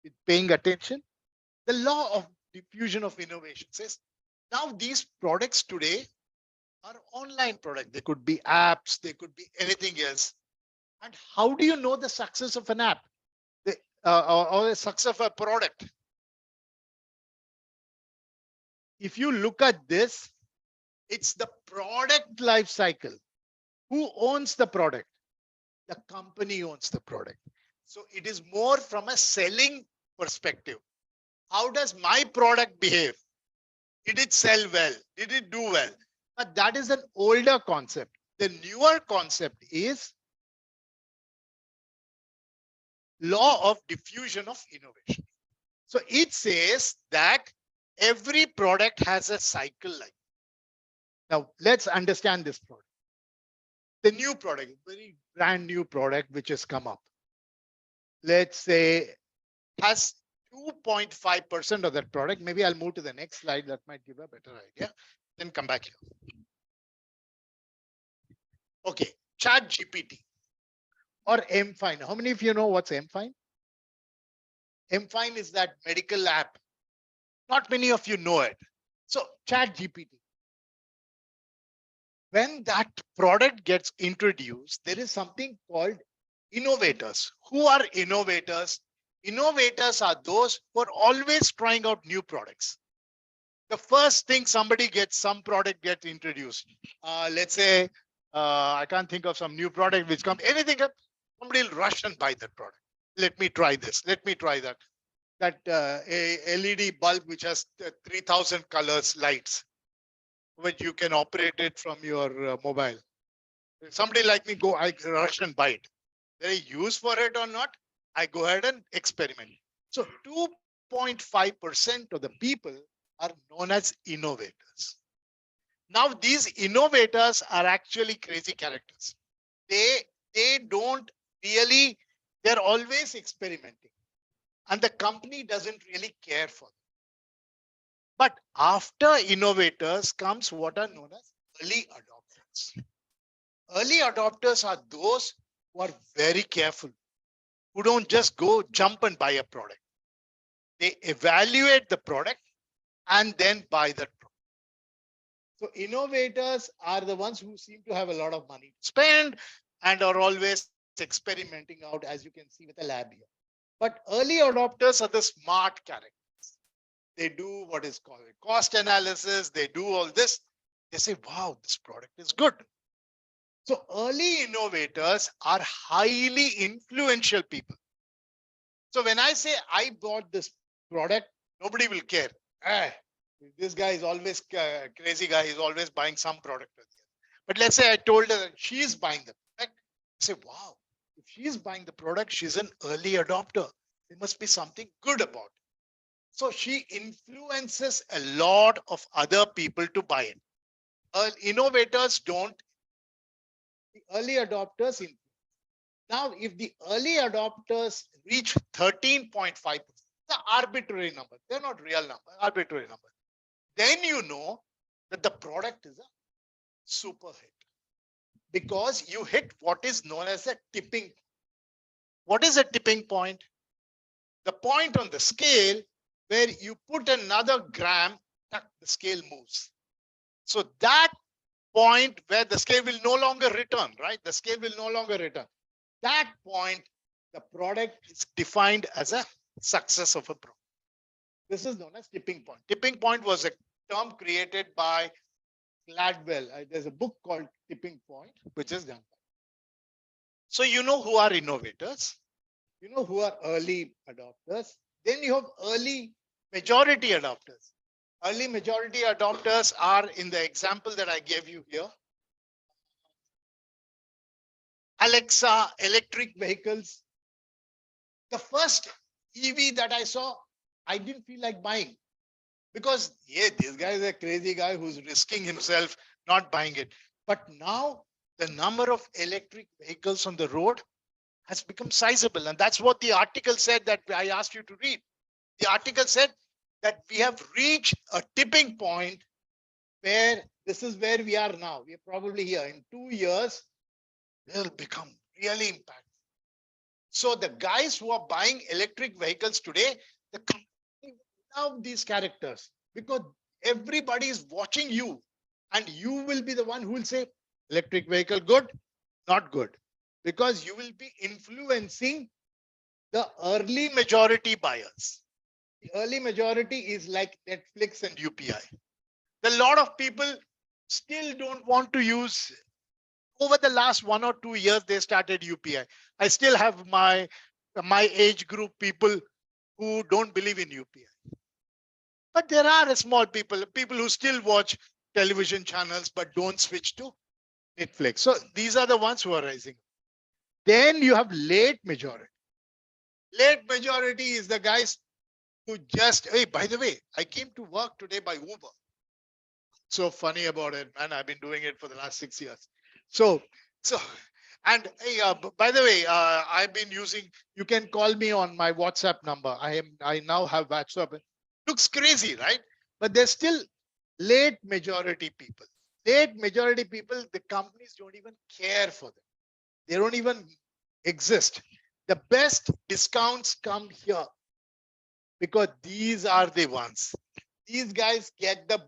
with paying attention. The law of diffusion of innovation says now these products today are online products. They could be apps, they could be anything else. And how do you know the success of an app or the success of a product? If you look at this, it's the product life cycle. Who owns the product? The company owns the product. So it is more from a selling perspective. How does my product behave? Did it sell well? Did it do well? But that is an older concept. The newer concept is law of diffusion of innovation. So it says that every product has a cycle like. Now let's understand this product. The new product, very brand new product which has come up. Let's say has 2.5% of that product. Maybe I'll move to the next slide. That might give a better idea. Then come back here. Okay, Chat GPT or MFine. How many of you know what's MFine? MFine is that medical app. Not many of you know it. So Chat GPT. When that product gets introduced, there is something called innovators. Who are innovators? Innovators are those who are always trying out new products. The first thing somebody gets, some product gets introduced. Let's say, I can't think of some new product which comes, anything, somebody will rush and buy that product. Let me try this. Let me try that. That a LED bulb which has 3,000 colors, lights, which you can operate it from your mobile. If somebody like me I rush and buy it. There is use for it or not, I go ahead and experiment. So 2.5% of the people are known as innovators. Now these innovators are actually crazy characters. They don't really, they're always experimenting. And the company doesn't really care for them. But after innovators comes what are known as early adopters. Early adopters are those who are very careful, who don't just go jump and buy a product. They evaluate the product and then buy that product. So innovators are the ones who seem to have a lot of money to spend and are always experimenting out, as you can see with a lab here. But early adopters are the smart characters. They do what is called cost analysis. They do all this. They say, wow, this product is good. So early innovators are highly influential people. So when I say I bought this product, nobody will care. This guy is always crazy guy. He's always buying some product. But let's say I told her that she's buying the product. I say, wow, if she's buying the product, she's an early adopter. There must be something good about it. So she influences a lot of other people to buy it. Innovators don't. The early adopters influence. Now, if the early adopters reach 13.5%, the arbitrary number, they're not real number, arbitrary number, then you know that the product is a super hit. Because you hit what is known as a tipping point. What is a tipping point? The point on the scale where you put another gram, the scale moves. So that point where the scale will no longer return, right? The scale will no longer return. That point, the product is defined as a success of a product. This is known as tipping point. Tipping point was a term created by Gladwell. There's a book called Tipping Point, which is done. So you know who are innovators. You know who are early adopters. Then you have early majority adopters. Early majority adopters are in the example that I gave you here. Alexa, electric vehicles. The first EV that I saw, I didn't feel like buying. Because, yeah, this guy is a crazy guy who's risking himself not buying it. But now the number of electric vehicles on the road has become sizable. And that's what the article said that I asked you to read. The article said that we have reached a tipping point where this is where we are now. We are probably here. In 2 years, they'll become really impactful. So the guys who are buying electric vehicles today, the company love these characters because everybody is watching you and you will be the one who will say electric vehicle good, not good, because you will be influencing the early majority buyers. The early majority is like Netflix and UPI. A lot of people still don't want to use. Over the last 1 or 2 years, they started UPI. I still have my age group people who don't believe in UPI. But there are small people who still watch television channels, but don't switch to Netflix. So these are the ones who are rising. Then you have late majority. Late majority is the guys who just, hey, by the way, I came to work today by Uber. So funny about it, man. I've been doing it for the last 6 years. So And hey, by the way, I've been using, you can call me on my WhatsApp number. I now have WhatsApp. Looks crazy, right? But there's still late majority people. Late majority people, the companies don't even care for them. They don't even exist. The best discounts come here because these are the ones. These guys get the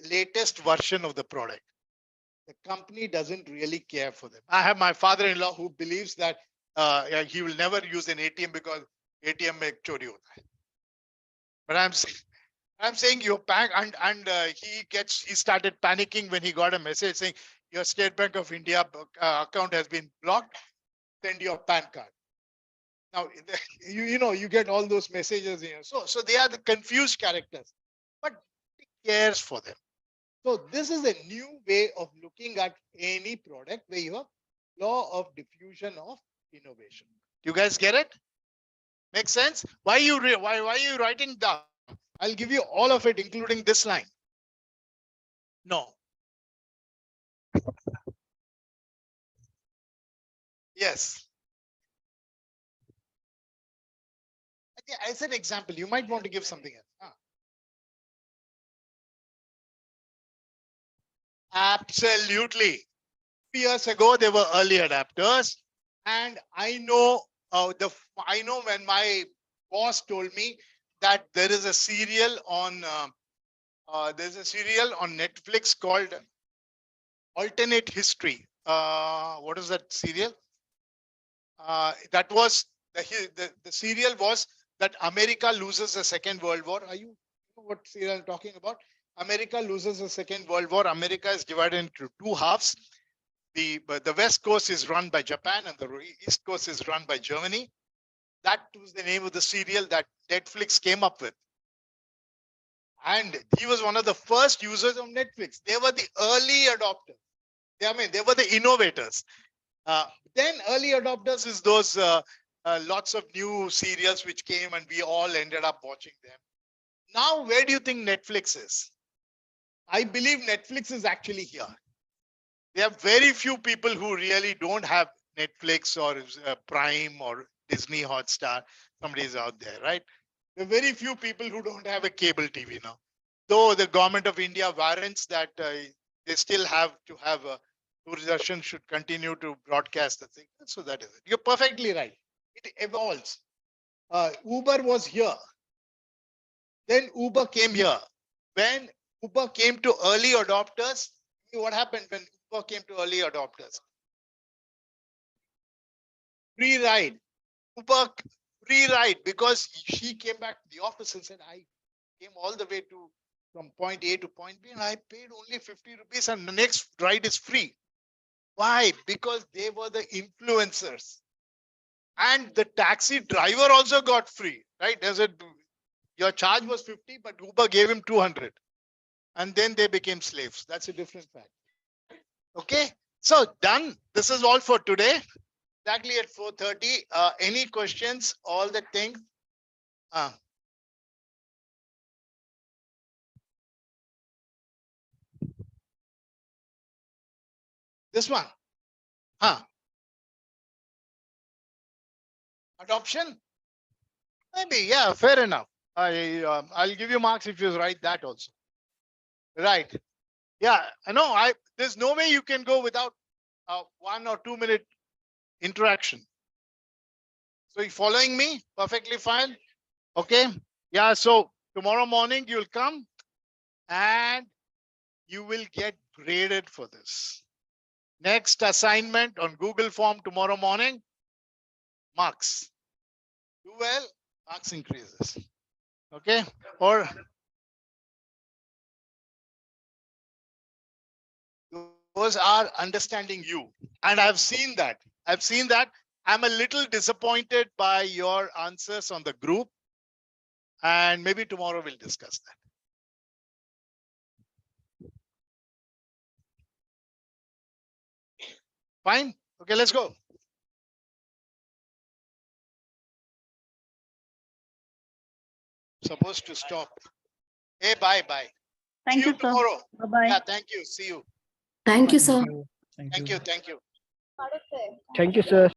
latest version of the product. The company doesn't really care for them. I have my father-in-law who believes that he will never use an ATM because ATM make chori hota hai. But I'm saying your bank and he started panicking when he got a message saying your State Bank of India account has been blocked. Send your PAN card. Now you get all those messages here. So they are the confused characters, but he cares for them. So this is a new way of looking at any product where you have law of diffusion of innovation. You guys get it? Make sense? Why are you writing down? I'll give you all of it, including this line. No. Yes. As an example, you might want to give something else. Absolutely. 2 years ago, they were early adapters. And I know when my boss told me that there is a serial on Netflix called Alternate History. What is that serial? That was the serial was that America loses the Second World War. Are you know what serial I'm talking about? America loses the Second World War. America is divided into two halves. The West Coast is run by Japan and the East Coast is run by Germany. That was the name of the serial that Netflix came up with. And he was one of the first users of Netflix. They were the early adopters. They were the innovators. Then early adopters is those lots of new serials which came and we all ended up watching them. Now, where do you think Netflix is? I believe Netflix is actually here. There are very few people who really don't have Netflix or Prime or Disney Hotstar. Somebody is out there, right? There are very few people who don't have a cable TV now. Though the government of India warrants that they still have to have a Doordarshan should continue to broadcast the thing. So that is it. You're perfectly right. It evolves. Uber was here. Then Uber came here. When Uber came to early adopters, what happened when Uber came to early adopters? Free ride. Uber free ride because she came back to the office and said, I came all the way from point A to point B and I paid only 50 rupees and the next ride is free. Why? Because they were the influencers. And the taxi driver also got free, right? Your charge was 50, but Uber gave him 200. And then they became slaves. That's a different fact. Okay. So done. This is all for today. Exactly at 4:30. Any questions? All the things. This one. Adoption? Maybe, yeah, fair enough. I'll give you marks if you write that also. Right. Yeah, I know. There's no way you can go without 1 or 2 minute interaction. So you following me? Perfectly fine. Okay. Yeah. So tomorrow morning you'll come and you will get graded for this. Next assignment on Google form tomorrow morning. Marks. Do well, marks increases. Okay. Or those are understanding you. And I've seen that. I'm a little disappointed by your answers on the group. And maybe tomorrow we'll discuss that. Fine. Okay, let's go. Supposed to stop. Hey, bye. Thank See you you, sir. tomorrow. Bye-bye. Yeah, thank you. See you. Thank you, sir. Thank Thank you. Thank you, sir.